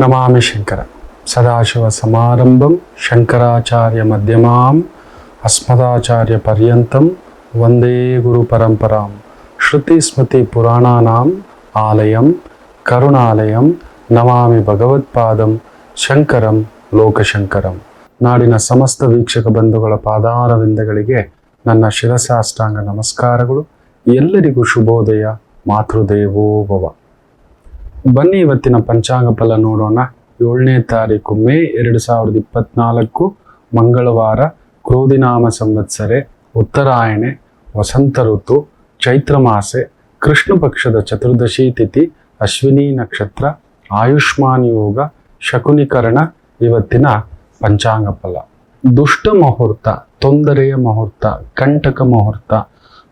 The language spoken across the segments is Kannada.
ನಮಾಮಿ ಶಂಕರ ಸದಾಶಿವ ಸಮಾರಂಭಂ ಶಂಕರಾಚಾರ್ಯ ಮಧ್ಯಮಾಂ ಅಸ್ಮದಾಚಾರ್ಯ ಪರ್ಯಂತಂ ವಂದೇ ಗುರು ಪರಂಪರಾಂ ಶ್ರುತಿ ಸ್ಮೃತಿ ಪುರಾಣಾನಾಂ ಆಲಯಂ ಕರುಣಾಲಯಂ ನಮಾಮಿ ಭಗವತ್ಪಾದಂ ಶಂಕರಂ ಲೋಕಶಂಕರಂ. ನಾಡಿನ ಸಮಸ್ತ ವೀಕ್ಷಕ ಬಂಧುಗಳ ಪಾದಾರವಿಂದಗಳಿಗೆ ನನ್ನ ಶಿರಸಾಷ್ಟಾಂಗ ನಮಸ್ಕಾರಗಳು. ಎಲ್ಲರಿಗೂ ಶುಭೋದಯ. ಮಾತೃದೇವೋ ಭವ. ಬನ್ನಿ ಇವತ್ತಿನ ಪಂಚಾಂಗ ಫಲ ನೋಡೋಣ. 7ನೇ ತಾರೀಕು ಮೇ 2024 ಮಂಗಳವಾರ, ಕ್ರೋಧಿನಾಮ ಸಂವತ್ಸರೆ, ಉತ್ತರಾಯಣೆ, ವಸಂತ ಋತು, ಚೈತ್ರ ಮಾಸೆ, ಕೃಷ್ಣ ಪಕ್ಷದ ಚತುರ್ದಶಿ ತಿಥಿ, ಅಶ್ವಿನಿ ನಕ್ಷತ್ರ, ಆಯುಷ್ಮಾನ್ ಯೋಗ, ಶಕುನಿಕರಣ. ಇವತ್ತಿನ ಪಂಚಾಂಗ ಫಲ. ದುಷ್ಟ ಮುಹೂರ್ತ, ತೊಂದರೆಯ ಮುಹೂರ್ತ, ಕಂಟಕ ಮುಹೂರ್ತ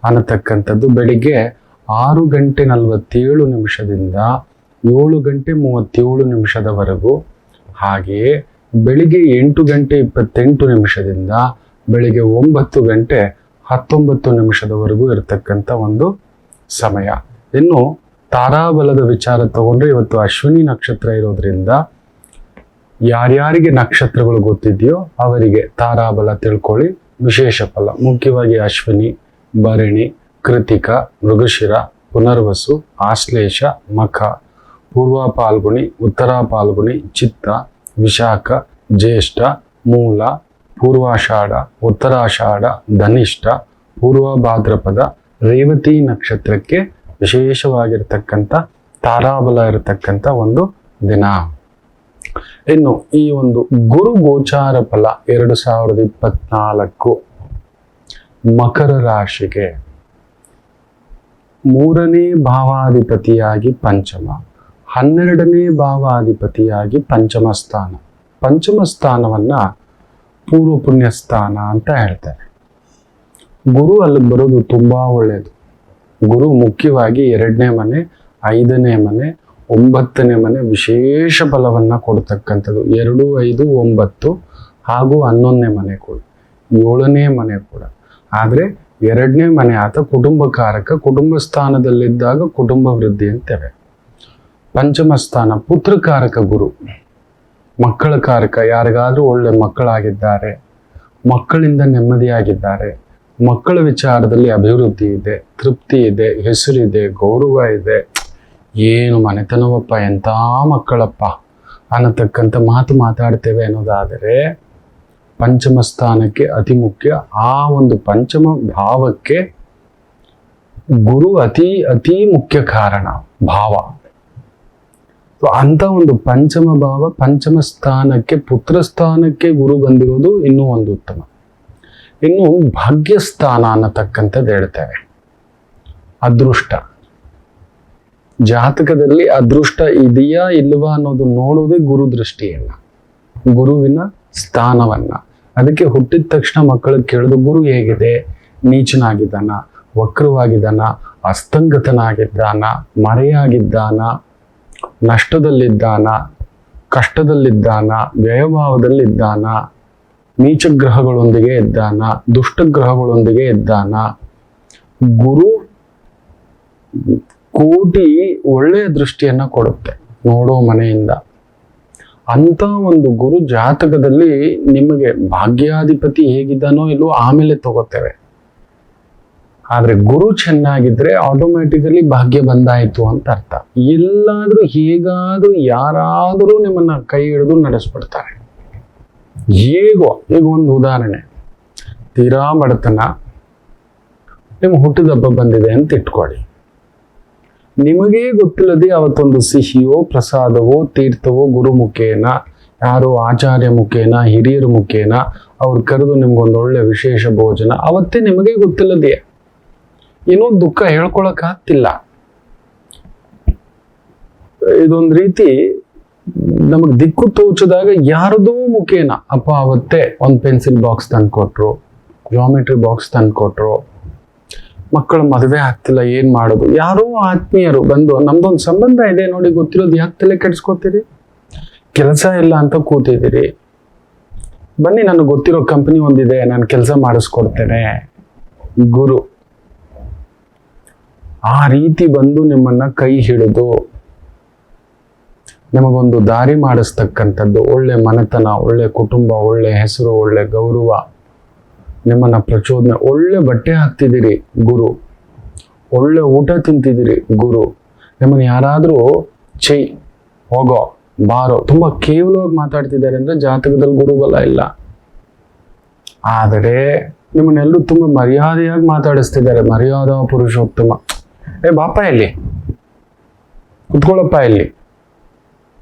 ಅನ್ನತಕ್ಕಂಥದ್ದು ಬೆಳಿಗ್ಗೆ 6:47 7:37 ಹಾಗೆಯೇ ಬೆಳಿಗ್ಗೆ 8:28 ಬೆಳಿಗ್ಗೆ 9:19 ಇರತಕ್ಕಂಥ ಒಂದು ಸಮಯ. ಇನ್ನು ತಾರಾಬಲದ ವಿಚಾರ ತಗೊಂಡ್ರೆ ಇವತ್ತು ಅಶ್ವಿನಿ ನಕ್ಷತ್ರ ಇರೋದ್ರಿಂದ ಯಾರ್ಯಾರಿಗೆ ನಕ್ಷತ್ರಗಳು ಗೊತ್ತಿದೆಯೋ ಅವರಿಗೆ ತಾರಾಬಲ ತಿಳ್ಕೊಳ್ಳಿ. ವಿಶೇಷ ಫಲ ಮುಖ್ಯವಾಗಿ ಅಶ್ವಿನಿ, ಭರಣಿ, ಕೃತಿಕ, ಮೃಗಶಿರ, ಪುನರ್ವಸು, ಆಶ್ಲೇಷ, ಮಖ, ಪೂರ್ವ ಪಾಲ್ಗುಣಿ, ಉತ್ತರ ಪಾಲ್ಗುಣಿ, ಚಿತ್ತ, ವಿಶಾಖ, ಜ್ಯೇಷ್ಠ, ಮೂಲ, ಪೂರ್ವಾಷಾಢ, ಉತ್ತರಾಷಾಢ, ಧನಿಷ್ಠ, ಪೂರ್ವ ಭಾದ್ರಪದ, ರೇವತಿ ನಕ್ಷತ್ರಕ್ಕೆ ವಿಶೇಷವಾಗಿರ್ತಕ್ಕಂಥ ತಾರಾಬಲ ಇರತಕ್ಕಂಥ ಒಂದು ದಿನ. ಇನ್ನು ಈ ಒಂದು ಗುರು ಗೋಚಾರ ಫಲ 2024 ಮಕರ ರಾಶಿಗೆ 3ನೇ ಭಾವಾಧಿಪತಿಯಾಗಿ ಪಂಚಮ, 12ನೇ ಭಾವಾಧಿಪತಿಯಾಗಿ ಪಂಚಮ ಸ್ಥಾನ. ಪಂಚಮ ಸ್ಥಾನವನ್ನ ಪೂರ್ವ ಪುಣ್ಯ ಸ್ಥಾನ ಅಂತ ಹೇಳ್ತಾರೆ. ಗುರು ಅಲ್ಲಿ ಬರೋದು ತುಂಬಾ ಒಳ್ಳೆಯದು. ಗುರು ಮುಖ್ಯವಾಗಿ 2ನೇ ಮನೆ, 5ನೇ ಮನೆ, 9ನೇ ಮನೆ ವಿಶೇಷ ಫಲವನ್ನ ಕೊಡ್ತಕ್ಕಂಥದ್ದು. 2, 5, 9 ಹಾಗೂ 11ನೇ ಮನೆ ಕೂಡ, 7ನೇ ಮನೆ ಕೂಡ. ಆದ್ರೆ 2ನೇ ಮನೆ ಆತ ಕುಟುಂಬ ಕಾರಕ. ಕುಟುಂಬ ಸ್ಥಾನದಲ್ಲಿದ್ದಾಗ ಕುಟುಂಬ ವೃದ್ಧಿ ಅಂತೇವೆ. ಪಂಚಮ ಸ್ಥಾನ ಪುತ್ರಕಾರಕ ಗುರು, ಮಕ್ಕಳ ಕಾರಕ. ಯಾರಿಗಾದ್ರೂ ಒಳ್ಳೆ ಮಕ್ಕಳಾಗಿದ್ದಾರೆ, ಮಕ್ಕಳಿಂದ ನೆಮ್ಮದಿಯಾಗಿದ್ದಾರೆ, ಮಕ್ಕಳ ವಿಚಾರದಲ್ಲಿ ಅಭಿವೃದ್ಧಿ ಇದೆ, ತೃಪ್ತಿ ಇದೆ, ಹೆಸರಿದೆ, ಗೌರವ ಇದೆ, ಏನು ಮನೆತನವಪ್ಪ, ಎಂಥ ಮಕ್ಕಳಪ್ಪ ಅನ್ನತಕ್ಕಂಥ ಮಾತು ಮಾತಾಡ್ತೇವೆ ಅನ್ನೋದಾದರೆ ಪಂಚಮ ಸ್ಥಾನಕ್ಕೆ ಅತಿ ಮುಖ್ಯ. ಆ ಒಂದು ಪಂಚಮ ಭಾವಕ್ಕೆ ಗುರು ಅತಿ ಮುಖ್ಯ ಕಾರಣ, ಭಾವ. ಅಂತ ಒಂದು ಪಂಚಮ ಭಾವ, ಪಂಚಮ ಸ್ಥಾನಕ್ಕೆ, ಪುತ್ರ ಸ್ಥಾನಕ್ಕೆ ಗುರು ಬಂದಿರೋದು ಇನ್ನೂ ಒಂದು ಉತ್ತಮ. ಇನ್ನು ಭಾಗ್ಯಸ್ಥಾನ ಅನ್ನತಕ್ಕಂಥದ್ದು ಹೇಳ್ತೇವೆ. ಅದೃಷ್ಟ ಜಾತಕದಲ್ಲಿ ಅದೃಷ್ಟ ಇದೆಯಾ ಇಲ್ವಾ ಅನ್ನೋದು ನೋಡೋದೇ ಗುರು ದೃಷ್ಟಿಯನ್ನ, ಗುರುವಿನ ಸ್ಥಾನವನ್ನ. ಅದಕ್ಕೆ ಹುಟ್ಟಿದ ತಕ್ಷಣ ಮಕ್ಕಳಿಗೆ ಕೇಳೋದು ಗುರು ಹೇಗಿದೆ, ನೀಚನಾಗಿದ್ದಾನ, ವಕ್ರವಾಗಿದ್ದಾನ, ಅಸ್ತಂಗತನಾಗಿದ್ದಾನ, ಮರೆಯಾಗಿದ್ದಾನ, ನಷ್ಟದಲ್ಲಿದ್ದಾನ, ಕಷ್ಟದಲ್ಲಿದ್ದಾನ, ವ್ಯಯಭಾವದಲ್ಲಿದ್ದಾನ, ನೀಚ ಗ್ರಹಗಳೊಂದಿಗೆ ಇದ್ದಾನ, ದುಷ್ಟ ಗ್ರಹಗಳೊಂದಿಗೆ ಇದ್ದಾನ. ಗುರು ಕೋಟಿ ಒಳ್ಳೆಯ ದೃಷ್ಟಿಯನ್ನ ಕೊಡುತ್ತೆ ನೋಡೋ ಮನೆಯಿಂದ. ಅಂತ ಒಂದು ಗುರು ಜಾತಕದಲ್ಲಿ ನಿಮಗೆ ಭಾಗ್ಯಾಧಿಪತಿ ಹೇಗಿದ್ದಾನೋ ಇಲ್ವೋ ಆಮೇಲೆ ತಗೋತೇವೆ. ಆದ್ರೆ ಗುರು ಚೆನ್ನಾಗಿದ್ರೆ ಆಟೋಮ್ಯಾಟಿಕಲಿ ಭಾಗ್ಯ ಬಂದಾಯ್ತು ಅಂತ ಅರ್ಥ. ಎಲ್ಲಾದ್ರೂ ಹೇಗಾದ್ರೂ ಯಾರಾದರೂ ನಿಮ್ಮನ್ನ ಕೈ ಹಿಡಿದು ನಡೆಸ್ಬಿಡ್ತಾರೆ. ಹೇಗೋ, ಈಗ ಒಂದು ಉದಾಹರಣೆ, ತೀರಾ ಬಡತನ, ನಿಮ್ಮ ಹುಟ್ಟಿದಬ್ಬ ಬಂದಿದೆ ಅಂತ ಇಟ್ಕೊಳ್ಳಿ. ನಿಮಗೇ ಗೊತ್ತಿಲ್ಲದೆ ಅವತ್ತೊಂದು ಸಿಹಿಯೋ, ಪ್ರಸಾದವೋ, ತೀರ್ಥವೋ ಗುರು ಮುಖೇನ, ಯಾರೋ ಆಚಾರ್ಯ ಮುಖೇನ, ಹಿರಿಯರ ಮುಖೇನ ಅವ್ರು ಕರೆದು ನಿಮ್ಗೊಂದು ಒಳ್ಳೆ ವಿಶೇಷ ಭೋಜನ, ಅವತ್ತೇ ನಿಮಗೇ ಗೊತ್ತಿಲ್ಲದೆ ಏನೋ ದುಃಖ ಹೇಳ್ಕೊಳಕ್ ಆಗ್ತಿಲ್ಲ. ಇದೊಂದು ರೀತಿ ನಮಗ್ ದಿಕ್ಕು ತೋಚದಾಗ ಯಾರದೋ ಮುಖೇನ ಅಪ್ಪ ಅವತ್ತೇ ಒಂದು ಪೆನ್ಸಿಲ್ ಬಾಕ್ಸ್ ತಂದು ಕೊಟ್ರು, ಜಾಮೆಟ್ರಿ ಬಾಕ್ಸ್ ತಂದು ಕೊಟ್ರು, ಮಕ್ಕಳ ಮದುವೆ ಆಗ್ತಿಲ್ಲ, ಏನ್ ಮಾಡೋದು, ಯಾರೋ ಆತ್ಮೀಯರು ಬಂದು ನಮ್ದೊಂದು ಸಂಬಂಧ ಇದೆ ನೋಡಿ ಗೊತ್ತಿರೋದು, ಯಾಕೆ ತಲೆ ಕೆಡ್ಸ್ಕೊತೀರಿ, ಕೆಲಸ ಇಲ್ಲ ಅಂತ ಕೂತಿದ್ದೀರಿ, ಬನ್ನಿ ನನಗೆ ಗೊತ್ತಿರೋ ಕಂಪನಿ ಒಂದಿದೆ, ನಾನು ಕೆಲಸ ಮಾಡಿಸ್ಕೊಡ್ತೇನೆ. ಗುರು ಆ ರೀತಿ ಬಂದು ನಿಮ್ಮನ್ನ ಕೈ ಹಿಡಿದು ನಿಮಗೊಂದು ದಾರಿ ಮಾಡಿಸ್ತಕ್ಕಂಥದ್ದು, ಒಳ್ಳೆ ಮನೆತನ, ಒಳ್ಳೆ ಕುಟುಂಬ, ಒಳ್ಳೆ ಹೆಸರು, ಒಳ್ಳೆ ಗೌರವ, ನಿಮ್ಮನ್ನ ಪ್ರಚೋದನೆ. ಒಳ್ಳೆ ಬಟ್ಟೆ ಹಾಕ್ತಿದ್ದೀರಿ ಗುರು, ಒಳ್ಳೆ ಊಟ ತಿಂತಿದ್ದೀರಿ ಗುರು. ನಿಮ್ಮನ್ನು ಯಾರಾದರೂ ಚೈ ಹೋಗೋ ಬಾರೋ ತುಂಬಾ ಕೇವಲವಾಗಿ ಮಾತಾಡ್ತಿದ್ದಾರೆ ಅಂದ್ರೆ ಜಾತಕದಲ್ಲಿ ಗುರುಬಲ ಇಲ್ಲ. ಆದರೆ ನಿಮ್ಮನ್ನೆಲ್ಲರೂ ತುಂಬಾ ಮರ್ಯಾದೆಯಾಗಿ ಮಾತಾಡಿಸ್ತಿದ್ದಾರೆ, ಮರ್ಯಾದಾ ಪುರುಷೋತ್ತಮ, ಏ ಬಾಪ ಇಲ್ಲಿ ಕುತ್ಕೊಳ್ಳಪ್ಪ ಇಲ್ಲಿ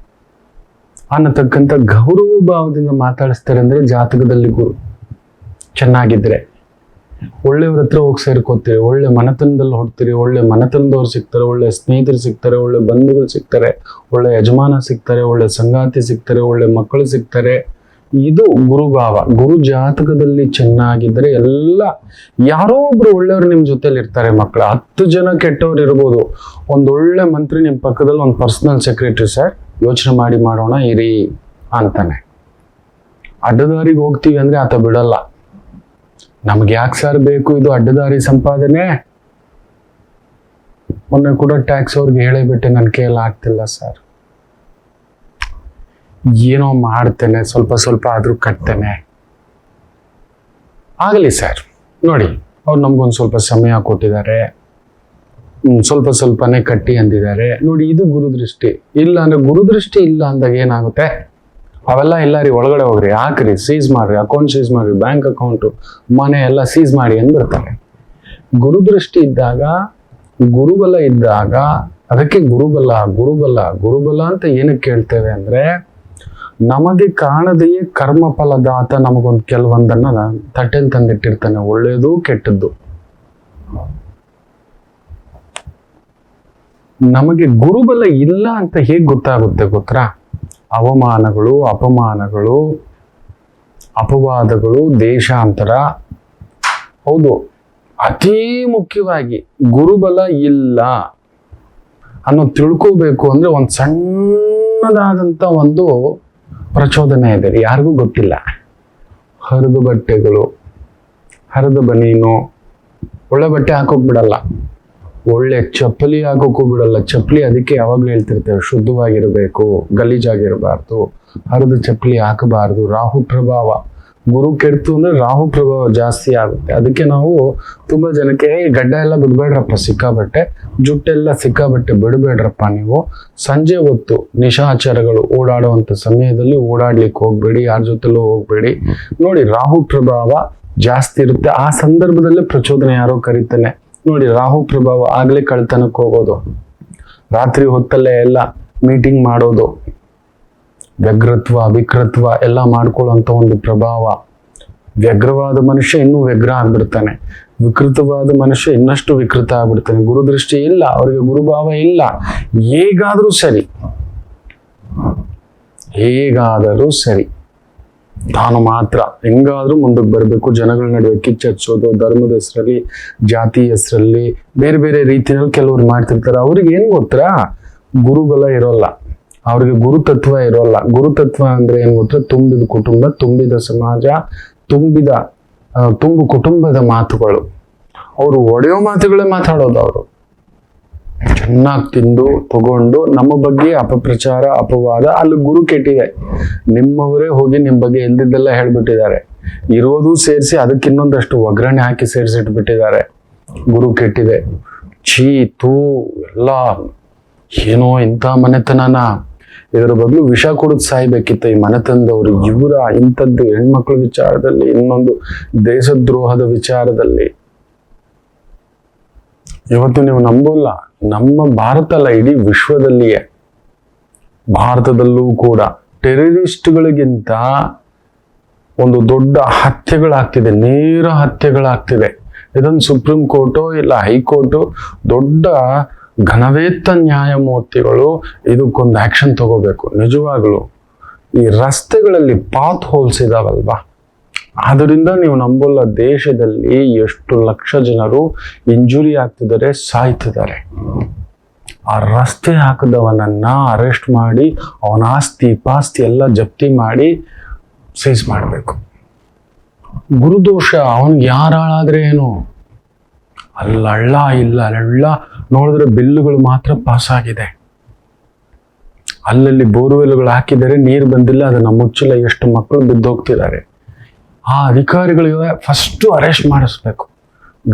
ಅನ್ನತಕ್ಕಂಥ ಗೌರವ ಭಾವದಿಂದ ಮಾತಾಡಿಸ್ತಾರೆ ಅಂದ್ರೆ ಜಾತಕದಲ್ಲಿ ಗುರು ಚೆನ್ನಾಗಿದ್ರೆ. ಒಳ್ಳೆಯವ್ರ ಹತ್ರ ಹೋಗಿ ಸೇರ್ಕೋತೀರಿ, ಒಳ್ಳೆ ಮನೆತನದಲ್ಲಿ ಹೊಡ್ತೀರಿ, ಒಳ್ಳೆ ಮನೆತನದವ್ರು ಸಿಗ್ತಾರೆ, ಒಳ್ಳೆ ಸ್ನೇಹಿತರು ಸಿಗ್ತಾರೆ, ಒಳ್ಳೆ ಬಂಧುಗಳು ಸಿಗ್ತಾರೆ, ಒಳ್ಳೆ ಯಜಮಾನ ಸಿಗ್ತಾರೆ, ಒಳ್ಳೆ ಸಂಗಾತಿ ಸಿಗ್ತಾರೆ, ಒಳ್ಳೆ ಮಕ್ಕಳು ಸಿಗ್ತಾರೆ. ಇದು ಗುರುಭಾವ. ಗುರು ಜಾತಕದಲ್ಲಿ ಚೆನ್ನಾಗಿದ್ರೆ ಎಲ್ಲ ಯಾರೋ ಒಬ್ರು ಒಳ್ಳೆಯವ್ರು ನಿಮ್ ಜೊತೆಲಿ ಇರ್ತಾರೆ. ಮಕ್ಕಳು 10 ಜನ ಕೆಟ್ಟವ್ರು ಇರ್ಬೋದು, ಒಂದೊಳ್ಳೆ ಮಂತ್ರಿ ನಿಮ್ ಪಕ್ಕದಲ್ಲಿ ಒಂದು ಪರ್ಸನಲ್ ಸೆಕ್ರೆಟರಿ, ಸರ್ ಯೋಚನೆ ಮಾಡಿ ಮಾಡೋಣ ಇರಿ ಅಂತಾನೆ. ಅಡ್ಡದಾರಿಗೆ ಹೋಗ್ತೀವಿ ಅಂದ್ರೆ ಆತ ಬಿಡಲ್ಲ. ನಮ್ಗೆ ಯಾಕೆ ಸರ್ ಬೇಕು ಇದು ಅಡ್ಡದಾರಿ ಸಂಪಾದನೆ? ಮೊನ್ನೆ ಕೂಡ ಟ್ಯಾಕ್ಸ್ ಅವ್ರಿಗೆ ಹೇಳೇಬಿಟ್ಟೆ, ನನ್ನ ಕೈಯಲ್ಲಿ ಆಗ್ತಿಲ್ಲ ಸರ್, ಏನೋ ಮಾಡ್ತೇನೆ, ಸ್ವಲ್ಪ ಸ್ವಲ್ಪ ಆದ್ರೂ ಕಟ್ತೇನೆ. ಆಗಲಿ ಸರ್, ನೋಡಿ ಅವ್ರು ನಮ್ಗೊಂದು ಸ್ವಲ್ಪ ಸಮಯ ಕೊಟ್ಟಿದ್ದಾರೆ, ಸ್ವಲ್ಪ ಸ್ವಲ್ಪನೇ ಕಟ್ಟಿ ಅಂದಿದ್ದಾರೆ. ನೋಡಿ ಇದು ಗುರುದೃಷ್ಟಿ. ಇಲ್ಲ ಅಂದ್ರೆ ಗುರುದೃಷ್ಟಿ ಇಲ್ಲ ಅಂದಾಗ ಏನಾಗುತ್ತೆ? ಅವೆಲ್ಲ ಇಲ್ಲ ರೀ, ಒಳಗಡೆ ಹೋಗ್ರಿ, ಹಾಕ್ರಿ, ಸೀಸ್ ಮಾಡ್ರಿ, ಅಕೌಂಟ್ ಸೀಸ್ ಮಾಡ್ರಿ, ಬ್ಯಾಂಕ್ ಅಕೌಂಟು, ಮನೆ ಎಲ್ಲ ಸೀಸ್ ಮಾಡಿ ಅಂದ್ಬಿಡ್ತಾರೆ. ಗುರುದೃಷ್ಟಿ ಇದ್ದಾಗ, ಗುರುಬಲ ಇದ್ದಾಗ, ಅದಕ್ಕೆ ಗುರುಬಲ ಗುರುಬಲ ಗುರುಬಲ ಅಂತ ಏನಕ್ಕೆ ಕೇಳ್ತೇವೆ ಅಂದ್ರೆ, ನಮಗೆ ಕಾಣದೆಯೇ ಕರ್ಮ ಫಲದಾತ ನಮಗೊಂದು ಕೆಲವೊಂದನ್ನ ತಟ್ಟೆಲ್ ತಂದಿಟ್ಟಿರ್ತಾನೆ, ಒಳ್ಳೇದು ಕೆಟ್ಟದ್ದು. ನಮಗೆ ಗುರುಬಲ ಇಲ್ಲ ಅಂತ ಹೇಗೆ ಗೊತ್ತಾಗುತ್ತೆ ಗೊತ್ತಾ? ಅವಮಾನಗಳು, ಅಪಮಾನಗಳು, ಅಪವಾದಗಳು, ದೇಶಾಂತರ. ಹೌದು, ಅತೀ ಮುಖ್ಯವಾಗಿ ಗುರುಬಲ ಇಲ್ಲ ಅನ್ನೋ ತಿಳ್ಕೋಬೇಕು ಅಂದ್ರೆ ಒಂದು ಸಣ್ಣದಾದಂತ ಒಂದು ಪ್ರಚೋದನೆ ಇದೆ, ಯಾರಿಗೂ ಗೊತ್ತಿಲ್ಲ. ಹರಿದ ಬಟ್ಟೆಗಳು, ಹರಿದ ಬನೀನು, ಒಳ್ಳೆ ಬಟ್ಟೆ ಹಾಕೋಕ್ ಬಿಡಲ್ಲ, ಒಳ್ಳೆ ಚಪ್ಪಲಿ ಹಾಕೋಕ್ಕೂ ಬಿಡಲ್ಲ. ಚಪ್ಪಲಿ ಅದಕ್ಕೆ ಯಾವಾಗ್ಲೂ ಹೇಳ್ತಿರ್ತೇವೆ, ಶುದ್ಧವಾಗಿರ್ಬೇಕು, ಗಲೀಜಾಗಿರಬಾರ್ದು, ಹರಿದ ಚಪ್ಪಲಿ ಹಾಕಬಾರ್ದು. ರಾಹು ಪ್ರಭಾವ, ಗುರು ಕೆಡ್ತು ಅಂದ್ರೆ ರಾಹು ಪ್ರಭಾವ ಜಾಸ್ತಿ ಆಗುತ್ತೆ. ಅದಕ್ಕೆ ನಾವು ತುಂಬಾ ಜನಕ್ಕೆ ಗಡ್ಡ ಎಲ್ಲ ಬಿಡ್ಬೇಡ್ರಪ್ಪ, ಸಿಕ್ಕಾಬಟ್ಟೆ ಜುಟ್ಟೆಲ್ಲ ಸಿಕ್ಕಾಬಟ್ಟೆ ಬಿಡಬೇಡ್ರಪ್ಪ. ನೀವು ಸಂಜೆ ಹೊತ್ತು ನಿಶಾಚರಗಳು ಓಡಾಡುವಂತ ಸಮಯದಲ್ಲಿ ಓಡಾಡ್ಲಿಕ್ಕೆ ಹೋಗ್ಬೇಡಿ, ಯಾರ ಜೊತೆಲೂ ಹೋಗ್ಬೇಡಿ. ನೋಡಿ ರಾಹು ಪ್ರಭಾವ ಜಾಸ್ತಿ ಇರುತ್ತೆ. ಆ ಸಂದರ್ಭದಲ್ಲೇ ಪ್ರಚೋದನೆ ಯಾರೋ ಕರೀತಾನೆ. ನೋಡಿ ರಾಹು ಪ್ರಭಾವ ಆಗ್ಲೇ ಕಳ್ತನಕ್ಕೆ ಹೋಗೋದು, ರಾತ್ರಿ ಹೊತ್ತಲ್ಲೇ ಎಲ್ಲ ಮೀಟಿಂಗ್ ಮಾಡೋದು, ವ್ಯಗ್ರತ್ವ ವಿಕೃತ್ವ ಎಲ್ಲ ಮಾಡ್ಕೊಳ್ಳುವಂತ ಒಂದು ಪ್ರಭಾವ. ವ್ಯಗ್ರವಾದ ಮನುಷ್ಯ ಇನ್ನೂ ವ್ಯಗ್ರ ಆಗ್ಬಿಡ್ತಾನೆ, ವಿಕೃತವಾದ ಮನುಷ್ಯ ಇನ್ನಷ್ಟು ವಿಕೃತ ಆಗ್ಬಿಡ್ತಾನೆ. ಗುರುದೃಷ್ಟಿ ಇಲ್ಲ, ಅವರಿಗೆ ಗುರುಭಾವ ಇಲ್ಲ. ಹೇಗಾದ್ರೂ ಸರಿ, ಹೇಗಾದರೂ ಸರಿ, ತಾನು ಮಾತ್ರ ಹೆಂಗಾದ್ರೂ ಮುಂದಕ್ಕೆ ಬರಬೇಕು. ಜನಗಳ ನಡುವೆ ಕಿಚ್ಚಚ್ಚೋದು, ಧರ್ಮದ ಹೆಸರಲ್ಲಿ, ಜಾತಿ ಹೆಸರಲ್ಲಿ, ಬೇರೆ ಬೇರೆ ರೀತಿಯಲ್ಲಿ ಕೆಲವ್ರು ಮಾಡ್ತಿರ್ತಾರೆ. ಅವ್ರಿಗೆ ಏನ್ ಗೊತ್ತಾ? ಗುರುಬಲ ಇರೋಲ್ಲ, ಅವ್ರಿಗೆ ಗುರುತತ್ವ ಇರೋಲ್ಲ. ಗುರುತತ್ವ ಅಂದ್ರೆ ಏನ್ ಗೊತ್ತಾ? ತುಂಬಿದ ಕುಟುಂಬ, ತುಂಬಿದ ಸಮಾಜ, ತುಂಬು ಕುಟುಂಬದ ಮಾತುಗಳು. ಅವರು ಒಡೆಯೋ ಮಾತುಗಳೇ ಮಾತಾಡೋದು. ಅವರು ಚೆನ್ನಾಗಿ ತಿಂದು ತಗೊಂಡು ನಮ್ಮ ಬಗ್ಗೆ ಅಪಪ್ರಚಾರ, ಅಪವಾದ. ಅಲ್ಲಿ ಗುರು ಕೆಟ್ಟಿದೆ, ನಿಮ್ಮವರೇ ಹೋಗಿ ನಿಮ್ಮ ಬಗ್ಗೆ ಎಲ್ದಿದ್ದೆಲ್ಲ ಹೇಳ್ಬಿಟ್ಟಿದ್ದಾರೆ. ಇರೋದು ಸೇರಿಸಿ ಅದಕ್ಕೆ ಇನ್ನೊಂದಷ್ಟು ಒಗ್ಗರಣೆ ಹಾಕಿ ಸೇರಿಸಿಟ್ಬಿಟ್ಟಿದ್ದಾರೆ. ಗುರು ಕೆಟ್ಟಿದೆ. ಛೀ ತೂ ಎಲ್ಲ ಏನೋ ಇಂಥ ಮನೆತನನ, ಇದರ ಬದಲು ವಿಷ ಕೊಡೋದು ಸಾಯ್ಬೇಕಿತ್ತು ಈ ಮನೆತನದವರು. ಇವರ ಇಂಥದ್ದು ಹೆಣ್ಮಕ್ಳ ವಿಚಾರದಲ್ಲಿ, ಇನ್ನೊಂದು ದೇಶದ್ರೋಹದ ವಿಚಾರದಲ್ಲಿ. ಇವತ್ತು ನೀವು ನಂಬೋಲ್ಲ, ನಮ್ಮ ಭಾರತ ಅಲ್ಲ, ಇಡೀ ವಿಶ್ವದಲ್ಲಿಯೇ, ಭಾರತದಲ್ಲೂ ಕೂಡ ಟೆರರಿಸ್ಟ್ಗಳಿಗಿಂತ ಒಂದು ದೊಡ್ಡ ಹತ್ಯೆಗಳಾಗ್ತಿದೆ, ನೇರ ಹತ್ಯೆಗಳಾಗ್ತಿದೆ. ಇದನ್ನು ಸುಪ್ರೀಂ ಕೋರ್ಟು ಇಲ್ಲ ಹೈಕೋರ್ಟು, ದೊಡ್ಡ ಘನವೇತ್ತ ನ್ಯಾಯಮೂರ್ತಿಗಳು ಇದಕ್ಕೊಂದು ಆಕ್ಷನ್ ತಗೋಬೇಕು. ನಿಜವಾಗ್ಲು ಈ ರಸ್ತೆಗಳಲ್ಲಿ ಪಾತ್ ಹೋಲ್ಸ್ ಇದಾವಲ್ವಾ, ಆದ್ದರಿಂದ ನೀವು ನಂಬೋಲ್ಲ, ದೇಶದಲ್ಲಿ ಎಷ್ಟು ಲಕ್ಷ ಜನರು ಇಂಜುರಿ ಆಗ್ತಿದ್ದಾರೆ, ಸಾಯ್ತಿದ್ದಾರೆ. ಆ ರಸ್ತೆ ಹಾಕದವನನ್ನ ಅರೆಸ್ಟ್ ಮಾಡಿ ಅವನ ಆಸ್ತಿ ಪಾಸ್ತಿ ಎಲ್ಲ ಜಪ್ತಿ ಮಾಡಿ ಸೀಸ್ ಮಾಡಬೇಕು. ಗುರುದೋಷ, ಅವನ್ಗೆ ಯಾರು ಹಾಳಾದ್ರೆ ಏನು? ಅಲ್ಲಳ್ಳ ಇಲ್ಲ ಅಲ್ಲ ನೋಡಿದ್ರೆ ಬಿಲ್ಲುಗಳು ಮಾತ್ರ ಪಾಸ್ ಆಗಿದೆ. ಅಲ್ಲಲ್ಲಿ ಬೋರ್ವೆಲ್ಗಳು ಹಾಕಿದರೆ ನೀರು ಬಂದಿಲ್ಲ, ಅದನ್ನ ಮುಚ್ಚಿಲ್ಲ, ಎಷ್ಟು ಮಕ್ಕಳು ಬಿದ್ದೋಗ್ತಿದ್ದಾರೆ. ಆ ಅಧಿಕಾರಿಗಳಿಗೆ ಫಸ್ಟ್ ಅರೆಸ್ಟ್ ಮಾಡಿಸ್ಬೇಕು.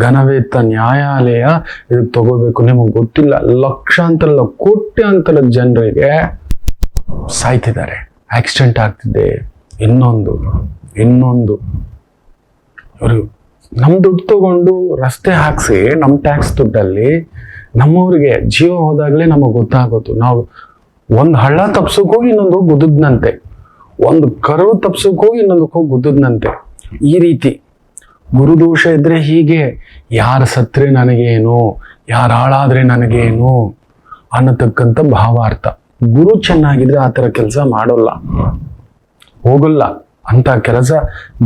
ಘನವೇತ್ತ ನ್ಯಾಯಾಲಯ ಇದಕ್ಕೆ ತಗೋಬೇಕು. ನಿಮಗೆ ಗೊತ್ತಿಲ್ಲ, ಲಕ್ಷಾಂತರ ಕೋಟ್ಯಾಂತರ ಜನರಿಗೆ ಸಾಯ್ತಿದ್ದಾರೆ, ಆಕ್ಸಿಡೆಂಟ್ ಆಗ್ತಿದೆ, ಇನ್ನೊಂದು ಅವರು ನಮ್ಮ ದುಡ್ಡು ತಗೊಂಡು ರಸ್ತೆ ಹಾಕ್ಸಿ ನಮ್ಮ ಟ್ಯಾಕ್ಸ್ ದುಡ್ಡಲ್ಲಿ ನಮ್ಮವ್ರಿಗೆ ಜೀವ ಹೋದಾಗ್ಲೇ ನಮಗೆ ಗೊತ್ತಾಗೋದು. ನಾವು ಒಂದು ಹಳ್ಳ ತಪ್ಸಕ್ ಹೋಗಿ ಇನ್ನೊಂದು ಹೋಗಿ ಗುದ್ದದ್ನಂತೆ, ಒಂದು ಕರು ತಪ್ಸಕ್ ಹೋಗಿ ಇನ್ನೊಂದಕ್ಕೆ ಹೋಗಿ ಗುದ್ದದ್ನಂತೆ. ಈ ರೀತಿ ಗುರುದೋಷ ಇದ್ರೆ ಹೀಗೆ, ಯಾರು ಸತ್ರೆ ನನಗೇನು, ಯಾರು ಹಾಳಾದ್ರೆ ನನಗೇನು ಅನ್ನತಕ್ಕಂಥ ಭಾವಾರ್ಥ. ಗುರು ಚೆನ್ನಾಗಿದ್ರೆ ಆ ಥರ ಕೆಲಸ ಮಾಡೋಲ್ಲ, ಹೋಗಲ್ಲ. ಅಂತ ಕೆಲಸ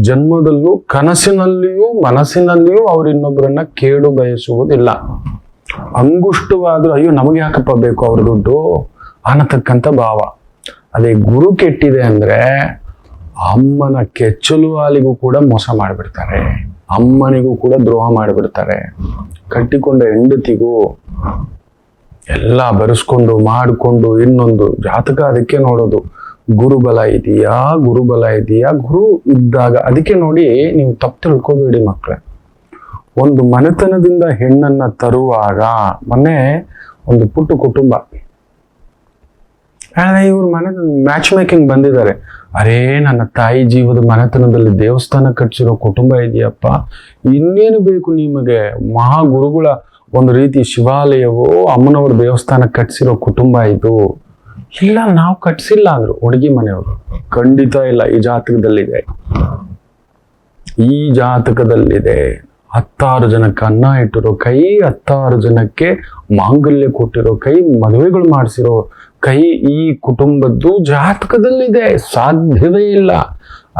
ಜನ್ಮದಲ್ಲೂ ಕನಸಿನಲ್ಲಿಯೂ ಮನಸ್ಸಿನಲ್ಲಿಯೂ ಅವ್ರು ಇನ್ನೊಬ್ಬರನ್ನ ಕೇಡು ಬಯಸುವುದಿಲ್ಲ. ಅಂಗುಷ್ಟವಾದ್ರೂ ಅಯ್ಯೋ ನಮಗೆ ಯಾಕಪ್ಪ ಬೇಕು ಅವ್ರ ದುಡ್ಡು ಅನ್ನತಕ್ಕಂಥ ಭಾವ. ಅದೇ ಗುರು ಕೆಟ್ಟಿದೆ ಅಂದ್ರೆ ಅಮ್ಮನ ಕೆಚ್ಚಲು ಹಾಲಿಗೂ ಕೂಡ ಮೋಸ ಮಾಡಿಬಿಡ್ತಾರೆ, ಅಮ್ಮನಿಗೂ ಕೂಡ ದ್ರೋಹ ಮಾಡಿಬಿಡ್ತಾರೆ, ಕಟ್ಟಿಕೊಂಡ ಹೆಂಡತಿಗೂ ಎಲ್ಲ ಬರೆಸ್ಕೊಂಡು ಮಾಡಿಕೊಂಡು. ಇನ್ನೊಂದು ಜಾತಕ ಅದಕ್ಕೆ ನೋಡೋದು, ಗುರುಬಲ ಇದೆಯಾ, ಗುರು ಇದ್ದಾಗ. ಅದಕ್ಕೆ ನೋಡಿ, ನೀವು ತಪ್ಪು ತಿಳ್ಕೊಬೇಡಿ ಮಕ್ಕಳೇ. ಒಂದು ಮನೆತನದಿಂದ ಹೆಣ್ಣನ್ನ ತರುವಾಗ, ಮೊನ್ನೆ ಒಂದು ಪುಟ್ಟ ಕುಟುಂಬ, ಇವ್ರ ಮನೆ ಮ್ಯಾಚ್ ಮೇಕಿಂಗ್ ಬಂದಿದ್ದಾರೆ. ಅರೇ ನನ್ನ ತಾಯಿ ಜೀವದ ಮನೆತನದಲ್ಲಿ ದೇವಸ್ಥಾನ ಕಟ್ಸಿರೋ ಕುಟುಂಬ ಇದೆಯಪ್ಪ, ಇನ್ನೇನು ಬೇಕು ನಿಮಗೆ? ಮಹಾಗುರುಗಳ ಒಂದು ರೀತಿ ಶಿವಾಲಯವೋ ಅಮ್ಮನವ್ರ ದೇವಸ್ಥಾನ ಕಟ್ಸಿರೋ ಕುಟುಂಬ ಇದು. ಇಲ್ಲ, ನಾವು ಕಟ್ಸಿಲ್ಲ ಅಂದ್ರು ಹುಡುಗಿ ಮನೆಯವರು. ಖಂಡಿತ ಇಲ್ಲ, ಈ ಜಾತಕದಲ್ಲಿದೆ. 10 ಜನಕ್ಕೆ ಅನ್ನ ಇಟ್ಟಿರೋ ಕೈ, 10 ಜನಕ್ಕೆ ಮಾಂಗಲ್ಯ ಕೊಟ್ಟಿರೋ ಕೈ, ಮದುವೆಗಳು ಮಾಡಿಸಿರೋ ಕೈ ಈ ಕುಟುಂಬದ್ದು ಜಾತಕದಲ್ಲಿದೆ. ಸಾಧ್ಯವೇ ಇಲ್ಲ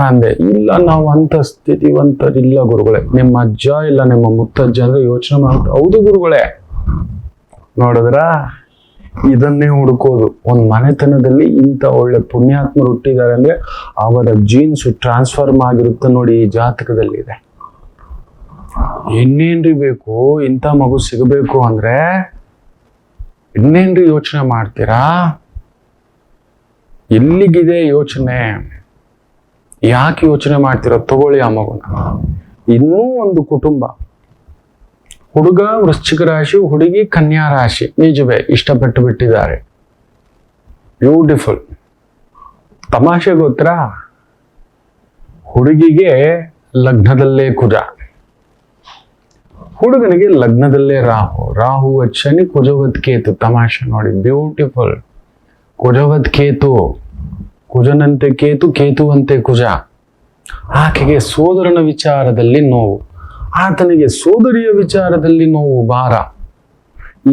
ಅಂದೆ. ಇಲ್ಲ, ನಾವು ಅಂತ ಸ್ಥಿತಿವಂತರಿಲ್ಲ ಗುರುಗಳೇ. ನಿಮ್ಮ ಅಜ್ಜ ಇಲ್ಲ ನಿಮ್ಮ ಮುತ್ತಜ್ಜ ಅಂದ್ರೆ ಯೋಚನೆ ಮಾಡ್ಬಿಟ್ಟು ಹೌದು ಗುರುಗಳೇ. ನೋಡಿದ್ರ, ಇದನ್ನೇ ಹುಡುಕೋದು. ಒಂದು ಮನೆತನದಲ್ಲಿ ಇಂಥ ಒಳ್ಳೆ ಪುಣ್ಯಾತ್ಮರು ಹುಟ್ಟಿದ್ದಾರೆ ಅಂದ್ರೆ ಅವರ ಜೀನ್ಸ್ ಟ್ರಾನ್ಸ್ಫರ್ಮ್ ಆಗಿರುತ್ತೆ ನೋಡಿ, ಈ ಜಾತಕದಲ್ಲಿದೆ. ಇನ್ನೇನ್ರಿ ಬೇಕು? ಇಂಥ ಮಗು ಸಿಗಬೇಕು ಅಂದ್ರೆ ಇನ್ನೇನ್ರಿ ಯೋಚನೆ ಮಾಡ್ತೀರಾ? ಎಲ್ಲಿಗಿದೆ ಯೋಚನೆ? ಯಾಕೆ ಯೋಚನೆ ಮಾಡ್ತೀರಾ? ತಗೊಳ್ಳಿ ಆ ಮಗುನ. ಇನ್ನೂ ಒಂದು ಕುಟುಂಬ, ಹುಡುಗ ವೃಶ್ಚಿಕ ರಾಶಿ, ಹುಡುಗಿ ಕನ್ಯಾ ರಾಶಿ. ನಿಜವೇ, ಇಷ್ಟಪಟ್ಟು ಬಿಟ್ಟಿದ್ದಾರೆ. ಬ್ಯೂಟಿಫುಲ್. ತಮಾಷೆ ಗೊತ್ತಾ? ಹುಡುಗಿಗೆ ಲಗ್ನದಲ್ಲೇ ಕುಜ, ಹುಡುಗನಿಗೆ ಲಗ್ನದಲ್ಲೇ ರಾಹು ಶನಿ, ಕುಜವತ್ ಕೇತು. ತಮಾಷೆ ನೋಡಿ, ಬ್ಯೂಟಿಫುಲ್. ಕುಜವತ್ ಕೇತು, ಕುಜನಂತೆ ಕೇತು, ಕೇತುವಂತೆ ಕುಜ. ಆಕೆಗೆ ಸೋದರನ ವಿಚಾರದಲ್ಲಿ ನೋವು, ಆತನಿಗೆ ಸೋದರಿಯ ವಿಚಾರದಲ್ಲಿ ನೋವು, ಭಾರ.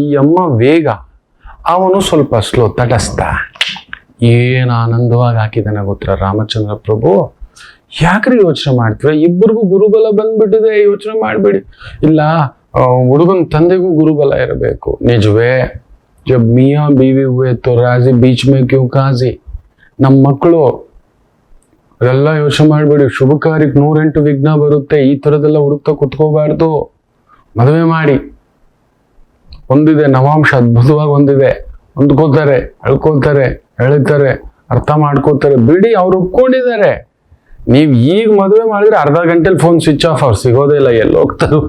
ಈ ಅಮ್ಮ ವೇಗ, ಅವನು ಸ್ವಲ್ಪ ಸ್ಲೋ, ತಟಸ್ಥ. ಏನ್ ಆನಂದವಾಗಿ ಹಾಕಿದ್ದಾನೆ ಗೊತ್ತಾ ರಾಮಚಂದ್ರ ಪ್ರಭು. ಯಾಕ್ರಿ ಯೋಚನೆ ಮಾಡ್ತೀರ? ಇಬ್ಬರಿಗೂ ಗುರುಬಲ ಬಂದ್ಬಿಟ್ಟಿದೆ, ಯೋಚನೆ ಮಾಡಬೇಡಿ. ಇಲ್ಲ, ಹುಡುಗನ ತಂದೆಗೂ ಗುರುಬಲ ಇರಬೇಕು. ನಿಜವೇ, ಜಬ್ ಮಿಯಾ ಬೀವಿ ಹುವೆ ತೋ ರಾಜಿ ಬೀಚ್ ಮೇ ಕ್ಯೂ ಕಾಜಿ. ನಮ್ಮ ಮಕ್ಕಳು ಅದೆಲ್ಲ ಯೋಚನೆ ಮಾಡಬೇಡಿ. ಶುಭ ಕಾರ್ಯಕ್ಕೆ 108 ವಿಘ್ನ ಬರುತ್ತೆ. ಈ ಥರದೆಲ್ಲ ಹುಡುಕ್ತಾ ಕುತ್ಕೋಬಾರ್ದು. ಮದುವೆ ಮಾಡಿ. ಒಂದಿದೆ ನವಾಂಶ, ಅದ್ಭುತವಾಗಿ ಒಂದಿದೆ. ಹೊಂದ್ಕೋತಾರೆ, ಅಳ್ಕೋತಾರೆ, ಎಳಿತಾರೆ, ಅರ್ಥ ಮಾಡ್ಕೋತಾರೆ. ಬಿಡಿ, ಅವ್ರು ಒಪ್ಕೊಂಡಿದ್ದಾರೆ. ನೀವು ಈಗ ಮದುವೆ ಮಾಡಿದ್ರೆ ಅರ್ಧ ಗಂಟೆಲಿ ಫೋನ್ ಸ್ವಿಚ್ ಆಫ್, ಅವ್ರು ಸಿಗೋದೇ ಇಲ್ಲ, ಎಲ್ಲಿ ಹೋಗ್ತಾರೋ.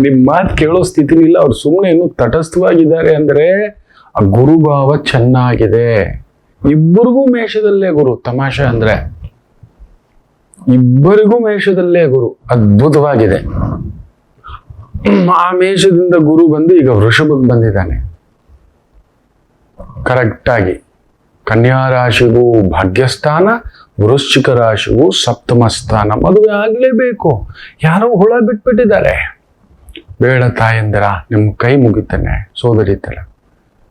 ನಿಮ್ಮ ಮಾತು ಕೇಳೋ ಸ್ಥಿತಿಲಿಲ್ಲ. ಅವ್ರು ಸುಮ್ಮನೆ ಇನ್ನೂ ತಟಸ್ಥವಾಗಿದ್ದಾರೆ ಅಂದ್ರೆ ಆ ಗುರುಭಾವ ಚೆನ್ನಾಗಿದೆ. ಇಬ್ಬರಿಗೂ ಮೇಷದಲ್ಲೇ ಗುರು. ತಮಾಷೆ ಅಂದ್ರೆ ಇಬ್ಬರಿಗೂ ಮೇಷದಲ್ಲೇ ಗುರು, ಅದ್ಭುತವಾಗಿದೆ. ಆ ಮೇಷದಿಂದ ಗುರು ಬಂದು ಈಗ ವೃಷಭಕ್ಕೆ ಬಂದಿದ್ದಾನೆ. ಕರೆಕ್ಟ್ ಆಗಿ ಕನ್ಯಾ ರಾಶಿಗೂ ಭಾಗ್ಯಸ್ಥಾನ, ವೃಶ್ಚಿಕ ರಾಶಿಗೂ ಸಪ್ತಮ ಸ್ಥಾನ. ಮದುವೆ ಆಗ್ಲೇಬೇಕು. ಯಾರೋ ಹುಳ ಬಿಟ್ಬಿಟ್ಟಿದ್ದಾರೆ. ಬೇಡ ತಾಯಂದಿರ, ನಿಮ್ಮ ಕೈ ಮುಗಿತಾನೆ, ಸೋದರಿ ತರ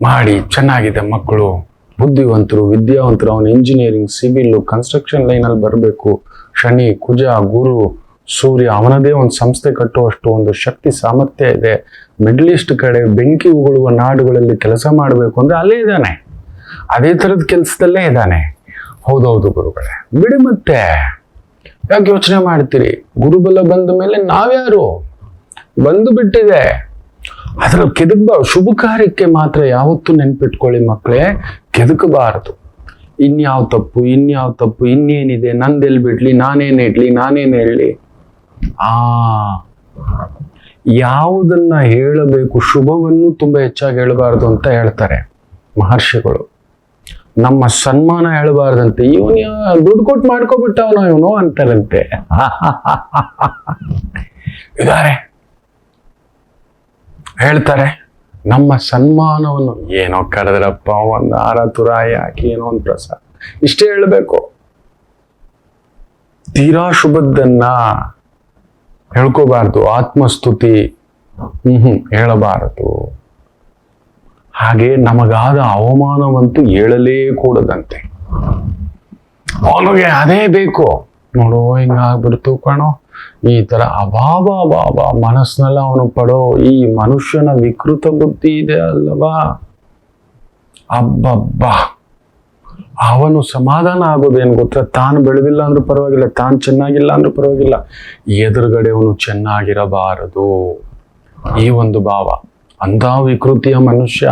ಮಾಡಿ. ಚೆನ್ನಾಗಿದೆ ಮಕ್ಕಳು, ಬುದ್ಧಿವಂತರು, ವಿದ್ಯಾವಂತರು. ಅವನು ಇಂಜಿನಿಯರಿಂಗ್, ಸಿವಿಲ್, ಕನ್ಸ್ಟ್ರಕ್ಷನ್ ಲೈನಲ್ಲಿ ಬರಬೇಕು. ಶನಿ, ಕುಜ, ಗುರು, ಸೂರ್ಯ ಅವನದೇ ಒಂದು ಸಂಸ್ಥೆ ಕಟ್ಟುವಷ್ಟು ಒಂದು ಶಕ್ತಿ ಸಾಮರ್ಥ್ಯ ಇದೆ. ಮಿಡ್ಲ್ ಈಸ್ಟ್ ಕಡೆ ಬೆಂಕಿ ಉಗುಳುವ ನಾಡುಗಳಲ್ಲಿ ಕೆಲಸ ಮಾಡಬೇಕು ಅಂದ್ರೆ ಅಲ್ಲೇ ಇದ್ದಾನೆ. ಅದೇ ಥರದ ಕೆಲಸದಲ್ಲೇ ಇದ್ದಾನೆ. ಹೌದೌದು ಗುರುಗಳೇ, ಬಿಡಿ ಮತ್ತೆ ಯಾಕೆ ಯೋಚನೆ ಮಾಡ್ತೀರಿ? ಗುರುಬಲ ಬಂದ ಮೇಲೆ ನಾವ್ಯಾರು? ಬಂದು ಬಿಟ್ಟಿದೆ. ಅದರ ಕೆದಕ್ಬ ಶುಭ ಕಾರ್ಯಕ್ಕೆ ಮಾತ್ರ ಯಾವತ್ತೂ ನೆನ್ಪಿಟ್ಕೊಳ್ಳಿ ಮಕ್ಕಳೇ. ಕೆದಕಬಾರದು. ಇನ್ಯಾವ ತಪ್ಪು, ಇನ್ನೇನಿದೆ, ನಂದೆಲ್ಲಿ ಬಿಡ್ಲಿ, ನಾನೇನು ಇಡ್ಲಿ, ನಾನೇನು ಹೇಳಲಿ. ಯಾವುದನ್ನ ಹೇಳಬೇಕು, ಶುಭವನ್ನು ತುಂಬಾ ಹೆಚ್ಚಾಗಿ ಹೇಳಬಾರದು ಅಂತ ಹೇಳ್ತಾರೆ ಮಹರ್ಷಿಗಳು. ನಮ್ಮ ಸನ್ಮಾನ ಹೇಳಬಾರ್ದಂತೆ. ಇವನು ದುಡ್ಡು ಕೊಟ್ಟು ಮಾಡ್ಕೊಬಿಟ್ಟವನು ಇವನು ಅಂತಾರಂತೆ. ಇದಾರೆ ಹೇಳ್ತಾರೆ ನಮ್ಮ ಸನ್ಮಾನವನ್ನು, ಏನೋ ಕರೆದ್ರಪ್ಪ, ಒಂದು ಹಾರ ತುರಾಯಿ ಹಾಕಿ ಏನೋ ಒಂದು ಪ್ರಸಾದ, ಇಷ್ಟೇ ಹೇಳಬೇಕು. ತೀರಾ ಶುಭದ್ದನ್ನ ಹೇಳ್ಕೋಬಾರ್ದು. ಆತ್ಮಸ್ತುತಿ ಹೇಳಬಾರದು. ಹಾಗೆ ನಮಗಾದ ಅವಮಾನವಂತೂ ಹೇಳಲೇ ಕೂಡದಂತೆ. ಅವನಿಗೆ ಅದೇ ಬೇಕು. ನೋಡು ಹಿಂಗಾಗ್ಬಿಡ್ತು ಕಣೋ, ಈ ತರ ಅಭಾವ ಮನಸ್ಸಿನೆಲ್ಲ ಅವನು ಪಡೋ ಈ ಮನುಷ್ಯನ ವಿಕೃತ ಬುದ್ಧಿ ಇದೆ ಅಲ್ಲವಾ, ಅಬ್ಬಬ್ಬಾ, ಅವನು ಸಮಾಧಾನ ಆಗೋದೇನು ಗೊತ್ತಾ? ತಾನು ಬೆಳೆದಿಲ್ಲ ಅಂದ್ರೂ ಪರವಾಗಿಲ್ಲ, ತಾನು ಚೆನ್ನಾಗಿಲ್ಲ ಅಂದ್ರೂ ಪರವಾಗಿಲ್ಲ, ಎದುರುಗಡೆ ಅವನು ಚೆನ್ನಾಗಿರಬಾರದು. ಈ ಒಂದು ಭಾವ. ಅಂಥ ವಿಕೃತಿಯ ಮನುಷ್ಯ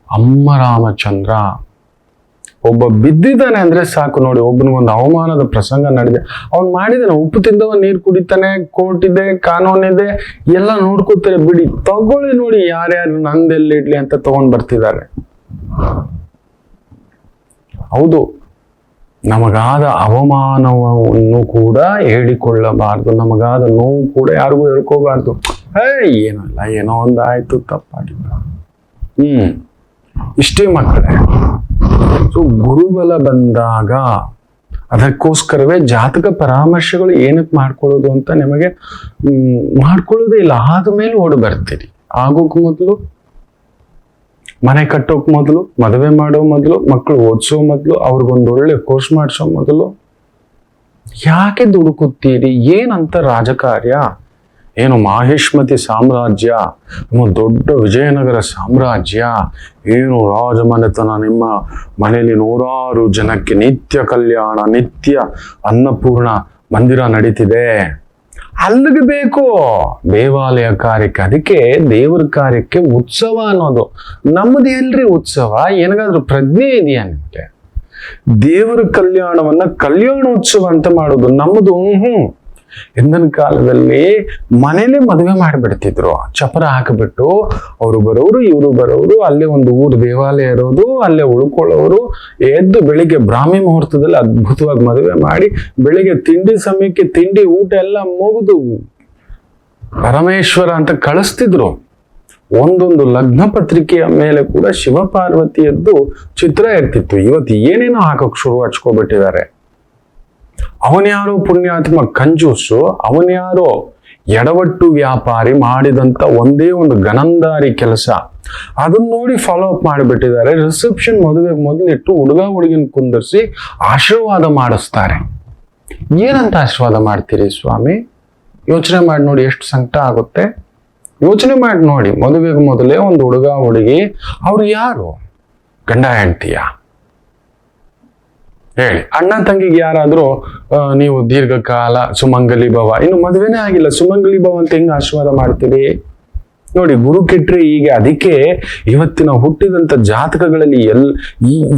ಅಮ್ಮ ರಾಮಚಂದ್ರ. ಒಬ್ಬ ಬಿದ್ದಿದ್ದಾನೆ ಅಂದ್ರೆ ಸಾಕು ನೋಡಿ, ಒಬ್ಬನಿಗೊಂದು ಅವಮಾನದ ಪ್ರಸಂಗ ನಡೆದಿದೆ, ಅವ್ನು ಮಾಡಿದಾನೆ, ಉಪ್ಪು ತಿಂದವ ನೀರು ಕುಡಿತಾನೆ, ಕೋರ್ಟ್ ಇದೆ, ಕಾನೂನಿದೆ, ಎಲ್ಲ ನೋಡ್ಕೋತಾರೆ. ಬಿಡಿ, ತಗೊಳ್ಳಿ ನೋಡಿ ಯಾರ್ಯಾರು ನಂದೆಲ್ಲಿಡ್ಲಿ ಅಂತ ತಗೊಂಡ್ ಬರ್ತಿದ್ದಾರೆ. ಹೌದು, ನಮಗಾದ ಅವಮಾನವನ್ನು ಕೂಡ ಹೇಳಿಕೊಳ್ಳಬಾರ್ದು, ನಮಗಾದ ನೋವು ಕೂಡ ಯಾರಿಗೂ ಹೇಳ್ಕೋಬಾರ್ದು. ಏನಲ್ಲ, ಏನೋ ಒಂದು ಆಯ್ತು, ತಪ್ಪಾಗಿಲ್ಲ. ಇಷ್ಟೇ ಮಕ್ಕಳೇ. ಸೊ ಗುರುಬಲ ಬಂದಾಗ ಅದಕ್ಕೋಸ್ಕರವೇ ಜಾತಕ ಪರಾಮರ್ಶೆಗಳು ಏನಕ್ಕೆ ಮಾಡ್ಕೊಳ್ಳೋದು ಅಂತ ನಿಮಗೆ ಮಾಡ್ಕೊಳ್ಳೋದೇ ಇಲ್ಲ. ಆದ್ಮೇಲೆ ಓಡಿ ಬರ್ತೀರಿ. ಆಗೋಕ್ ಮೊದಲು, ಮನೆ ಕಟ್ಟೋಕ್ ಮೊದಲು, ಮದುವೆ ಮಾಡೋ ಮೊದಲು, ಮಕ್ಕಳು ಓದಿಸೋ ಮೊದಲು, ಅವ್ರಿಗೊಂದೊಳ್ಳೆ ಕೋರ್ಸ್ ಮಾಡಿಸೋ ಮೊದಲು ಯಾಕೆ ದುಡುಕುತ್ತೀರಿ? ಏನಂತ ರಾಜಕಾರ್ಯ? ಏನು ಮಾಹಿಷ್ಮತಿ ಸಾಮ್ರಾಜ್ಯ, ನಿಮ್ಮ ದೊಡ್ಡ ವಿಜಯನಗರ ಸಾಮ್ರಾಜ್ಯ, ಏನು ರಾಜಮನೆತನ, ನಿಮ್ಮ ಮನೆಯಲ್ಲಿ 100 ಜನಕ್ಕೆ ನಿತ್ಯ ಕಲ್ಯಾಣ, ನಿತ್ಯ ಅನ್ನಪೂರ್ಣ ಮಂದಿರ ನಡೀತಿದೆ. ಅಲ್ಲಿಗೆ ಬೇಕು ದೇವಾಲಯ ಕಾರ್ಯಕ್ಕೆ. ಅದಕ್ಕೆ ದೇವರ ಕಾರ್ಯಕ್ಕೆ ಉತ್ಸವ ಅನ್ನೋದು. ನಮ್ಮದು ಎಲ್ರಿ ಉತ್ಸವ? ಏನಾದ್ರೂ ಪ್ರಜ್ಞೆ ಇದೆಯಾ ನಿಮ್ಗೆ? ದೇವರ ಕಲ್ಯಾಣವನ್ನ ಕಲ್ಯಾಣೋತ್ಸವ ಅಂತ ಮಾಡೋದು ನಮ್ಮದು. ಹಿಂದಿನ ಕಾಲದಲ್ಲಿ ಮನೇಲೆ ಮದುವೆ ಮಾಡಿಬಿಡ್ತಿದ್ರು. ಚಪರ ಹಾಕಿಬಿಟ್ಟು ಅವರು ಬರೋರು, ಇವರು ಬರೋರು, ಅಲ್ಲೇ ಒಂದು ಊರು ದೇವಾಲಯ ಇರೋದು, ಅಲ್ಲೇ ಉಳ್ಕೊಳ್ಳೋರು. ಎದ್ದು ಬೆಳಿಗ್ಗೆ ಬ್ರಾಹ್ಮಿ ಮುಹೂರ್ತದಲ್ಲಿ ಅದ್ಭುತವಾಗಿ ಮದುವೆ ಮಾಡಿ, ಬೆಳಿಗ್ಗೆ ತಿಂಡಿ ಸಮಯಕ್ಕೆ ತಿಂಡಿ ಊಟ ಎಲ್ಲ ಮುಗಿದು ಪರಮೇಶ್ವರ ಅಂತ ಕಳಿಸ್ತಿದ್ರು. ಒಂದೊಂದು ಲಗ್ನ ಪತ್ರಿಕೆಯ ಮೇಲೆ ಕೂಡ ಶಿವಪಾರ್ವತಿಯದ್ದು ಚಿತ್ರ ಇರ್ತಿತ್ತು. ಇವತ್ತು ಏನೇನೋ ಹಾಕಕ್ ಶುರು ಹಚ್ಕೊಬಿಟ್ಟಿದ್ದಾರೆ. ಅವನ್ಯಾರೋ ಪುಣ್ಯಾತ್ಮ ಕಂಜೂಸು, ಅವನ್ಯಾರೋ ಎಡವಟ್ಟು ವ್ಯಾಪಾರಿ ಮಾಡಿದಂತ ಒಂದೇ ಒಂದು ಗನಂದಾರಿ ಕೆಲಸ, ಅದನ್ನ ನೋಡಿ ಫಾಲೋ ಅಪ್ ಮಾಡಿಬಿಟ್ಟಿದ್ದಾರೆ. ರಿಸೆಪ್ಷನ್ ಮದುವೆಗೆ ಮೊದಲಿಟ್ಟು ಹುಡುಗ ಹುಡುಗಿನ ಕುಂದರ್ಸಿ ಆಶೀರ್ವಾದ ಮಾಡಿಸ್ತಾರೆ. ಏನಂತ ಆಶೀರ್ವಾದ ಮಾಡ್ತೀರಿ ಸ್ವಾಮಿ? ಯೋಚನೆ ಮಾಡಿ ನೋಡಿ, ಎಷ್ಟು ಸಂಕಟ ಆಗುತ್ತೆ. ಯೋಚನೆ ಮಾಡಿ ನೋಡಿ. ಮದುವೆಗೆ ಮೊದಲೇ ಒಂದು ಹುಡುಗ ಹುಡುಗಿ, ಅವ್ರು ಯಾರು? ಗಂಡ ಹೆಂಡತಿಯ? ಹೇಳಿ. ಅಣ್ಣ ತಂಗಿಗೆ ಯಾರಾದ್ರೂ ನೀವು ದೀರ್ಘಕಾಲ ಸುಮಂಗಲಿ ಭವ, ಇನ್ನು ಮದುವೆನೇ ಆಗಿಲ್ಲ, ಸುಮಂಗಲಿ ಭವ ಅಂತ ಹೆಂಗ್ ಆಶೀರ್ವಾದ ಮಾಡ್ತೀರಿ ನೋಡಿ? ಗುರು ಕೆಟ್ರೆ ಹೀಗೆ. ಅದಕ್ಕೆ ಇವತ್ತಿನ ಹುಟ್ಟಿದಂತ ಜಾತಕಗಳಲ್ಲಿ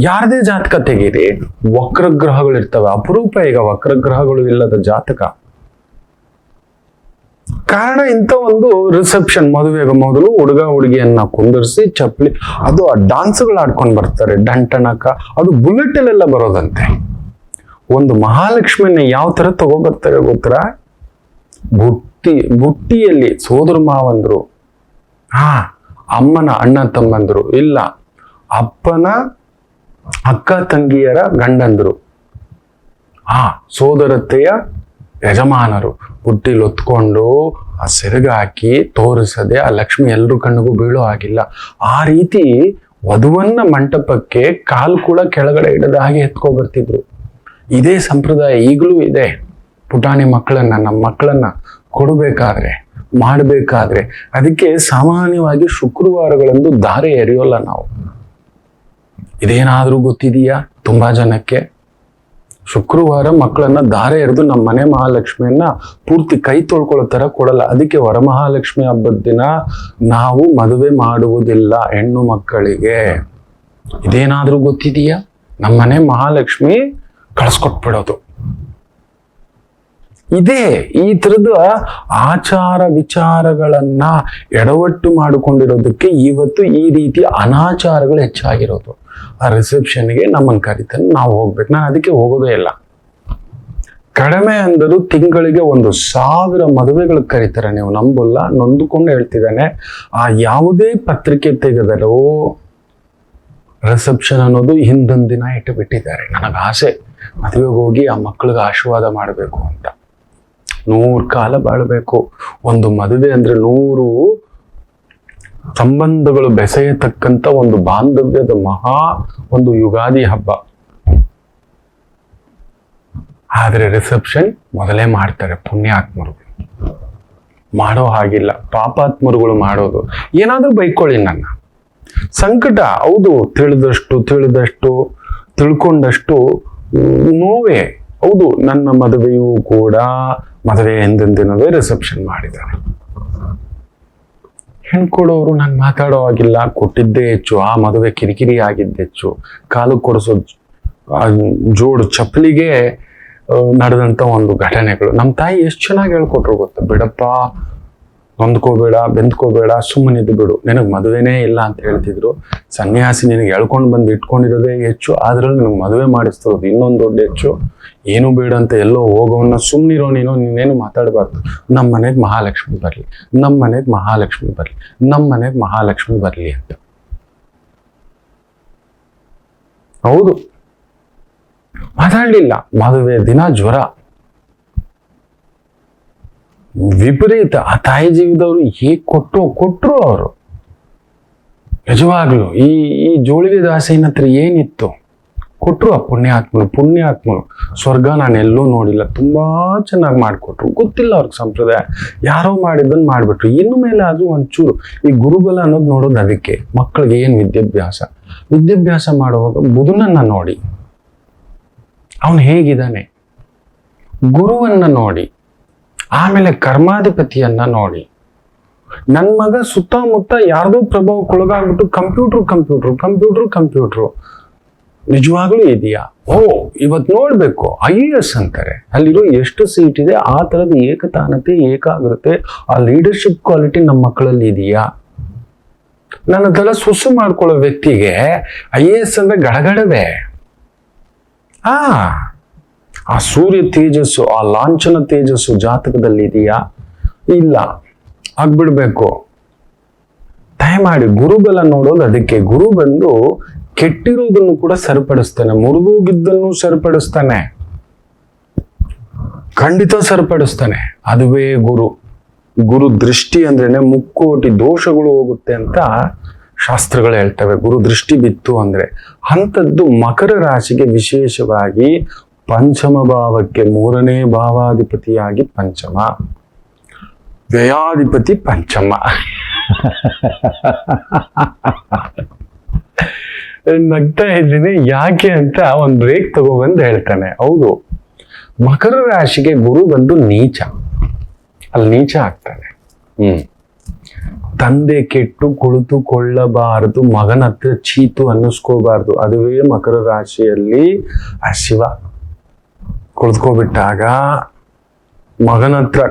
ಯಾರದೇ ಜಾತಕ ತೆಗೀರಿ, ವಕ್ರಗ್ರಹಗಳಿರ್ತವೆ. ಅಪರೂಪ ಈಗ ವಕ್ರಗ್ರಹಗಳು ಇಲ್ಲದ ಜಾತಕ. ಕಾರಣ ಇಂಥ ಒಂದು ರಿಸೆಪ್ಷನ್, ಮದುವೆಗೆ ಮೊದಲು ಹುಡುಗ ಹುಡುಗಿಯನ್ನ ಕುಂದರ್ಸಿ ಚಪ್ಪಲಿ, ಅದು ಆ ಡಾನ್ಸ್ಗಳು ಆಡ್ಕೊಂಡು ಬರ್ತಾರೆ, ಡಂಟಣಕ, ಅದು ಬುಲೆಟ್ ಅಲ್ಲೆಲ್ಲ ಬರೋದಂತೆ. ಒಂದು ಮಹಾಲಕ್ಷ್ಮಿಯನ್ನ ಯಾವ ತರ ತಗೋಬರ್ತಾರೆ ಗೊತ್ತಾ? ಬುಟ್ಟಿಯಲ್ಲಿ ಸೋದರ ಮಾವಂದ್ರು, ಅಮ್ಮನ ಅಣ್ಣ ತಮ್ಮಂದ್ರು, ಇಲ್ಲ ಅಪ್ಪನ ಅಕ್ಕ ತಂಗಿಯರ ಗಂಡಂದ್ರು, ಸೋದರತೆಯ ಯಜಮಾನರು ಬುಟ್ಟಿಲಿ ಹೊತ್ಕೊಂಡು ಆ ಸೆರಗ ಹಾಕಿ ತೋರಿಸದೆ ಆ ಲಕ್ಷ್ಮಿ ಎಲ್ರ ಕಣ್ಣಿಗೂ ಬೀಳೋ ಆಗಿಲ್ಲ. ಆ ರೀತಿ ವಧುವನ್ನ ಮಂಟಪಕ್ಕೆ ಕಾಲು ಕೂಡ ಕೆಳಗಡೆ ಇಡದ ಹಾಗೆ ಎತ್ಕೊ ಬರ್ತಿದ್ರು. ಇದೇ ಸಂಪ್ರದಾಯ ಈಗಲೂ ಇದೆ. ಪುಟಾಣಿ ಮಕ್ಕಳನ್ನ, ನಮ್ಮ ಮಕ್ಕಳನ್ನ ಕೊಡಬೇಕಾದ್ರೆ, ಮಾಡಬೇಕಾದ್ರೆ, ಅದಕ್ಕೆ ಸಾಮಾನ್ಯವಾಗಿ ಶುಕ್ರವಾರಗಳಂದು ಧಾರೆ ಎರೆಯೋಲ್ಲ ನಾವು. ಇದೇನಾದ್ರೂ ಗೊತ್ತಿದೆಯಾ ತುಂಬಾ ಜನಕ್ಕೆ? ಶುಕ್ರವಾರ ಮಕ್ಕಳನ್ನ ಧಾರೆ ಎರೆದು ನಮ್ಮ ಮನೆ ಮಹಾಲಕ್ಷ್ಮಿಯನ್ನ ಪೂರ್ತಿ ಕೈ ತೊಳ್ಕೊಳ್ಳೋ ತರ ಕೊಡಲ್ಲ. ಅದಕ್ಕೆ ವರಮಹಾಲಕ್ಷ್ಮಿ ಹಬ್ಬದ ದಿನ ನಾವು ಮದುವೆ ಮಾಡುವುದಿಲ್ಲ ಹೆಣ್ಣು ಮಕ್ಕಳಿಗೆ. ಇದೇನಾದ್ರೂ ಗೊತ್ತಿದೆಯಾ? ನಮ್ಮನೆ ಮಹಾಲಕ್ಷ್ಮಿ ಕಳಿಸ್ಕೊಟ್ಬಿಡೋದು. ಇದೇ ಈ ತರದ ಆಚಾರ ವಿಚಾರಗಳನ್ನ ಎಡವಟ್ಟು ಮಾಡಿಕೊಂಡಿರೋದಕ್ಕೆ ಇವತ್ತು ಈ ರೀತಿ ಅನಾಚಾರಗಳು ಹೆಚ್ಚಾಗಿರೋದು. ಆ ರಿಸೆಪ್ಷನ್ಗೆ ನಮ್ಮನ್ನು ಕರಿತಾನೆ, ನಾವು ಹೋಗ್ಬೇಕು. ನಾನು ಅದಕ್ಕೆ ಹೋಗೋದೇ ಇಲ್ಲ. ಕಡಿಮೆ ಅಂದರು ತಿಂಗಳಿಗೆ 1,000 ಮದುವೆಗಳಿಗೆ ಕರೀತಾರೆ. ನೀವು ನಂಬಲ್ಲ, ನೊಂದುಕೊಂಡು ಹೇಳ್ತಿದ್ದಾನೆ. ಆ ಯಾವುದೇ ಪತ್ರಿಕೆ ತೆಗೆದರೂ ರಿಸೆಪ್ಷನ್ ಅನ್ನೋದು ಹಿಂದೊಂದು ದಿನ ಇಟ್ಟು ಬಿಟ್ಟಿದ್ದಾರೆ. ನನಗೆ ಆಸೆ ಮದುವೆಗೆ ಹೋಗಿ ಆ ಮಕ್ಕಳಿಗೆ ಆಶೀರ್ವಾದ ಮಾಡಬೇಕು ಅಂತ. 100 ಕಾಲ ಬಾಳಬೇಕು. ಒಂದು ಮದುವೆ ಅಂದ್ರೆ 100 ಸಂಬಂಧಗಳು ಬೆಸೆಯತಕ್ಕಂಥ ಒಂದು ಬಾಂಧವ್ಯದ ಒಂದು ಯುಗಾದಿ ಹಬ್ಬ. ಆದ್ರೆ ರಿಸೆಪ್ಷನ್ ಮೊದಲೇ ಮಾಡ್ತಾರೆ ಪುಣ್ಯಾತ್ಮರುಗಳು. ಮಾಡೋ ಹಾಗಿಲ್ಲ, ಪಾಪಾತ್ಮರುಗಳು ಮಾಡೋದು. ಏನಾದ್ರೂ ಬೈಕೊಳ್ಳಿ ನನ್ನ ಸಂಕಟ. ಹೌದು, ತಿಳಿದಷ್ಟು ತಿಳ್ಕೊಂಡಷ್ಟು ನೋವೇ. ಹೌದು, ನನ್ನ ಮದುವೆಯೂ ಕೂಡ ಮದುವೆ ಎಂದೆಂದಿನವೇ ರಿಸೆಪ್ಷನ್ ಮಾಡಿದ್ದಾರೆ. ಹೆಣ್ಕೊಡೋರು ನಾನು ಮಾತಾಡೋ ಆಗಿಲ್ಲ, ಕೊಟ್ಟಿದ್ದೇ ಹೆಚ್ಚು, ಆ ಮದುವೆ ಕಿರಿಕಿರಿ ಆಗಿದ್ದೆ ಹೆಚ್ಚು. ಕಾಲು ಕೊಡಿಸೋ ಜೋಡು ಚಪ್ಪಲಿಗೆ ನಡೆದಂತ ಒಂದು ಘಟನೆಗಳು. ನಮ್ಮ ತಾಯಿ ಎಷ್ಟು ಚೆನ್ನಾಗಿ ಹೇಳ್ಕೊಟ್ರು ಗೊತ್ತಾ? ಬಿಡಪ್ಪ, ಹೊಂದ್ಕೋಬೇಡ, ಬೆಂದ್ಕೋಬೇಡ, ಸುಮ್ಮನಿದ್ದು ಬಿಡು, ನಿನಗೆ ಮದುವೆನೇ ಇಲ್ಲ ಅಂತ ಹೇಳ್ತಿದ್ರು. ಸನ್ಯಾಸಿ ನಿನಗೆ ಹೇಳ್ಕೊಂಡು ಬಂದು ಇಟ್ಕೊಂಡಿರೋದೇ ಹೆಚ್ಚು, ಅದ್ರಲ್ಲಿ ನಿನಗೆ ಮದುವೆ ಮಾಡಿಸ್ತಿರೋದು ಇನ್ನೊಂದು ದೊಡ್ಡ ಹೆಚ್ಚು. ಏನು ಬೇಡ ಅಂತ ಎಲ್ಲೋ ಹೋಗೋವನ್ನ ಸುಮ್ಮನಿರೋ, ನೀನೇನು ಮಾತಾಡಬಾರ್ದು. ನಮ್ಮ ಮನೆಗೆ ಮಹಾಲಕ್ಷ್ಮಿ ಬರಲಿ, ನಮ್ಮ ಮನೆಗೆ ಮಹಾಲಕ್ಷ್ಮಿ ಬರಲಿ, ನಮ್ಮ ಮನೆಗೆ ಮಹಾಲಕ್ಷ್ಮಿ ಬರಲಿ ಅಂತ. ಹೌದು, ಮಾತಾಡ್ಲಿಲ್ಲ. ಮದುವೆ ದಿನ ಜ್ವರ ವಿಪರೀತ. ಆ ತಾಯಿ ಜೀವದವರು ಹೇಗೆ ಕೊಟ್ರು ಅವರು. ನಿಜವಾಗ್ಲು ಈ ಜೋಳಿಗೆ ದಾಸೈನ ಹತ್ರ ಏನಿತ್ತು ಕೊಟ್ರು. ಆ ಪುಣ್ಯಾತ್ಮರು ಸ್ವರ್ಗ ನಾನು ಎಲ್ಲೂ ನೋಡಿಲ್ಲ. ತುಂಬಾ ಚೆನ್ನಾಗಿ ಮಾಡಿಕೊಟ್ರು. ಗೊತ್ತಿಲ್ಲ ಅವ್ರಿಗೆ ಸಂಪ್ರದಾಯ, ಯಾರೋ ಮಾಡಿದ್ದನ್ನು ಮಾಡ್ಬಿಟ್ರು. ಇನ್ನು ಮೇಲೆ ಅದು ಒಂಚೂರು ಈ ಗುರುಬಲ ಅನ್ನೋದು ನೋಡೋದು. ಅದಕ್ಕೆ ಮಕ್ಕಳಿಗೆ ಏನು ವಿದ್ಯಾಭ್ಯಾಸ ಮಾಡುವಾಗ ಬುಧನನ್ನ ನೋಡಿ, ಅವನು ಹೇಗಿದ್ದಾನೆ, ಗುರುವನ್ನ ನೋಡಿ, ಆಮೇಲೆ ಕರ್ಮಾಧಿಪತಿಯನ್ನ ನೋಡಿ. ನನ್ನ ಮಗ ಸುತ್ತಮುತ್ತ ಯಾರ್ದೋ ಪ್ರಭಾವಕ್ಕೊಳಗಾಗ್ಬಿಟ್ಟು ಕಂಪ್ಯೂಟ್ರು ನಿಜವಾಗ್ಲೂ ಇದೆಯಾ? ಇವತ್ತು ನೋಡ್ಬೇಕು. IAS ಅಂತಾರೆ, ಅಲ್ಲಿರೋ ಎಷ್ಟು ಸೀಟ್ ಇದೆ, ಆ ತರದ ಏಕತಾನತೆ, ಏಕಾಗ್ರತೆ, ಆ ಲೀಡರ್ಶಿಪ್ ಕ್ವಾಲಿಟಿ ನಮ್ಮ ಮಕ್ಕಳಲ್ಲಿ ಇದೆಯಾ? ನನ್ನ ತಲೆ ಸುಸು ಮಾಡ್ಕೊಳ್ಳೋ ವ್ಯಕ್ತಿಗೆ IAS ಅಂದ್ರೆ ಗಡಗಡವೆ. ಆ ಸೂರ್ಯ ತೇಜಸ್ಸು, ಆ ಲಾಂಛನ ತೇಜಸ್ಸು ಜಾತಕದಲ್ಲಿ ಇದೆಯಾ? ಇಲ್ಲ. ಆಗ್ಬಿಡ್ಬೇಕು. ದಯಮಾಡಿ ಗುರುಬಲ ನೋಡೋದು ಅದಕ್ಕೆ. ಗುರು ಬಂದು ಕೆಟ್ಟಿರೋದನ್ನು ಕೂಡ ಸರಿಪಡಿಸ್ತಾನೆ, ಮುರಿದೋಗಿದ್ದನ್ನು ಸರಿಪಡಿಸ್ತಾನೆ, ಖಂಡಿತ ಸರಿಪಡಿಸ್ತಾನೆ. ಅದುವೇ ಗುರು ದೃಷ್ಟಿ ಅಂದ್ರೇನೆ ಮುಕ್ಕೋಟಿ ದೋಷಗಳು ಹೋಗುತ್ತೆ ಅಂತ ಶಾಸ್ತ್ರಗಳು ಹೇಳ್ತವೆ. ಗುರು ದೃಷ್ಟಿ ಬಿತ್ತು ಅಂದ್ರೆ ಅಂಥದ್ದು ಮಕರ ರಾಶಿಗೆ ವಿಶೇಷವಾಗಿ ಪಂಚಮ ಭಾವಕ್ಕೆ 3ನೇ ಭಾವಾಧಿಪತಿಯಾಗಿ ಪಂಚಮ, ವ್ಯಯಾಧಿಪತಿ ಪಂಚಮ. ನಗ್ತಾ ಇದ್ದೀನಿ ಯಾಕೆ ಅಂತ ಒಂದು ಬ್ರೇಕ್ ತಗೊಬಂದು ಹೇಳ್ತಾನೆ. ಹೌದು, ಮಕರ ರಾಶಿಗೆ ಗುರು ಬಂದು ಅಲ್ಲಿ ನೀಚ ಆಗ್ತಾನೆ. ತಂದೆ ಕೆಟ್ಟು ಕುಳಿತುಕೊಳ್ಳಬಾರದು, ಮಗನ ಹತ್ರ ಚೀತು ಅನ್ನಿಸ್ಕೋಬಾರ್ದು. ಅದುವೇ ಮಕರ ರಾಶಿಯಲ್ಲಿ ಆ ಶಿವ ಕುಳಿತುಕೋಬಿಟ್ಟಾಗ ಮಗನ ಹತ್ರ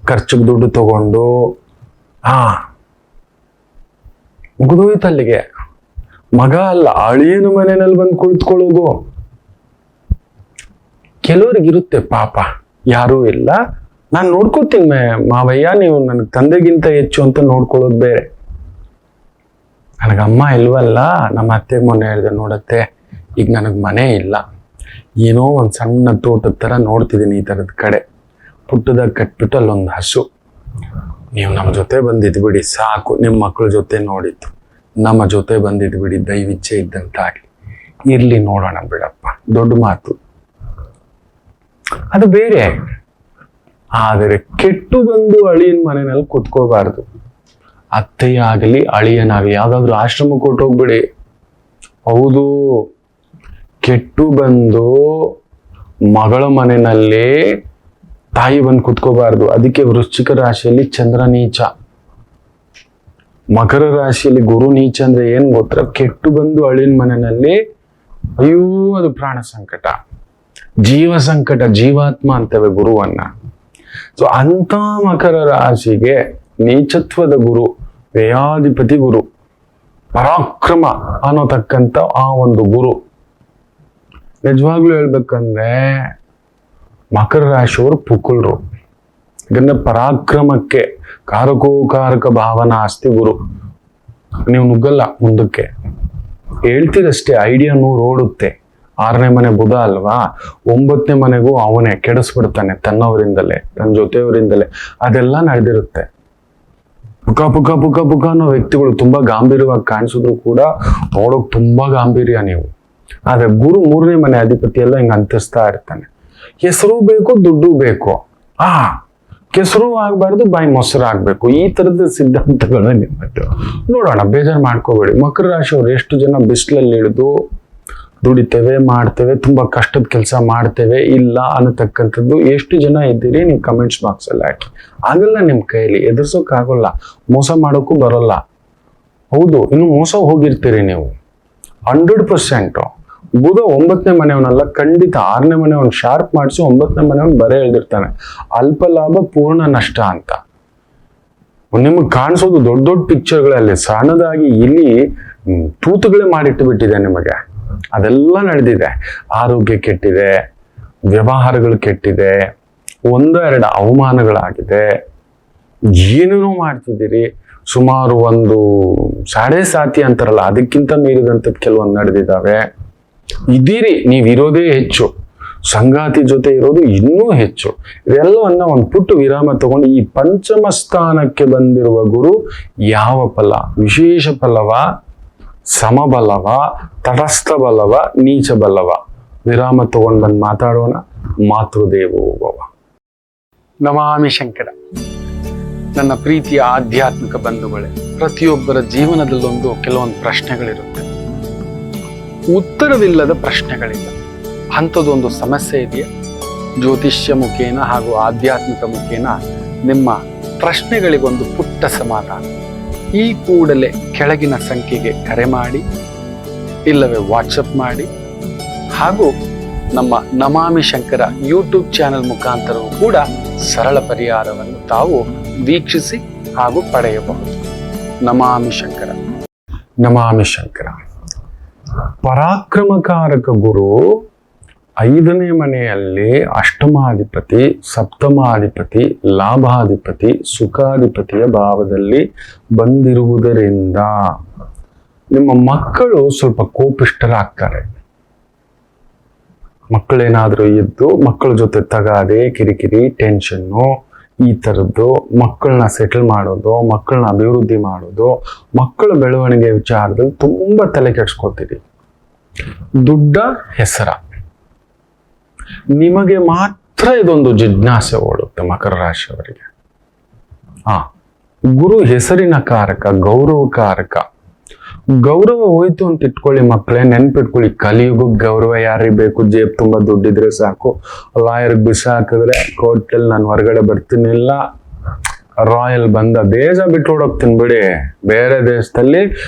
ಖರ್ಚಿಗೆ ದುಡ್ಡು ತಗೊಂಡು ಮುಗಿದೋಯ್ತಲ್ಲಿಗೆ. ಮಗ ಅಲ್ಲ, ಅಳಿಯನ ಮನೆಯಲ್ಲಿ ಬಂದು ಕುಳಿತುಕೊಳ್ಳೋದು. ಕೆಲವರಿಗಿರುತ್ತೆ ಪಾಪ, ಯಾರೂ ಇಲ್ಲ, ನಾನು ನೋಡ್ಕೋತೀನಿ ಮಾವಯ್ಯ, ನೀವು ನನಗೆ ತಂದೆಗಿಂತ ಹೆಚ್ಚು ಅಂತ ನೋಡ್ಕೊಳ್ಳೋದು ಬೇರೆ. ನನಗಮ್ಮ ಇಲ್ವಲ್ಲ, ನಮ್ಮ ಅತ್ತೆಗೆ ಮೊನ್ನೆ ಹೇಳಿದೆ, ನೋಡತ್ತೆ ಈಗ ನನಗೆ ಮನೆ ಇಲ್ಲ, ಏನೋ ಒಂದು ಸಣ್ಣ ತೋಟದ ಥರ ನೋಡ್ತಿದ್ದೀನಿ, ಈ ಥರದ ಕಡೆ ಪುಟ್ಟದಾಗ ಕಟ್ಬಿಟ್ಟು ಅಲ್ಲೊಂದು ಹಸು, ನೀವು ನಮ್ಮ ಜೊತೆ ಬಂದಿದ್ದು ಬಿಡಿ ಸಾಕು, ನಿಮ್ಮ ಮಕ್ಕಳ ಜೊತೆ ನೋಡಿದ್ದು, ನಮ್ಮ ಜೊತೆ ಬಂದಿದ್ದು ಬಿಡಿ, ದೈವಿಚ್ಛೆ ಇದ್ದಂತಾಗಲಿ, ಇರ್ಲಿ ನೋಡೋಣ ಬಿಡಪ್ಪ, ದೊಡ್ಡ ಮಾತು, ಅದು ಬೇರೆ. ಆದರೆ ಕೆಟ್ಟು ಬಂದು ಅಳಿಯನ ಮನೆಯಲ್ಲಿ ಕುತ್ಕೋಬಾರ್ದು. ಅತ್ತೆಯ ಆಗಲಿ ಅಳಿಯನಾಗಲಿ ಯಾವ್ದಾದ್ರು ಆಶ್ರಮಕ್ಕೆ ಕೊಟ್ಟೋಗ್ಬಿಡಿ. ಹೌದು, ಕೆಟ್ಟು ಬಂದು ಮಗಳ ಮನೆಯಲ್ಲಿ ತಾಯಿ ಬಂದು ಕುತ್ಕೋಬಾರ್ದು. ಅದಕ್ಕೆ ವೃಶ್ಚಿಕ ರಾಶಿಯಲ್ಲಿ ಚಂದ್ರ ನೀಚ. ಮಕರ ರಾಶಿಯಲ್ಲಿ ಗುರು ನೀಚ ಅಂದ್ರೆ ಏನ್ ಗೊತ್ತಾ? ಕೆಟ್ಟು ಬಂದು ಅಳಿನ ಮನೆಯಲ್ಲಿ ಅಯ್ಯೋ ಅದು ಪ್ರಾಣ ಸಂಕಟ, ಜೀವ ಸಂಕಟ, ಜೀವಾತ್ಮ ಅಂತೇವೆ ಗುರುವನ್ನ. ಸೊ ಅಂತ ಮಕರ ರಾಶಿಗೆ ನೀಚತ್ವದ ಗುರು, ವ್ಯಯಾಧಿಪತಿ ಗುರು, ಪರಾಕ್ರಮ ಅನ್ನೋತಕ್ಕಂಥ ಆ ಒಂದು ಗುರು, ನಿಜವಾಗ್ಲೂ ಹೇಳ್ಬೇಕಂದ್ರೆ ಮಕರ ರಾಶಿಯವರು ಪುಕುಲ್ರು. ಇದನ್ನ ಪರಾಕ್ರಮಕ್ಕೆ ಕಾರಕ ಭಾವನಾ ಆಸ್ತಿ ಗುರು. ನೀವು ನುಗ್ಗಲ್ಲ ಮುಂದಕ್ಕೆ, ಹೇಳ್ತೀರಷ್ಟೇ, ಐಡಿಯಾ 100 ಓಡುತ್ತೆ. 6ನೇ ಮನೆ ಬುಧ ಅಲ್ವಾ, 9ನೇ ಮನೆಗೂ ಅವನೇ ಕೆಡಿಸ್ಬಿಡ್ತಾನೆ, ತನ್ನವರಿಂದಲೇ, ತನ್ನ ಜೊತೆಯವರಿಂದಲೇ. ಅದೆಲ್ಲ ನಡೆದಿರುತ್ತೆ. ಪುಕ ಪುಕ ಪುಕ ಪುಕ ಅನ್ನೋ ವ್ಯಕ್ತಿಗಳು ತುಂಬಾ ಗಾಂಭೀರ್ಯವಾಗಿ ಕಾಣಿಸಿದ್ರು ಕೂಡ ನೋಡೋಕ್ ತುಂಬಾ ಗಾಂಭೀರ್ಯ ನೀವು. ಆದ್ರೆ ಗುರು 3ನೇ ಮನೆ ಅಧಿಪತಿ ಎಲ್ಲ ಹಿಂಗ ಅಂತಿಸ್ತಾ ಇರ್ತಾನೆ. ಹೆಸರು ಬೇಕು, ದುಡ್ಡು ಬೇಕು, ಕೆಸರು ಆಗ್ಬಾರ್ದು, ಬಾಯಿ ಮೊಸರು ಆಗ್ಬೇಕು. ಈ ತರದ ಸಿದ್ಧಾಂತಗಳು ನಿಮ್ಮದು. ನೋಡೋಣ, ಬೇಜಾರು ಮಾಡ್ಕೋಬೇಡಿ. ಮಕರ ರಾಶಿಯವ್ರು ಎಷ್ಟು ಜನ ಬಿಸಿಲಲ್ಲಿ ಇಳಿದು ದುಡಿತೇವೆ, ಮಾಡ್ತೇವೆ, ತುಂಬಾ ಕಷ್ಟದ ಕೆಲಸ ಮಾಡ್ತೇವೆ ಇಲ್ಲ ಅನ್ನತಕ್ಕಂಥದ್ದು ಎಷ್ಟು ಜನ ಇದ್ದೀರಿ ನೀವು ಕಮೆಂಟ್ಸ್ ಬಾಕ್ಸ್ ಅಲ್ಲಿ ಹಾಕಿ. ಆಗಲ್ಲ, ನಿಮ್ ಕೈಯಲ್ಲಿ ಎದುರ್ಸೋಕ್ ಆಗೋಲ್ಲ, ಮೋಸ ಮಾಡೋಕ್ಕೂ ಬರೋಲ್ಲ. ಹೌದು, ಇನ್ನು ಮೋಸ ಹೋಗಿರ್ತೀರಿ ನೀವು 100%. ಬುಧ 9ನೇ ಮನೆಯವನಲ್ಲ, ಖಂಡಿತ 6ನೇ ಮನೆಯವನ್ ಶಾರ್ಪ್ ಮಾಡಿಸಿ 9ನೇ ಮನೆಯವನ್ ಬರೇ ಹೇಳ್ದಿರ್ತಾನೆ. ಅಲ್ಪ ಲಾಭ ಪೂರ್ಣ ನಷ್ಟ ಅಂತ. ನಿಮಗೆ ಕಾಣಿಸೋದು ದೊಡ್ಡ ದೊಡ್ಡ ಪಿಕ್ಚರ್ಗಳಲ್ಲಿ, ಸಣ್ಣದಾಗಿ ಇಲ್ಲಿ ತೂತುಗಳೇ ಮಾಡಿಟ್ಟು ಬಿಟ್ಟಿದೆ ನಿಮಗೆ. ಅದೆಲ್ಲ ನಡೆದಿದೆ. ಆರೋಗ್ಯ ಕೆಟ್ಟಿದೆ, ವ್ಯವಹಾರಗಳು ಕೆಟ್ಟಿದೆ, 1-2 ಅವಮಾನಗಳಾಗಿದೆ, ಏನೇನೋ ಮಾಡ್ತಿದ್ದೀರಿ. ಸುಮಾರು ಒಂದು 7.5 ಅಂತಾರಲ್ಲ, ಅದಕ್ಕಿಂತ ಮೀರಿದಂಥದ್ದು ಕೆಲವೊಂದು ನಡೆದಿದ್ದಾವೆ. ಇದೀರಿ, ನೀವಿರೋದೇ ಹೆಚ್ಚು, ಸಂಗಾತಿ ಜೊತೆ ಇರೋದು ಇನ್ನೂ ಹೆಚ್ಚು. ಇದೆಲ್ಲವನ್ನ ಒಂದು ಪುಟ್ಟು ವಿರಾಮ ತಗೊಂಡು ಈ ಪಂಚಮ ಸ್ಥಾನಕ್ಕೆ ಬಂದಿರುವ ಗುರು ಯಾವ ಫಲ, ವಿಶೇಷ ಫಲವ, ಸಮಬಲವ, ತಟಸ್ಥ ಬಲವ, ನೀಚ ಬಲವ, ವಿರಾಮ ತಗೊಂಡು ಬಂದು ಮಾತಾಡೋಣ. ಮಾತೃದೇವೋಭವ. ನಮಾಮಿ ಶಂಕರ. ನನ್ನ ಪ್ರೀತಿಯ ಆಧ್ಯಾತ್ಮಿಕ ಬಂಧುಗಳೇ, ಪ್ರತಿಯೊಬ್ಬರ ಜೀವನದಲ್ಲೊಂದು ಕೆಲವೊಂದು ಪ್ರಶ್ನೆಗಳಿರುತ್ತೆ, ಉತ್ತರವಿಲ್ಲದ ಪ್ರಶ್ನೆಗಳಿಲ್ಲ. ಅಂಥದ್ದೊಂದು ಸಮಸ್ಯೆ ಇದೆಯಾ? ಜ್ಯೋತಿಷ್ಯ ಮುಖೇನ ಹಾಗೂ ಆಧ್ಯಾತ್ಮಿಕ ಮುಖೇನ ನಿಮ್ಮ ಪ್ರಶ್ನೆಗಳಿಗೊಂದು ಪುಟ್ಟ ಸಮಾಧಾನ. ಈ ಕೂಡಲೇ ಕೆಳಗಿನ ಸಂಖ್ಯೆಗೆ ಕರೆ ಮಾಡಿ, ಇಲ್ಲವೇ ವಾಟ್ಸಪ್ ಮಾಡಿ, ಹಾಗೂ ನಮ್ಮ ನಮಾಮಿ ಶಂಕರ ಯೂಟ್ಯೂಬ್ ಚಾನೆಲ್ ಮುಖಾಂತರವೂ ಕೂಡ ಸರಳ ಪರಿಹಾರವನ್ನು ತಾವು ವೀಕ್ಷಿಸಿ ಹಾಗೂ ಪಡೆಯಬಹುದು. ನಮಾಮಿ ಶಂಕರ. ನಮಾಮಿ ಶಂಕರ. ಪರಾಕ್ರಮಕಾರಕ ಗುರು 5ನೇ ಮನೆಯಲ್ಲಿ ಅಷ್ಟಮಾಧಿಪತಿ, ಸಪ್ತಮಾಧಿಪತಿ, ಲಾಭಾಧಿಪತಿ, ಸುಖಾಧಿಪತಿಯ ಭಾವದಲ್ಲಿ ಬಂದಿರುವುದರಿಂದ ನಿಮ್ಮ ಮಕ್ಕಳು ಸ್ವಲ್ಪ ಕೋಪಿಷ್ಠರಾಗ್ತಾರೆ. ಮಕ್ಕಳೇನಾದ್ರೂ ಇದ್ದು ಮಕ್ಕಳ ಜೊತೆ ತಗಾದೆ, ಕಿರಿಕಿರಿ, ಟೆನ್ಷನ್ನು, ಈ ಥರದ್ದು, ಮಕ್ಕಳನ್ನ ಸೆಟಲ್ ಮಾಡೋದು, ಮಕ್ಕಳನ್ನ ಅಭಿವೃದ್ಧಿ ಮಾಡೋದು, ಮಕ್ಕಳ ಬೆಳವಣಿಗೆ ವಿಚಾರದಲ್ಲಿ ತುಂಬಾ ತಲೆ ಕೆಡ್ಸ್ಕೊತೀರಿ. ದುಡ್ಡ, ಹೆಸರ, ನಿಮಗೆ ಮಾತ್ರ ಇದೊಂದು ಜಿಜ್ಞಾಸೆ ಓಡುತ್ತೆ ಮಕರ ರಾಶಿಯವರಿಗೆ. ಗುರು ಹೆಸರಿನ ಕಾರಕ, ಗೌರವಕಾರಕ. ಗೌರವ ಹೋಯ್ತು ಅಂತ ಇಟ್ಕೊಳ್ಳಿ ಮಕ್ಕಳೇ, ನೆನ್ಪಿಟ್ಕೊಳ್ಳಿ. ಕಲಿಯುಗಕ್ಕೆ ಗೌರವ ಯಾರಿಗೆ ಬೇಕು? ಜೇಬ್ ತುಂಬಾ ದುಡ್ಡಿದ್ರೆ ಸಾಕು. ಲಾಯರ್ಗೆ ಬಿಸ ಹಾಕಿದ್ರೆ ಕೋರ್ಟಲ್ಲಿ ನಾನು ಹೊರಗಡೆ ಬರ್ತೀನಿಲ್ಲ, ರಾಯಲ್ ಬಂದ ದೇಶ ಬಿಟ್ಟು ಓಡೋಗ್ತೀನಿ ಬಿಡಿ. ಬೇರೆ ದೇಶದಲ್ಲಿ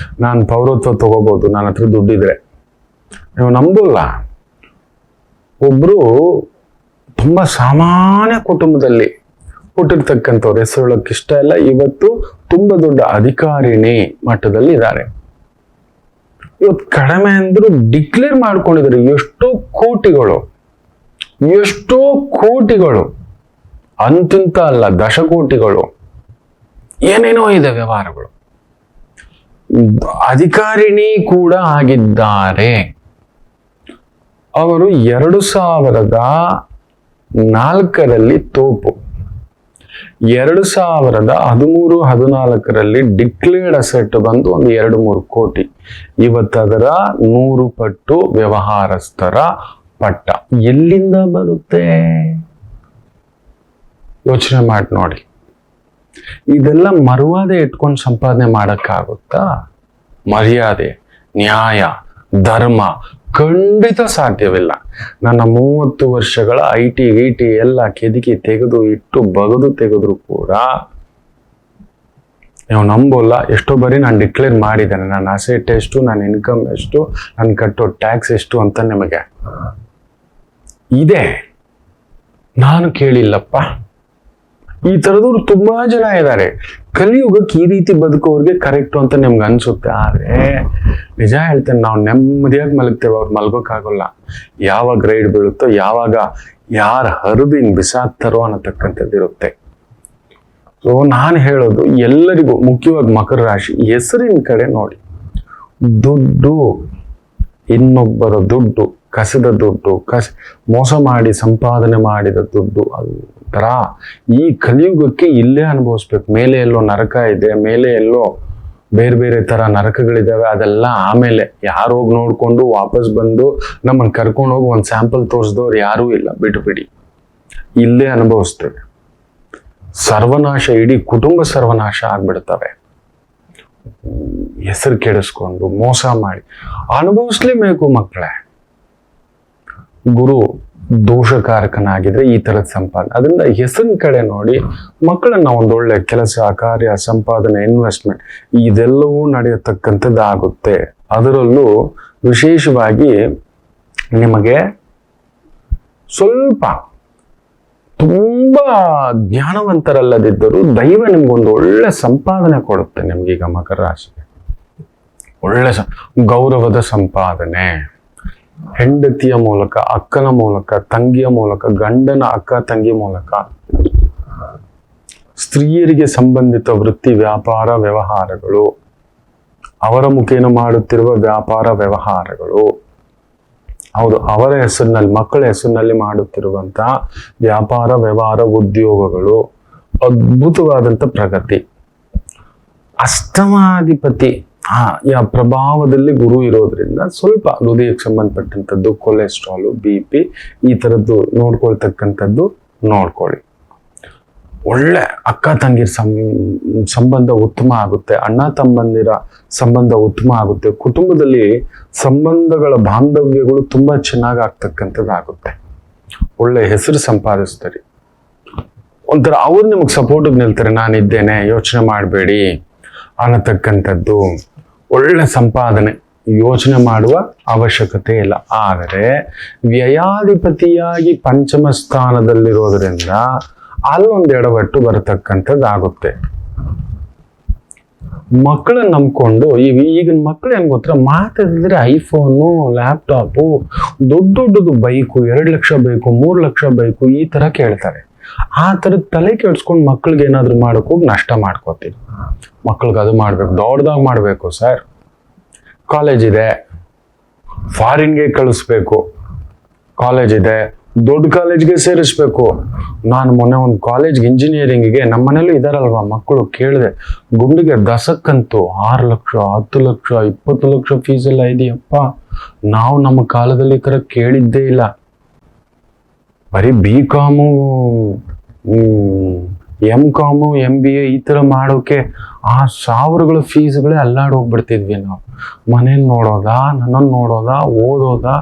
ನಾನು ಪೌರತ್ವ ತಗೋಬಹುದು ನನ್ನ ಹತ್ರ ದುಡ್ಡಿದ್ರೆ. ನೀವು ನಂಬಲ್ಲ. ಒಬ್ರು ತುಂಬಾ ಸಾಮಾನ್ಯ ಕುಟುಂಬದಲ್ಲಿ ಹುಟ್ಟಿರ್ತಕ್ಕಂಥವ್ರು, ಹೆಸರುಳಕ್ಕೆ ಇಷ್ಟ ಇಲ್ಲ, ಇವತ್ತು ತುಂಬಾ ದೊಡ್ಡ ಅಧಿಕಾರಿಣಿ ಮಟ್ಟದಲ್ಲಿ ಇದ್ದಾರೆ. ಇವತ್ತು ಕಡಿಮೆ ಅಂದ್ರೂ ಡಿಕ್ಲೇರ್ ಮಾಡ್ಕೊಂಡಿದ್ದಾರೆ ಎಷ್ಟೋ ಕೋಟಿಗಳು, ಅಂತಿಂತ ಅಲ್ಲ, ದಶಕೋಟಿಗಳು, ಏನೇನೋ ಇದೆ ವ್ಯವಹಾರಗಳು. ಅಧಿಕಾರಿಣಿ ಕೂಡ ಆಗಿದ್ದಾರೆ. ಅವರು 2004ರಲ್ಲಿ ತೋಪು, 2013-14ರಲ್ಲಿ ಡಿಕ್ಲೇರ್ಡ್ ಅಸೆಟ್ ಬಂದು ಒಂದು 2-3 ಕೋಟಿ. ಇವತ್ತದರ 100 ಪಟ್ಟು ವ್ಯವಹಾರಸ್ಥರ ಪಟ್ಟ. ಎಲ್ಲಿಂದ ಬರುತ್ತೆ ಯೋಚನೆ ಮಾಡಿ ನೋಡಿ. ಇದೆಲ್ಲ ಮರ್ಯಾದೆ ಇಟ್ಕೊಂಡು ಸಂಪಾದನೆ ಮಾಡಕ್ಕಾಗುತ್ತಾ? ಮರ್ಯಾದೆ, ನ್ಯಾಯ, ಧರ್ಮ ಖಂಡಿತ ಸಾಧ್ಯವಿಲ್ಲ. ನನ್ನ 30 ವರ್ಷಗಳ ಐಟಿ ಎಲ್ಲ ಕೆದಕಿ ತೆಗೆದು ಇಟ್ಟು ಬಗದು ತೆಗೆದ್ರು ಕೂಡ ನೀವು ನಂಬೋಲ್ಲ, ಎಷ್ಟೋ ಬರೀ ನಾನು ಡಿಕ್ಲೇರ್ ಮಾಡಿದ್ದೇನೆ ನನ್ನ ಅಸೆಟ್ ಎಷ್ಟು, ನನ್ನ ಇನ್ಕಮ್ ಎಷ್ಟು, ನಾನು ಕಟ್ಟೋ ಟ್ಯಾಕ್ಸ್ ಎಷ್ಟು ಅಂತ ನಿಮಗೆ ಇದೆ. ನಾನು ಕೇಳಿಲ್ಲಪ್ಪ. ಈ ಥರದವ್ರು ತುಂಬಾ ಜನ ಇದ್ದಾರೆ. ಕಲಿಯುಗಕ್ಕೆ ಈ ರೀತಿ ಬದುಕೋರ್ಗೆ ಕರೆಕ್ಟು ಅಂತ ನಿಮ್ಗೆ ಅನ್ಸುತ್ತೆ. ಆದರೆ ನಿಜ ಹೇಳ್ತೇನೆ, ನಾವು ನೆಮ್ಮದಿಯಾಗಿ ಮಲಗ್ತೇವೆ, ಅವ್ರು ಮಲ್ಗೋಕ್ಕಾಗಲ್ಲ. ಯಾವಾಗ ರೈಡ್ ಬೀಳುತ್ತೋ, ಯಾವಾಗ ಯಾರು ಹರಿದು ಹಿಂಗೆ ಬಿಸಾಕ್ತಾರೋ ಅನ್ನತಕ್ಕಂಥದ್ದು ಇರುತ್ತೆ. ಸೊ ನಾನು ಹೇಳೋದು ಎಲ್ಲರಿಗೂ, ಮುಖ್ಯವಾಗಿ ಮಕರ ರಾಶಿ, ಹೆಸರಿನ ಕಡೆ ನೋಡಿ. ದುಡ್ಡು, ಇನ್ನೊಬ್ಬರ ದುಡ್ಡು, ಕಸದ ದುಡ್ಡು, ಮೋಸ ಮಾಡಿ ಸಂಪಾದನೆ ಮಾಡಿದ ದುಡ್ಡು, ಅದರ ಈ ಕಲಿಯುಗಕ್ಕೆ ಇಲ್ಲೇ ಅನುಭವಿಸ್ಬೇಕು. ಮೇಲೆ ಎಲ್ಲೋ ನರಕ ಇದೆ, ಮೇಲೆ ಎಲ್ಲೋ ಬೇರೆ ಬೇರೆ ತರ ನರಕಗಳಿದಾವೆ. ಅದೆಲ್ಲ ಆಮೇಲೆ ಯಾರು ಹೋಗಿ ನೋಡ್ಕೊಂಡು ವಾಪಸ್ ಬಂದು ನಮ್ಮನ್ನು ಕರ್ಕೊಂಡು ಹೋಗಿ ಒಂದು ಸ್ಯಾಂಪಲ್ ತೋರಿಸಿದವ್ರು ಯಾರೂ ಇಲ್ಲ. ಬಿಡಿ, ಇಲ್ಲೇ ಅನುಭವಿಸ್ತೇವೆ. ಸರ್ವನಾಶ, ಇಡೀ ಕುಟುಂಬ ಸರ್ವನಾಶ ಆಗ್ಬಿಡ್ತವೆ. ಹೆಸರು ಕೆಡಿಸ್ಕೊಂಡು ಮೋಸ ಮಾಡಿ ಅನುಭವಿಸ್ಲೇಬೇಕು ಮಕ್ಕಳೇ. ಗುರು ದೋಷಕಾರಕನಾಗಿದ್ರೆ ಈ ತರದ ಸಂಪಾದನೆ. ಅದರಿಂದ ಹೆಸರಿನ ಕಡೆ ನೋಡಿ, ಮಕ್ಕಳನ್ನ ಒಂದೊಳ್ಳೆ ಕೆಲಸ, ಕಾರ್ಯ, ಸಂಪಾದನೆ, ಇನ್ವೆಸ್ಟ್ಮೆಂಟ್ ಇದೆಲ್ಲವೂ ನಡೆಯತಕ್ಕಂಥದ್ದು ಆಗುತ್ತೆ. ಅದರಲ್ಲೂ ವಿಶೇಷವಾಗಿ ನಿಮಗೆ ಸ್ವಲ್ಪ ತುಂಬಾ ಜ್ಞಾನವಂತರಲ್ಲದಿದ್ದರೂ ದೈವ ನಿಮ್ಗೊಂದು ಒಳ್ಳೆ ಸಂಪಾದನೆ ಕೊಡುತ್ತೆ. ನಿಮ್ಗೀಗ ಮಕರ ರಾಶಿಗೆ ಒಳ್ಳೆ ಗೌರವದ ಸಂಪಾದನೆ, ಹೆಂಡತಿಯ ಮೂಲಕ, ಅಕ್ಕನ ಮೂಲಕ, ತಂಗಿಯ ಮೂಲಕ, ಗಂಡನ ಅಕ್ಕ ತಂಗಿ ಮೂಲಕ, ಸ್ತ್ರೀಯರಿಗೆ ಸಂಬಂಧಿತ ವೃತ್ತಿ, ವ್ಯಾಪಾರ, ವ್ಯವಹಾರಗಳು, ಅವರ ಮುಖೇನ ಮಾಡುತ್ತಿರುವ ವ್ಯಾಪಾರ ವ್ಯವಹಾರಗಳು, ಹೌದು, ಅವರ ಹೆಸರಿನಲ್ಲಿ, ಮಕ್ಕಳ ಹೆಸರಿನಲ್ಲಿ ಮಾಡುತ್ತಿರುವಂತಹ ವ್ಯಾಪಾರ ವ್ಯವಹಾರ ಉದ್ಯೋಗಗಳು, ಅದ್ಭುತವಾದಂಥ ಪ್ರಗತಿ. ಅಷ್ಟಮಾಧಿಪತಿ ಪ್ರಭಾವದಲ್ಲಿ ಗುರು ಇರೋದ್ರಿಂದ ಸ್ವಲ್ಪ ಹೃದಯಕ್ಕೆ ಸಂಬಂಧಪಟ್ಟಂಥದ್ದು, ಕೊಲೆಸ್ಟ್ರಾಲು, BP ಈ ಥರದ್ದು ನೋಡ್ಕೊಳ್ತಕ್ಕಂಥದ್ದು ನೋಡ್ಕೊಳ್ಳಿ. ಒಳ್ಳೆ ಅಕ್ಕ ತಂಗಿರ ಸಂಬಂಧ ಉತ್ತಮ ಆಗುತ್ತೆ, ಅಣ್ಣ ತಮ್ಮಂದಿರ ಸಂಬಂಧ ಉತ್ತಮ ಆಗುತ್ತೆ, ಕುಟುಂಬದಲ್ಲಿ ಸಂಬಂಧಗಳ ಬಾಂಧವ್ಯಗಳು ತುಂಬಾ ಚೆನ್ನಾಗಿ ಆಗ್ತಕ್ಕಂಥದ್ದು ಆಗುತ್ತೆ. ಒಳ್ಳೆ ಹೆಸರು ಸಂಪಾದಿಸ್ತಾರೆ. ಒಂಥರ ಅವ್ರು ನಿಮಗೆ ಸಪೋರ್ಟಿಗೆ ನಿಲ್ತಾರೆ, ನಾನಿದ್ದೇನೆ, ಯೋಚನೆ ಮಾಡಬೇಡಿ ಅನ್ನತಕ್ಕಂಥದ್ದು. ಒಳ್ಳೆ ಸಂಪಾದನೆ, ಯೋಚನೆ ಮಾಡುವ ಅವಶ್ಯಕತೆ ಇಲ್ಲ. ಆದರೆ ವ್ಯಯಾಧಿಪತಿಯಾಗಿ ಪಂಚಮ ಸ್ಥಾನದಲ್ಲಿರೋದ್ರಿಂದ ಅಲ್ಲೊಂದು ಎಡವಟ್ಟು ಬರತಕ್ಕಂಥದ್ದು ಆಗುತ್ತೆ. ಮಕ್ಕಳನ್ನ ನಂಬ್ಕೊಂಡು ಈಗಿನ ಮಕ್ಕಳು ಹೆಂಗ್ ಗೊತ್ತಾ, ಮಾತಾಡಿದ್ರೆ ಐಫೋನು, ಲ್ಯಾಪ್ಟಾಪು, ದೊಡ್ಡದು ಬೈಕು, 2 ಲಕ್ಷ ಬೇಕು, 3 ಲಕ್ಷ ಬೇಕು, ಈ ತರ ಕೇಳ್ತಾರೆ. ಆ ಥರದ ತಲೆ ಕೆಡ್ಸ್ಕೊಂಡು ಮಕ್ಳಿಗೆ ಏನಾದ್ರು ಮಾಡಕ್ ಹೋಗಿ ನಷ್ಟ ಮಾಡ್ಕೋತೀವಿ. ಮಕ್ಳಿಗೆ ಅದು ಮಾಡ್ಬೇಕು, ದೊಡ್ಡದಾಗಿ ಮಾಡ್ಬೇಕು ಸರ್, ಕಾಲೇಜ್ ಇದೆ, ಫಾರಿನ್ಗೆ ಕಳಿಸ್ಬೇಕು, ಕಾಲೇಜ್ ಇದೆ, ದೊಡ್ಡ ಕಾಲೇಜ್ಗೆ ಸೇರಿಸ್ಬೇಕು. ನಾನು ಮೊನ್ನೆ ಒಂದು ಕಾಲೇಜ್ಗೆ ಇಂಜಿನಿಯರಿಂಗಿಗೆ, ನಮ್ಮ ಮನೇಲೂ ಇದಾರಲ್ವಾ ಮಕ್ಕಳು, ಕೇಳಿದೆ, ಗುಂಡಿಗೆ ದಸಕ್ಕಂತೂ 6 ಲಕ್ಷ, 10 ಲಕ್ಷ, 20 ಲಕ್ಷ ಫೀಸ್ ಎಲ್ಲ ಇದೆಯಪ್ಪ. ನಾವು ನಮ್ಮ ಕಾಲದಲ್ಲಿ ಈ ಥರ ಕೇಳಿದ್ದೇ ಇಲ್ಲ. ಬರೀ BCom, MCom, MBA ಈ ಥರ ಮಾಡೋಕೆ ಆ ಸಾವಿರಗಳ ಫೀಸ್ಗಳೇ ಅಲ್ಲಾಡಿ ಹೋಗ್ಬಿಡ್ತಿದ್ವಿ ನಾವು. ಮನೇಲಿ ನೋಡೋದಾ, ನನ್ನನ್ನು ನೋಡೋದಾ, ಓದೋದಾ,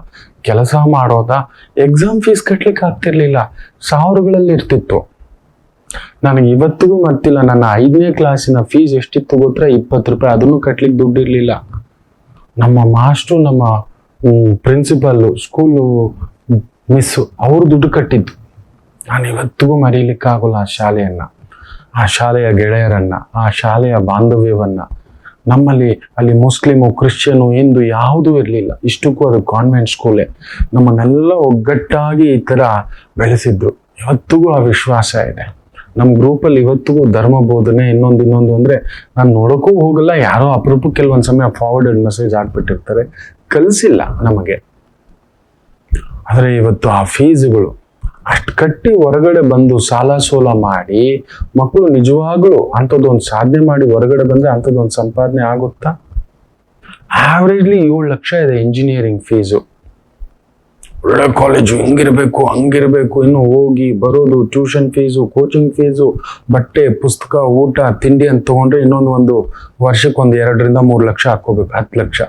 ಕೆಲಸ ಮಾಡೋದಾ, ಎಕ್ಸಾಮ್ ಫೀಸ್ ಕಟ್ಲಿಕ್ಕೆ ಆಗ್ತಿರ್ಲಿಲ್ಲ, ಸಾವಿರಗಳಲ್ಲಿ ಇರ್ತಿತ್ತು. ನನಗೆ ಇವತ್ತಿಗೂ ಮರ್ತಿಲ್ಲ, ನನ್ನ 5ನೇ ಕ್ಲಾಸಿನ ಫೀಸ್ ಎಷ್ಟಿತ್ತು ಗೊತ್ತಾ? 20 ರೂಪಾಯಿ. ಅದನ್ನು ಕಟ್ಲಿಕ್ಕೆ ದುಡ್ಡು ಇರಲಿಲ್ಲ. ನಮ್ಮ ಮಾಸ್ಟ್ರು, ನಮ್ಮ ಪ್ರಿನ್ಸಿಪಲ್ಲು, ಸ್ಕೂಲು ಮಿಸ್ಸು, ಅವರು ದುಡ್ಡು ಕಟ್ಟಿದ್ದು. ನಾನು ಇವತ್ತಿಗೂ ಮರೀಲಿಕ್ಕಾಗಲ್ಲ ಆ ಶಾಲೆಯನ್ನ, ಆ ಶಾಲೆಯ ಗೆಳೆಯರನ್ನ, ಆ ಶಾಲೆಯ ಬಾಂಧವ್ಯವನ್ನ. ನಮ್ಮಲ್ಲಿ ಅಲ್ಲಿ ಮುಸ್ಲಿಮು, ಕ್ರಿಶ್ಚಿಯನು, ಹಿಂದೂ ಯಾವುದೂ ಇರಲಿಲ್ಲ. ಇಷ್ಟಕ್ಕೂ ಅದು ಕಾನ್ವೆಂಟ್ ಸ್ಕೂಲೇ. ನಮ್ಮನ್ನೆಲ್ಲ ಒಗ್ಗಟ್ಟಾಗಿ ಈ ಥರ ಬೆಳೆಸಿದ್ರು. ಇವತ್ತಿಗೂ ಆ ವಿಶ್ವಾಸ ಇದೆ ನಮ್ಮ ಗ್ರೂಪಲ್ಲಿ. ಇವತ್ತಿಗೂ ಧರ್ಮ ಬೋಧನೆ, ಇನ್ನೊಂದು ಅಂದರೆ ನಾನು ನೋಡೋಕ್ಕೂ ಹೋಗಲ್ಲ. ಯಾರೋ ಅಪರೂಪಕ್ಕೆ ಕೆಲವೊಂದು ಸಮಯ ಫಾರ್ವರ್ಡೆಡ್ ಮೆಸೇಜ್ ಹಾಕ್ಬಿಟ್ಟಿರ್ತಾರೆ, ಕಲಿಸಿಲ್ಲ ನಮಗೆ. ಆದರೆ ಇವತ್ತು ಆ ಫೀಸ್ಗಳು ಅಷ್ಟು ಕಟ್ಟಿ ಹೊರಗಡೆ ಬಂದು ಸಾಲ ಸೋಲ ಮಾಡಿ ಮಕ್ಕಳು ನಿಜವಾಗ್ಲೂ ಅಂಥದ್ದೊಂದು ಸಾಧನೆ ಮಾಡಿ ಹೊರಗಡೆ ಬಂದರೆ ಅಂಥದ್ದೊಂದು ಸಂಪಾದನೆ ಆಗುತ್ತಾ? ಆವ್ರೇಜ್ಲಿ 7 ಲಕ್ಷ ಇದೆ ಇಂಜಿನಿಯರಿಂಗ್ ಫೀಸು. ಒಳ್ಳೆ ಕಾಲೇಜು, ಹಿಂಗಿರಬೇಕು ಹಂಗಿರಬೇಕು, ಇನ್ನು ಹೋಗಿ ಬರೋದು, ಟ್ಯೂಷನ್ ಫೀಸು, ಕೋಚಿಂಗ್ ಫೀಸು, ಬಟ್ಟೆ, ಪುಸ್ತಕ, ಊಟ, ತಿಂಡಿ ಅಂತ ತೊಗೊಂಡ್ರೆ ಇನ್ನೊಂದು ವರ್ಷಕ್ಕೆ 2 ರಿಂದ 3 ಲಕ್ಷ ಹಾಕೋಬೇಕು, 10 ಲಕ್ಷ.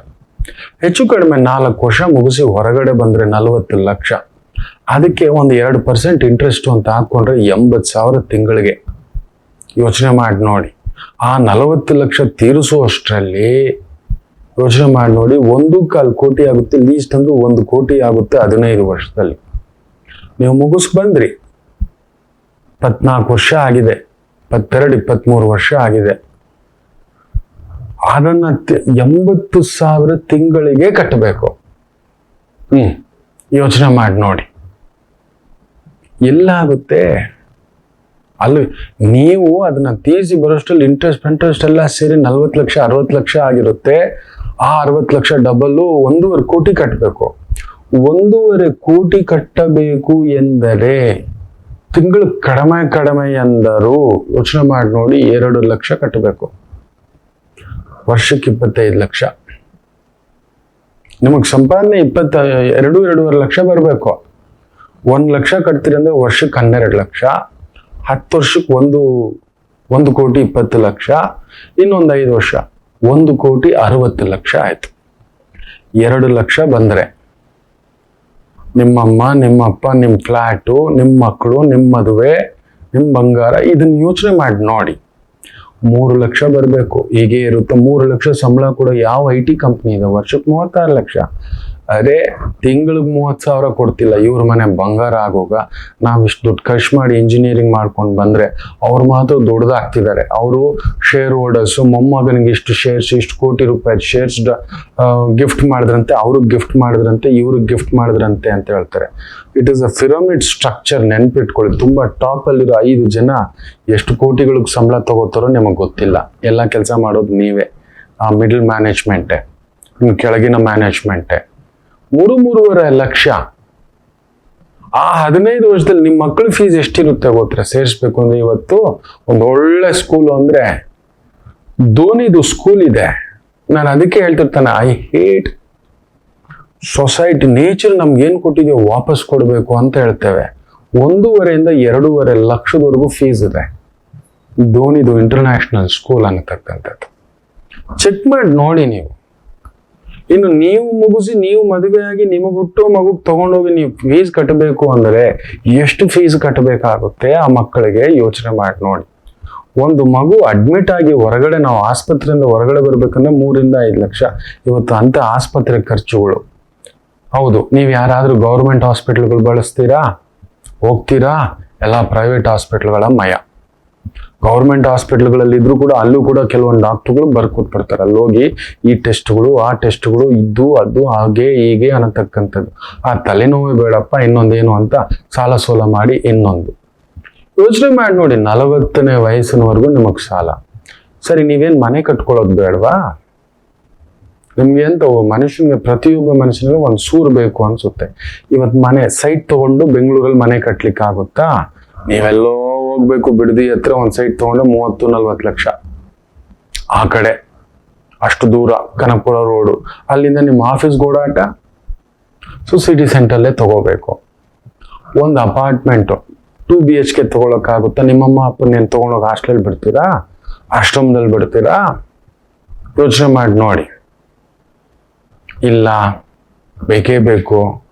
ಹೆಚ್ಚು ಕಡಿಮೆ 4 ವರ್ಷ ಮುಗಿಸಿ ಹೊರಗಡೆ ಬಂದರೆ 40 ಲಕ್ಷ. ಅದಕ್ಕೆ 2% ಇಂಟ್ರೆಸ್ಟ್ ಅಂತ ಹಾಕೊಂಡ್ರೆ 80,000 ತಿಂಗಳಿಗೆ. ಯೋಚನೆ ಮಾಡಿ ನೋಡಿ. ಆ 40 ಲಕ್ಷ ತೀರಿಸುವಷ್ಟರಲ್ಲಿ ಯೋಚನೆ ಮಾಡಿ ನೋಡಿ, 1.25 ಕೋಟಿ ಆಗುತ್ತೆ, ಲೀಸ್ಟ್ ಅಂದ್ರೆ 1 ಕೋಟಿ ಆಗುತ್ತೆ 15 ವರ್ಷದಲ್ಲಿ. ನೀವು ಮುಗಿಸ್ ಬಂದ್ರಿ, 24 ವರ್ಷ ಆಗಿದೆ, 22, 23 ವರ್ಷ ಆಗಿದೆ. ಅದನ್ನ 80,000 ತಿಂಗಳಿಗೆ ಕಟ್ಟಬೇಕು. ಯೋಚನೆ ಮಾಡಿ ನೋಡಿ, ಎಲ್ಲಾಗುತ್ತೆ ಅಲ್ಲಿ. ನೀವು ಅದನ್ನ ತೀರಿಸಿ ಬರೋಷ್ಟರಲ್ಲಿ ಇಂಟ್ರೆಸ್ಟ್ ಎಲ್ಲ ಸೇರಿ 40 ಲಕ್ಷ 60 ಲಕ್ಷ ಆಗಿರುತ್ತೆ. ಆ 60 ಲಕ್ಷ ಡಬಲ್ಲು 1.25 ಕೋಟಿ ಕಟ್ಟಬೇಕು. 1.25 ಕೋಟಿ ಕಟ್ಟಬೇಕು ಎಂದರೆ ತಿಂಗಳು ಕಡಿಮೆ ಎಂದರು ಯೋಚನೆ ಮಾಡಿ ನೋಡಿ, 2 ಲಕ್ಷ ಕಟ್ಟಬೇಕು. ವರ್ಷಕ್ಕೆ 25 ಲಕ್ಷ. ನಿಮಗೆ ಸಂಪಾದನೆ 2.5 ಲಕ್ಷ ಬರಬೇಕು. 1 ಲಕ್ಷ ಕಟ್ತೀರಿ ಅಂದ್ರೆ ವರ್ಷಕ್ಕೆ 12 ಲಕ್ಷ. 10 ವರ್ಷಕ್ಕೆ 1 ಕೋಟಿ 20 ಲಕ್ಷ. ಇನ್ನೊಂದು 5 ವರ್ಷ 1 ಕೋಟಿ 60 ಲಕ್ಷ ಆಯ್ತು. 2 ಲಕ್ಷ ಬಂದ್ರೆ ನಿಮ್ಮಮ್ಮ, ನಿಮ್ಮಪ್ಪ, ನಿಮ್ಮ ಫ್ಲ್ಯಾಟು, ನಿಮ್ಮ ಮಕ್ಕಳು, ನಿಮ್ಮ ಮದುವೆ, ನಿಮ್ಮ ಬಂಗಾರ, ಇದನ್ನ ಯೋಚನೆ ಮಾಡಿ ನೋಡಿ. 3 ಲಕ್ಷ ಬರಬೇಕು. ಹೀಗೆ ಇರುತ್ತೆ. 3 ಲಕ್ಷ ಸಂಬಳ ಕೂಡ ಯಾವ IT ಕಂಪ್ನಿ ಇದೆ? ವರ್ಷಕ್ಕೆ 36 ಲಕ್ಷ. ಅರೆ ತಿಂಗಳಿಗೆ 30,000 ಕೊಡ್ತಿಲ್ಲ. ಇವ್ರ ಮನೆ ಬಂಗಾರ ಆಗೋಗ ನಾವು ಇಷ್ಟು ದುಡ್ಡು ಖರ್ಚು ಮಾಡಿ ಇಂಜಿನಿಯರಿಂಗ್ ಮಾಡ್ಕೊಂಡು ಬಂದ್ರೆ ಅವ್ರು ಮಾತ್ರ ದೊಡ್ಡದಾಗ್ತಿದ್ದಾರೆ. ಅವರು ಶೇರ್ ಹೋಲ್ಡರ್ಸ್, ಮೊಮ್ಮಗನಿಗೆ ಇಷ್ಟು ಶೇರ್ಸ್, ಇಷ್ಟು ಕೋಟಿ ರೂಪಾಯಿ ಶೇರ್ಸ್ ಗಿಫ್ಟ್ ಮಾಡಿದ್ರಂತೆ, ಅವ್ರಿಗೆ ಗಿಫ್ಟ್ ಮಾಡಿದ್ರಂತೆ, ಇವ್ರಿಗೆ ಗಿಫ್ಟ್ ಮಾಡಿದ್ರಂತೆ ಅಂತ ಹೇಳ್ತಾರೆ. It is a pyramid structure. ನೆನ್ಪಿಟ್ಕೊಳ್ಳಿ. ತುಂಬಾ ಟಾಪ್ ಅಲ್ಲಿರೋ 5 ಜನ ಎಷ್ಟು ಕೋಟಿಗಳಿಗೆ ಸಂಬಳ ತಗೋತಾರೋ ನಿಮಗೆ ಗೊತ್ತಿಲ್ಲ. ಎಲ್ಲ ಕೆಲಸ ಮಾಡೋದು ನೀವೇ. ಆ ಮಿಡಲ್ ಮ್ಯಾನೇಜ್ಮೆಂಟೇ, ಕೆಳಗಿನ ಮ್ಯಾನೇಜ್ಮೆಂಟೇ. 3.5 ಲಕ್ಷ. ಆ 15 ವರ್ಷದಲ್ಲಿ ನಿಮ್ಮ ಮಕ್ಕಳ ಫೀಸ್ ಎಷ್ಟಿರುತ್ತೆ ಗೊತ್ತಾ? ಸೇರಿಸ್ಬೇಕು ಅಂದ್ರೆ ಇವತ್ತು ಒಂದು ಒಳ್ಳೆ ಸ್ಕೂಲು ಅಂದ್ರೆ ಧೋನಿದು ಸ್ಕೂಲ್ ಇದೆ. ನಾನು ಅದಕ್ಕೆ ಹೇಳ್ತಿರ್ತಾನೆ, ಐ ಹೇಟ್ ಸೊಸೈಟಿ. ನೇಚರ್ ನಮ್ಗೆ ಏನ್ ಕೊಟ್ಟಿದೆಯೋ ವಾಪಸ್ ಕೊಡಬೇಕು ಅಂತ ಹೇಳ್ತೇವೆ. 1.5 ಇಂದ 2.5 ಲಕ್ಷದವರೆಗೂ ಫೀಸ್ ಇದೆ ಧೋನಿದು ಇಂಟರ್ನ್ಯಾಷನಲ್ ಸ್ಕೂಲ್ ಅನ್ನತಕ್ಕಂಥದ್ದು. ಚೆಕ್ ಮಾಡಿ ನೋಡಿ ನೀವು. ಇನ್ನು ನೀವು ಮುಗಿಸಿ, ನೀವು ಮದುವೆಯಾಗಿ, ನಿಮಗೆ ಹುಟ್ಟೋ ಮಗು ತಗೊಂಡೋಗಿ ನೀವು ಫೀಸ್ ಕಟ್ಟಬೇಕು ಅಂದ್ರೆ ಎಷ್ಟು ಫೀಸ್ ಕಟ್ಟಬೇಕಾಗುತ್ತೆ ಆ ಮಕ್ಕಳಿಗೆ? ಯೋಚನೆ ಮಾಡಿ ನೋಡಿ. ಒಂದು ಮಗು ಅಡ್ಮಿಟ್ ಆಗಿ ಹೊರಗಡೆ, ನಾವು ಆಸ್ಪತ್ರೆಯಿಂದ ಹೊರಗಡೆ ಬರ್ಬೇಕಂದ್ರೆ 3 ಇಂದ 5 ಲಕ್ಷ ಇವತ್ತು ಅಂತ ಆಸ್ಪತ್ರೆ ಖರ್ಚುಗಳು. ಹೌದು, ನೀವು ಯಾರಾದ್ರೂ ಗೌರ್ಮೆಂಟ್ ಹಾಸ್ಪಿಟಲ್ಗಳು ಬಳಸ್ತೀರಾ? ಹೋಗ್ತೀರಾ? ಎಲ್ಲ ಪ್ರೈವೇಟ್ ಹಾಸ್ಪಿಟಲ್ಗಳ ಮಯ. ಗೌರ್ಮೆಂಟ್ ಹಾಸ್ಪಿಟಲ್ಗಳಲ್ಲಿ ಇದ್ರು ಕೂಡ ಅಲ್ಲೂ ಕೂಡ ಕೆಲವೊಂದು ಡಾಕ್ಟರ್ಗಳು ಬರ್ಕೊಟ್ಬಿಡ್ತಾರೆ. ಅಲ್ಲಿ ಹೋಗಿ ಈ ಟೆಸ್ಟ್ಗಳು, ಆ ಟೆಸ್ಟ್ಗಳು, ಇದು ಅದು ಹಾಗೆ ಹೀಗೆ ಅನ್ನತಕ್ಕಂಥದ್ದು. ಆ ತಲೆನೋವು ಬೇಡಪ್ಪ, ಇನ್ನೊಂದೇನು ಅಂತ ಸಾಲ ಸೋಲ ಮಾಡಿ ಇನ್ನೊಂದು. ಯೋಚನೆ ಮಾಡಿ ನೋಡಿ, 40ನೇ ವಯಸ್ಸಿನವರೆಗೂ ನಿಮಗೆ ಸಾಲ. ಸರಿ, ನೀವೇನ್ ಮನೆ ಕಟ್ಕೊಳ್ಳೋದು ಬೇಡವಾ? ನಿಮ್ಗೆ ಅಂತ ಮನುಷ್ಯನಿಗೆ, ಪ್ರತಿಯೊಬ್ಬ ಮನುಷ್ಯನಿಗೆ ಒಂದು ಸೂರು ಬೇಕು ಅನ್ಸುತ್ತೆ. ಇವತ್ತು ಮನೆ ಸೈಟ್ ತಗೊಂಡು ಬೆಂಗಳೂರಲ್ಲಿ ಮನೆ ಕಟ್ಲಿಕ್ಕೆ ಆಗುತ್ತಾ? ನೀವೆಲ್ಲೋ ಹೋಗ್ಬೇಕು, ಬಿಡದಿ ಹತ್ರ ಒಂದು ಸೈಟ್ ತಗೊಂಡ್ರೆ 30-40 ಲಕ್ಷ. ಆ ಕಡೆ ಅಷ್ಟು ದೂರ, ಕನಕಪುರ ರೋಡು, ಅಲ್ಲಿಂದ ನಿಮ್ಮ ಆಫೀಸ್ ಓಡಾಟ. ಸೊ ಸಿಟಿ ಸೆಂಟ್ರಲ್ಲೇ ತಗೋಬೇಕು. ಒಂದು ಅಪಾರ್ಟ್ಮೆಂಟು 2 BHK ತಗೊಳಕ್ಕಾಗುತ್ತಾ? ನಿಮ್ಮಮ್ಮ ಅಪ್ಪನೇನು ತಗೊಂಡೋಗಿ ಹಾಸ್ಟೆಲ್ ಬಿಡ್ತೀರಾ? ಆಶ್ರಮದಲ್ಲಿ ಬಿಡ್ತೀರಾ? ಯೋಚನೆ ಮಾಡಿ ನೋಡಿ. ಇಲ್ಲ, ಬೇಕೇ ಬೇಕು.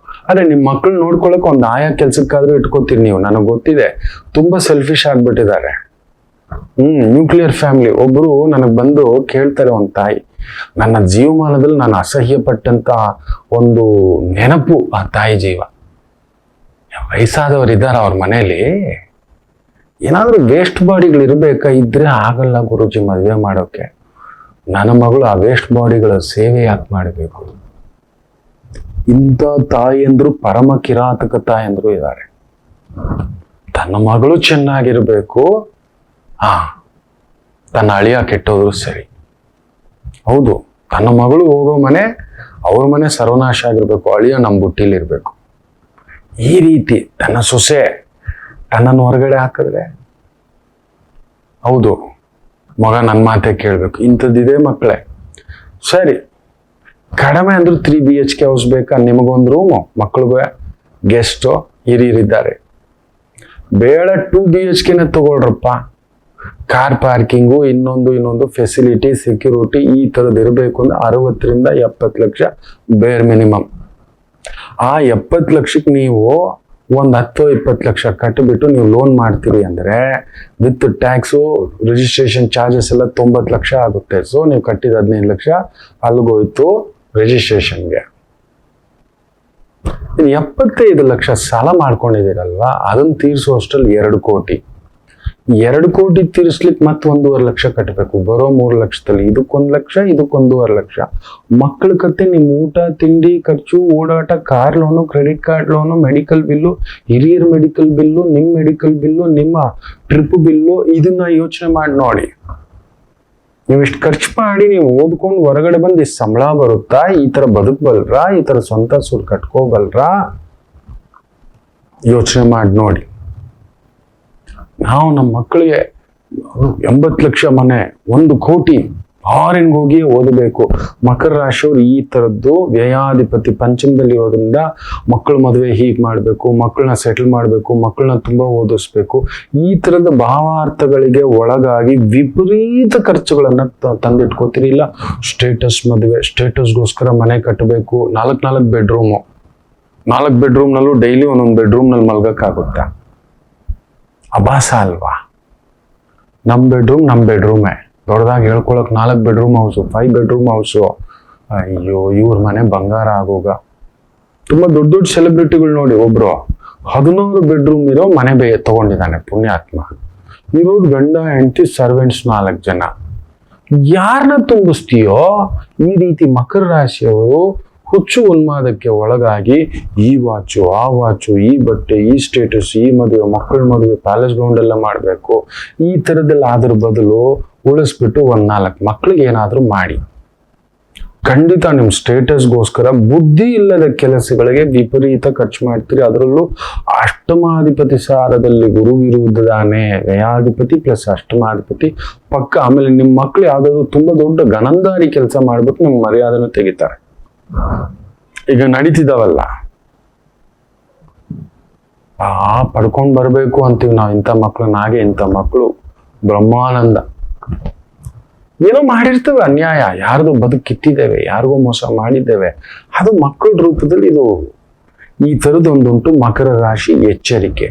ಅರೆ ನಿಮ್ಮ ಮಕ್ಕಳು ನೋಡ್ಕೊಳಕ್ ಒಂದು ಆಯಾ ಕೆಲ್ಸಕ್ಕಾದ್ರೂ ಇಟ್ಕೋತೀರಿ ನೀವು. ನನಗೆ ಗೊತ್ತಿದೆ, ತುಂಬಾ ಸೆಲ್ಫಿಶ್ ಆಗ್ಬಿಟ್ಟಿದ್ದಾರೆ. Nuclear family. ಒಬ್ರು ನನಗೆ ಬಂದು ಕೇಳ್ತಾರೆ, ಒಂದು ತಾಯಿ, ನನ್ನ ಜೀವಮಾನದಲ್ಲಿ ನಾನು ಅಸಹ್ಯ ಪಟ್ಟಂತ ಒಂದು ನೆನಪು ಆ ತಾಯಿ ಜೀವ. ವಯಸ್ಸಾದವರು ಇದ್ದಾರೆ ಅವ್ರ ಮನೇಲಿ, ಏನಾದ್ರೂ ವೇಸ್ಟ್ ಬಾಡಿಗಳು ಇರ್ಬೇಕಾ? ಇದ್ರೆ ಆಗಲ್ಲ ಗುರೂಜಿ ಮದುವೆ ಮಾಡೋಕೆ. ನನ್ನ ಮಗಳು ಆ ವೇಸ್ಟ್ ಬಾಡಿಗಳ ಸೇವೆ ಯಾಕೆ ಮಾಡಬೇಕು? ಇಂಥ ತಾಯಿಯಂದ್ರು, ಪರಮ ಕಿರಾತಕ ತಾಯಂದ್ರು ಇದ್ದಾರೆ. ತನ್ನ ಮಗಳು ಚೆನ್ನಾಗಿರ್ಬೇಕು, ತನ್ನ ಅಳಿಯ ಕೆಟ್ಟೋದ್ರು ಸರಿ. ಹೌದು, ತನ್ನ ಮಗಳು ಹೋಗೋ ಮನೆ, ಅವ್ರ ಮನೆ ಸರ್ವನಾಶ ಆಗಿರ್ಬೇಕು, ಅಳಿಯ ನಮ್ಮ ಬುಟ್ಟಿಲಿರ್ಬೇಕು. ಈ ರೀತಿ ತನ್ನ ಸೊಸೆ ತನ್ನನ್ನು ಹೊರಗಡೆ ಹಾಕಿದ್ರೆ, ಹೌದು ಮಗ ನನ್ನ ಮಾತೆ ಕೇಳ್ಬೇಕು. ಇಂಥದ್ದಿದೆ ಮಕ್ಕಳೇ. ಸರಿ, ಕಡಿಮೆ ಅಂದ್ರೂ 3 BHK ಹೌಸ್ ಬೇಕಾ? ನಿಮಗೊಂದು ರೂಮು, ಮಕ್ಕಳಿಗೆ ಗೆಸ್ಟು, ಹಿರಿಯರಿದ್ದಾರೆ. ಬೇಡ 2 BHKನೇ ತಗೊಳ್ರಪ್ಪ. ಕಾರ್ ಪಾರ್ಕಿಂಗು, ಇನ್ನೊಂದು ಫೆಸಿಲಿಟಿ, ಸೆಕ್ಯೂರಿಟಿ, ಈ ಥರದ್ದು ಇರಬೇಕು ಅಂದ್ರೆ 60 ರಿಂದ 70 ಲಕ್ಷ ಬೇರ್ ಮಿನಿಮಮ್. ಆ 70 ಲಕ್ಷಕ್ಕೆ ನೀವು ಒಂದು 10-20 ಲಕ್ಷ ಕಟ್ಟಿಬಿಟ್ಟು ನೀವು ಲೋನ್ ಮಾಡ್ತೀರಿ ಅಂದರೆ ವಿತ್ ಟ್ಯಾಕ್ಸು ರಿಜಿಸ್ಟ್ರೇಷನ್ ಚಾರ್ಜಸ್ ಎಲ್ಲ 90 ಲಕ್ಷ ಆಗುತ್ತೆ. ಸೊ ನೀವು ಕಟ್ಟಿದ 15 ಲಕ್ಷ ಅಲ್ಲಿಗೋಯ್ತು ರಿಜಿಸ್ಟ್ರೇಷನ್ಗೆ. 75 ಲಕ್ಷ ಸಾಲ ಮಾಡ್ಕೊಂಡಿದ್ದೀರಲ್ವಾ, ಅದನ್ನು ತೀರಿಸುವಷ್ಟರಲ್ಲಿ 2 ಕೋಟಿ. 2 ಕೋಟಿ ತೀರಿಸ್ಲಿಕ್ಕೆ ಮತ್ತೆ 1.5 ಲಕ್ಷ ಕಟ್ಟಬೇಕು. ಬರೋ 3 ಲಕ್ಷದಲ್ಲಿ ಇದಕ್ಕೆ 1 ಲಕ್ಷ, ಇದಕ್ಕೆ 1.5 ಲಕ್ಷ. ಮಕ್ಕಳ ಕತೆ, ನಿಮ್ಮ ಊಟ ತಿಂಡಿ ಖರ್ಚು, ಓಡಾಟ, car loan, credit card loan, medical bill, ಹಿರಿಯರ್ ಮೆಡಿಕಲ್ ಬಿಲ್ಲು, ನಿಮ್ಮ ಮೆಡಿಕಲ್ ಬಿಲ್ಲು, ನಿಮ್ಮ ಟ್ರಿಪ್ ಬಿಲ್ಲು, ಇದನ್ನ ಯೋಚನೆ ಮಾಡಿ ನೋಡಿ. ನೀವು ಇಷ್ಟು ಖರ್ಚು ಮಾಡಿ ನೀವು ಓದ್ಕೊಂಡು ಹೊರಗಡೆ ಬಂದು ಇಷ್ಟು ಸಂಬಳ ಬರುತ್ತಾ? ಈ ತರ ಬದುಕಬಲ್ರಾ? ಈ ತರ ಸ್ವಂತ ಸೂರು ಕಟ್ಕೋಬಲ್ರಾ? ಯೋಚನೆ ಮಾಡಿ ನೋಡಿ. ನಾವು ನಮ್ಮ ಮಕ್ಕಳಿಗೆ 80 ಲಕ್ಷ ಮನೆ, 1 ಕೋಟಿ ಫಾರಿನ್ಗೆ ಹೋಗಿ ಓದಬೇಕು. ಮಕರ ರಾಶಿಯವರು ಈ ತರದ್ದು ವ್ಯಯಾಧಿಪತಿ ಪಂಚಮದಲ್ಲಿ ಇರೋದ್ರಿಂದ ಮಕ್ಕಳ ಮದುವೆ ಹೀಗೆ ಮಾಡಬೇಕು, ಮಕ್ಕಳನ್ನ ಸೆಟಲ್ ಮಾಡಬೇಕು, ಮಕ್ಕಳನ್ನ ತುಂಬಾ ಓದಿಸ್ಬೇಕು, ಈ ತರದ ಭಾವಾರ್ಥಗಳಿಗೆ ಒಳಗಾಗಿ ವಿಪರೀತ ಖರ್ಚುಗಳನ್ನ ತಂದಿಟ್ಕೋತೀರಿ. ಇಲ್ಲ ಸ್ಟೇಟಸ್ ಮದುವೆ, ಸ್ಟೇಟಸ್ಗೋಸ್ಕರ ಮನೆ ಕಟ್ಟಬೇಕು, 4 ಬೆಡ್ರೂಮು, 4 ಬೆಡ್ರೂಮ್ನಲ್ಲೂ ಡೈಲಿ ಒಂದೊಂದು ಬೆಡ್ರೂಮ್ನಲ್ಲಿ ಮಲ್ಗಕ್ಕಾಗುತ್ತಾ? ಅಭಾಸ ಅಲ್ವಾ? ನಮ್ಮ ಬೆಡ್ರೂಮೇ ದೊಡ್ಡದಾಗಿ ಹೇಳ್ಕೊಳಕ್ 4 ಬೆಡ್ರೂಮ್ ಹೌಸು, 5 ಬೆಡ್ರೂಮ್ ಹೌಸು. ಅಯ್ಯೋ, ಇವ್ರ ಮನೆ ಬಂಗಾರ ಆಗೋಗ. ತುಂಬಾ ದೊಡ್ಡ ಸೆಲೆಬ್ರಿಟಿಗಳು ನೋಡಿ, ಒಬ್ರು 16 ಬೆಡ್ರೂಮ್ ಇರೋ ಮನೆ ತಗೊಂಡಿದ್ದಾನೆ ಪುಣ್ಯಾತ್ಮ. ಇರೋದು ಗಂಡ ಹೆಂಡತಿ ಸರ್ವೆಂಟ್ಸ್ 4 ಜನ. ಯಾರನ್ನ ತುಂಬಿಸ್ತೀಯೋ? ಈ ರೀತಿ ಮಕರ ರಾಶಿಯವರು ಹುಚ್ಚು ಉನ್ಮಾದಕ್ಕೆ ಒಳಗಾಗಿ ಈ ವಾಚು, ಆ ವಾಚು, ಈ ಬಟ್ಟೆ, ಈ ಸ್ಟೇಟಸ್, ಈ ಮದುವೆ, ಮಕ್ಕಳ ಮದುವೆ, ಪ್ಯಾಲೇಸ್ ಗ್ರೌಂಡ್ ಎಲ್ಲ ಮಾಡಬೇಕು. ಈ ಥರದ್ದೆಲ್ಲ ಅದ್ರ ಬದಲು ಉಳಿಸ್ಬಿಟ್ಟು 4 ಮಕ್ಳಿಗೆ ಏನಾದರೂ ಮಾಡಿ. ಖಂಡಿತ ನಿಮ್ಮ ಸ್ಟೇಟಸ್ಗೋಸ್ಕರ ಬುದ್ಧಿ ಇಲ್ಲದ ಕೆಲಸಗಳಿಗೆ ವಿಪರೀತ ಖರ್ಚು ಮಾಡ್ತೀರಿ. ಅದರಲ್ಲೂ ಅಷ್ಟಮಾಧಿಪತಿ ಸಾರದಲ್ಲಿ ಗುರು ಇರುವುದಾನೆ, ವ್ಯಯಾಧಿಪತಿ ಪ್ಲಸ್ ಅಷ್ಟಮಾಧಿಪತಿ ಪಕ್ಕ. ಆಮೇಲೆ ನಿಮ್ಮ ಮಕ್ಳು ಯಾವ್ದಾದ್ರು ತುಂಬಾ ದೊಡ್ಡ ಗಣಂದಾರಿ ಕೆಲಸ ಮಾಡ್ಬಿಟ್ಟು ನಿಮ್ಮ ಮರ್ಯಾದೆನ ತೆಗಿತಾರೆ. ಈಗ ನಡೀತಿದಾವಲ್ಲ, ಪಡ್ಕೊಂಡ್ ಬರ್ಬೇಕು ಅಂತೀವಿ ನಾವು ಇಂಥ ಮಕ್ಳನ್ನ. ಹಾಗೆ ಇಂಥ ಮಕ್ಕಳು ಬ್ರಹ್ಮಾನಂದ. ಏನೋ ಮಾಡಿರ್ತೇವೆ ಅನ್ಯಾಯ, ಯಾರ್ದು ಬದುಕು ಕಿತ್ತಿದ್ದೇವೆ, ಯಾರಿಗೋ ಮೋಸ ಮಾಡಿದ್ದೇವೆ, ಅದು ಮಕ್ಕಳ ರೂಪದಲ್ಲಿ ಇದು ಈ ಥರದ್ದೊಂದುಂಟು. ಮಕರ ರಾಶಿ ಎಚ್ಚರಿಕೆ.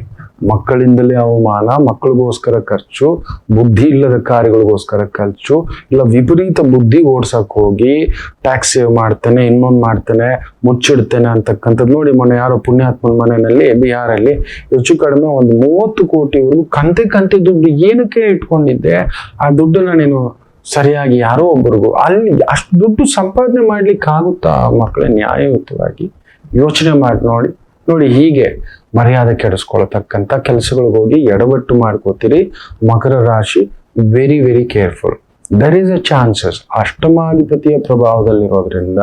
ಮಕ್ಕಳಿಂದಲೇ ಅವಮಾನ, ಮಕ್ಕಳಿಗೋಸ್ಕರ ಖರ್ಚು, ಬುದ್ಧಿ ಇಲ್ಲದ ಕಾರ್ಯಗಳಿಗೋಸ್ಕರ ಖರ್ಚು, ಇಲ್ಲ ವಿಪರೀತ ಬುದ್ಧಿ ಓಡ್ಸಕ್ ಹೋಗಿ ಟ್ಯಾಕ್ಸ್ ಸೇವ್ ಮಾಡ್ತೇನೆ, ಇನ್ನೊಂದು ಮಾಡ್ತೇನೆ, ಮುಚ್ಚಿಡ್ತೇನೆ ಅಂತಕ್ಕಂಥದ್ದು. ನೋಡಿ, ಮೊನ್ನೆ ಯಾರೋ ಪುಣ್ಯಾತ್ಮನ ಮನೆಯಲ್ಲಿ ಬಿಹಾರಲ್ಲಿ ಹೆಚ್ಚು ಕಡಿಮೆ ಒಂದು 30 ಕೋಟಿವರೆಗೂ ಕಂತೆ ದುಡ್ಡು ಏನಕ್ಕೆ ಇಟ್ಕೊಂಡಿದ್ದೆ? ಆ ದುಡ್ಡನ್ನ ನೀನು ಸರಿಯಾಗಿ ಯಾರೋ ಒಬ್ಬರಿಗೂ, ಅಲ್ಲಿ ಅಷ್ಟು ದುಡ್ಡು ಸಂಪಾದನೆ ಮಾಡ್ಲಿಕ್ಕೆ ಆಗುತ್ತಾ ಮಕ್ಕಳೇ? ನ್ಯಾಯಯುತವಾಗಿ ಯೋಚನೆ ಮಾಡಿ ನೋಡಿ. ಹೀಗೆ ಮರ್ಯಾದೆ ಕೆಡಿಸ್ಕೊಳ್ತಕ್ಕಂಥ ಕೆಲಸಗಳಿಗೆ ಹೋಗಿ ಎಡವಟ್ಟು ಮಾಡ್ಕೋತೀರಿ. ಮಕರ ರಾಶಿ very very careful. There is a chances, ಅಷ್ಟಮಾಧಿಪತಿಯ ಪ್ರಭಾವದಲ್ಲಿರೋದ್ರಿಂದ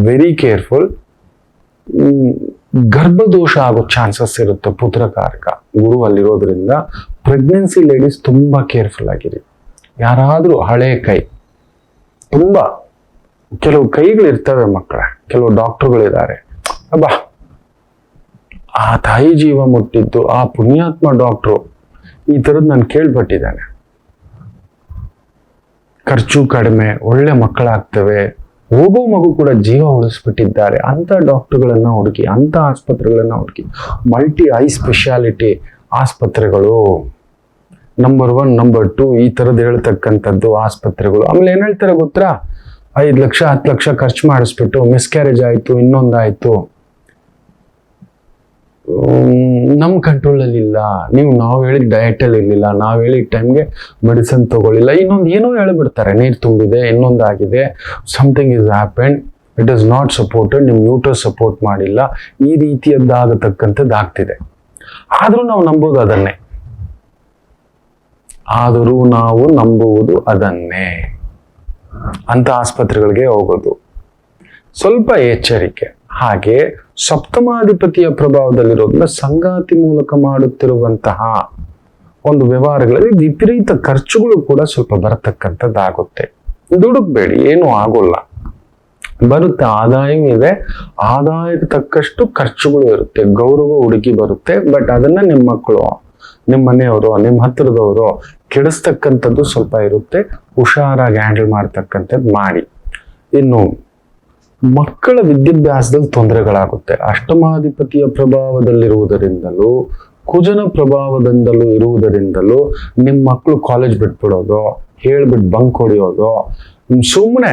ವೆರಿ ಕೇರ್ಫುಲ್. ಗರ್ಭದೋಷ ಆಗೋ ಚಾನ್ಸಸ್ ಇರುತ್ತೆ. ಪುತ್ರಕಾರಕ ಗುರು ಅಲ್ಲಿರೋದ್ರಿಂದ ಪ್ರೆಗ್ನೆನ್ಸಿ ಲೇಡೀಸ್ ತುಂಬಾ ಕೇರ್ಫುಲ್ ಆಗಿರಿ. ಯಾರಾದ್ರೂ ಹಳೆ ಕೈ, ತುಂಬಾ ಕೆಲವು ಕೈಗಳಿರ್ತವೆ ಮಕ್ಕಳ, ಕೆಲವು ಡಾಕ್ಟರ್ಗಳಿದ್ದಾರೆ, ಅಬ್ಬಾ ಆ ತಾಯಿ ಜೀವ ಮುಟ್ಟಿದ್ದು ಆ ಪುಣ್ಯಾತ್ಮ ಡಾಕ್ಟ್ರು ಈ ಥರದ್ದು ನಾನು ಕೇಳ್ಪಟ್ಟಿದ್ದಾನೆ. ಖರ್ಚು ಕಡಿಮೆ, ಒಳ್ಳೆ ಮಕ್ಕಳಾಗ್ತವೆ, ಹೋಗೋ ಮಗು ಕೂಡ ಜೀವ ಉಳಿಸ್ಬಿಟ್ಟಿದ್ದಾರೆ. ಅಂತ ಡಾಕ್ಟರ್ಗಳನ್ನ ಹುಡುಕಿ, ಅಂತ ಆಸ್ಪತ್ರೆಗಳನ್ನ ಹುಡುಕಿ. ಮಲ್ಟಿ ಐ ಸ್ಪೆಷಾಲಿಟಿ ಆಸ್ಪತ್ರೆಗಳು ನಂಬರ್ 1 ನಂಬರ್ 2 ಈ ಥರದ್ದು ಹೇಳ್ತಕ್ಕಂಥದ್ದು ಆಸ್ಪತ್ರೆಗಳು. ಆಮೇಲೆ ಏನ್ ಹೇಳ್ತಾರೆ ಗೊತ್ತಾ? 5 ಲಕ್ಷ 10 ಲಕ್ಷ ಖರ್ಚು ಮಾಡಿಸ್ಬಿಟ್ಟು ಮಿಸ್ಕ್ಯಾರೇಜ್ ಆಯ್ತು, ಇನ್ನೊಂದಾಯ್ತು, ನಮ್ಮ ಕಂಟ್ರೋಲಲ್ಲಿ ಇಲ್ಲ, ನಾವು ಹೇಳಿದ ಡಯಟಲ್ಲಿ ಇರಲಿಲ್ಲ, ನಾವು ಹೇಳಿದ ಟೈಮ್ಗೆ ಮೆಡಿಸಿನ್ ತಗೊಳ್ಳಿಲ್ಲ, ಇನ್ನೊಂದು ಏನೋ ಹೇಳ್ಬಿಡ್ತಾರೆ, ನೀರು ತುಂಬಿದೆ, ಇನ್ನೊಂದಾಗಿದೆ, something is happened, it is not supported, ನಿಮ್ಮ ಯೂಟರ್ ಸಪೋರ್ಟ್ ಮಾಡಿಲ್ಲ, ಈ ರೀತಿಯದ್ದಾಗತಕ್ಕಂಥದ್ದು ಆಗ್ತಿದೆ. ಆದರೂ ನಾವು ನಂಬೋದು ಅದನ್ನೇ, ಅಂತ ಆಸ್ಪತ್ರೆಗಳಿಗೆ ಹೋಗೋದು. ಸ್ವಲ್ಪ ಎಚ್ಚರಿಕೆ. ಹಾಗೆ ಸಪ್ತಮಾಧಿಪತಿಯ ಪ್ರಭಾವದಲ್ಲಿರೋದ್ರಿಂದ ಸಂಗಾತಿ ಮೂಲಕ ಮಾಡುತ್ತಿರುವಂತಹ ಒಂದು ವ್ಯವಹಾರಗಳಲ್ಲಿ ವಿಪರೀತ ಖರ್ಚುಗಳು ಕೂಡ ಸ್ವಲ್ಪ ಬರತಕ್ಕಂಥದ್ದಾಗುತ್ತೆ. ದುಡುಕ್ಬೇಡಿ, ಏನೂ ಆಗೋಲ್ಲ, ಬರುತ್ತೆ. ಆದಾಯವೂ ಇದೆ, ಆದಾಯಕ್ಕೆ ತಕ್ಕಷ್ಟು ಖರ್ಚುಗಳು ಇರುತ್ತೆ. ಗೌರವ ಹುಡುಕಿ ಬರುತ್ತೆ, ಬಟ್ ಅದನ್ನ ನಿಮ್ಮ ಮಕ್ಕಳು, ನಿಮ್ಮ ಮನೆಯವರು, ನಿಮ್ಮ ಹತ್ತಿರದವರು ಕೆಡಿಸ್ತಕ್ಕಂಥದ್ದು ಸ್ವಲ್ಪ ಇರುತ್ತೆ. ಹುಷಾರಾಗಿ ಹ್ಯಾಂಡಲ್ ಮಾಡ್ತಕ್ಕಂಥದ್ದು ಮಾಡಿ. ಇನ್ನು ಮಕ್ಕಳ ವಿದ್ಯಾಭ್ಯಾಸದಲ್ಲಿ ತೊಂದರೆಗಳಾಗುತ್ತೆ. ಅಷ್ಟಮಾಧಿಪತಿಯ ಪ್ರಭಾವದಲ್ಲಿರುವುದರಿಂದಲೂ ಕುಜನ ಪ್ರಭಾವದಿಂದಲೂ ಇರುವುದರಿಂದಲೂ ನಿಮ್ಮ ಮಕ್ಕಳು ಕಾಲೇಜ್ ಬಿಟ್ಬಿಡೋದು, ಹೇಳ್ಬಿಟ್ಟು ಬಂಕ್ ಹೊಡಿಯೋದು, ಸುಮ್ಮನೆ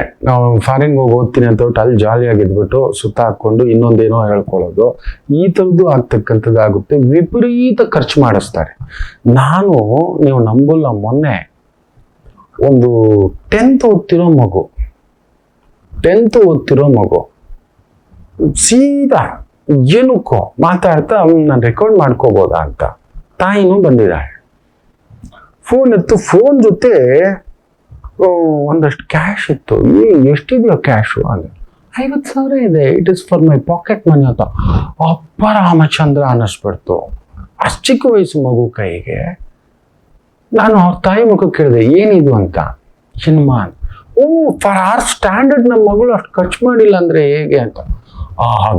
ಫಾರಿನ್ಗೆ ಹೋಗಿ ಓದ್ತೀನಿ ಅಂತ ಹೇಳ್ಬಿಟ್ಟು ಅಲ್ಲಿ ಜಾಲಿಯಾಗಿದ್ಬಿಟ್ಟು ಸುತ್ತ ಹಾಕೊಂಡು ಇನ್ನೊಂದೇನೋ ಹೇಳ್ಕೊಳ್ಳೋದು, ಈ ಥರದ್ದು ಆಗ್ತಕ್ಕಂಥದ್ದಾಗುತ್ತೆ. ವಿಪರೀತ ಖರ್ಚು ಮಾಡಿಸ್ತಾರೆ. ನೀವು ನಂಬಲ್ಲ, ಮೊನ್ನೆ ಒಂದು 10th ಓದ್ತಿರೋ ಮಗು ಸೀದಾ ಏನಕ್ಕೋ ಮಾತಾಡ್ತಾ ನಾನು ರೆಕಾರ್ಡ್ ಮಾಡ್ಕೋಬೋದಾ ಅಂತ ತಾಯಿನೂ ಬಂದಿದ್ದಾಳೆ. ಫೋನ್ ಜೊತೆ ಒಂದಷ್ಟು ಕ್ಯಾಶ್ ಇತ್ತು. ಎಷ್ಟಿದೆಯೋ ಕ್ಯಾಶು? ಅಂದ್ರೆ 50,000 ಇದೆ, it is for my pocket money ಅಂತ. ಅಪ್ಪ ರಾಮಚಂದ್ರ ಅನ್ನಿಸ್ಬಿಡ್ತು. ಅಷ್ಟು ಚಿಕ್ಕ ವಯಸ್ಸು ಮಗು ಕೈಗೆ. ನಾನು ಅವ್ರ ತಾಯಿ ಮಗು ಕೇಳಿದೆ, ಏನಿದು ಅಂತ. ಹನುಮಾನ್. ಫಾರ್ ಆರ್ ಸ್ಟ್ಯಾಂಡರ್ಡ್ ನಮ್ಮ ಮಗಳು ಅಷ್ಟು ಖರ್ಚು ಮಾಡಿಲ್ಲ ಅಂದ್ರೆ ಹೇಗೆ ಅಂತ.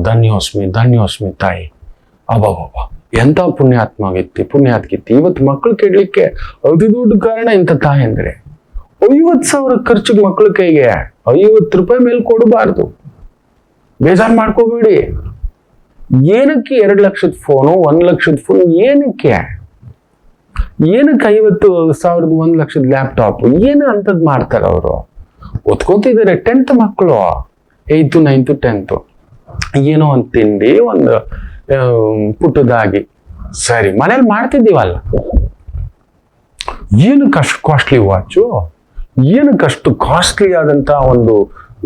ಧನ್ಯೋಸ್ಮಿ ತಾಯಿ. ಅಬ್ಬಬ್ಬ, ಎಂತ ಪುಣ್ಯಾತ್ಗಿತ್ತಿ. ಇವತ್ತು ಮಕ್ಕಳು ಕೇಳಲಿಕ್ಕೆ ಅತಿ ದೊಡ್ಡ ಕಾರಣ ಇಂಥ ತಾಯಿ ಅಂದ್ರೆ 50,000 ಖರ್ಚಿಗೆ ಮಕ್ಕಳ ಕೈಗೆ 50 ರೂಪಾಯಿ ಮೇಲೆ ಕೊಡಬಾರ್ದು. ಬೇಜಾರು ಮಾಡ್ಕೋಬೇಡಿ. ಏನಕ್ಕೆ 2 ಲಕ್ಷದ ಫೋನು, 1 ಲಕ್ಷದ ಫೋನ್? ಏನಕ್ಕೆ 50,000 1 ಲಕ್ಷದ ಲ್ಯಾಪ್ಟಾಪ್? ಏನು ಅಂತದ್ ಮಾಡ್ತಾರೆ ಅವರು? ಓದ್ಕೋತಿದ್ದಾರೆ 10th ಮಕ್ಕಳು, 8th 9th 10th. ಏನೋ ಒಂದು ತಿಂಡಿ, ಒಂದು ಪುಟ್ಟದಾಗಿ ಸರಿ ಮನೇಲಿ ಮಾಡ್ತಿದ್ದೀವಲ್ಲ. ಏನಕ್ಕಷ್ಟು ಕಾಸ್ಟ್ಲಿ ವಾಚು, ಏನಕ್ಕಷ್ಟು ಕಾಸ್ಟ್ಲಿ ಆದಂತ ಒಂದು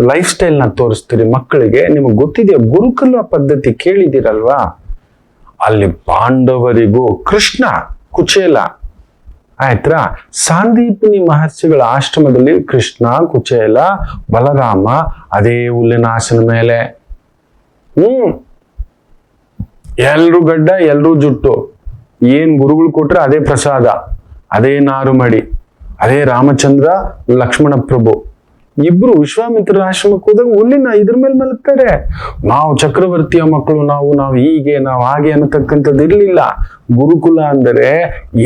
ಲೈಫ್ ಸ್ಟೈಲ್ ನ ತೋರಿಸ್ತೀರಿ ಮಕ್ಕಳಿಗೆ? ನಿಮಗೆ ಗೊತ್ತಿದೆಯಾ ಗುರುಕುಲ ಪದ್ಧತಿ ಕೇಳಿದಿರಲ್ವಾ? ಅಲ್ಲಿ ಪಾಂಡವರಿಗೂ ಕೃಷ್ಣ ಕುಚೇಲ ಆಯ್ತಾ, ಸಾಂದೀಪಿನಿ ಮಹರ್ಷಿಗಳ ಆಶ್ರಮದಲ್ಲಿ ಕೃಷ್ಣ, ಕುಚೇಲ, ಬಲರಾಮ ಅದೇ ಹುಲ್ಲಿನ ಆಸನ ಮೇಲೆ. ಎಲ್ರು ಗಡ್ಡ, ಎಲ್ರೂ ಜುಟ್ಟು. ಏನ್ ಗುರುಗಳು ಕೊಟ್ರೆ ಅದೇ ಪ್ರಸಾದ, ಅದೇ ನಾರು ಮಡಿ, ಅದೇ ರಾಮಚಂದ್ರ ಲಕ್ಷ್ಮಣ ಪ್ರಭು ಇಬ್ರು ವಿಶ್ವಾಮಿತ್ರ ಆಶ್ರಮಕ್ಕೆ ಹೋದಾಗ ಹುಲ್ಲಿನ ಇದ್ರ ಮೇಲೆ ಮಲಗ್ತಾರೆ. ನಾವು ಚಕ್ರವರ್ತಿಯ ಮಕ್ಕಳು, ನಾವು ಹೀಗೆ, ನಾವು ಹಾಗೆ ಅನ್ನತಕ್ಕಂಥದ್ದು ಇರ್ಲಿಲ್ಲ. ಗುರುಕುಲ ಅಂದರೆ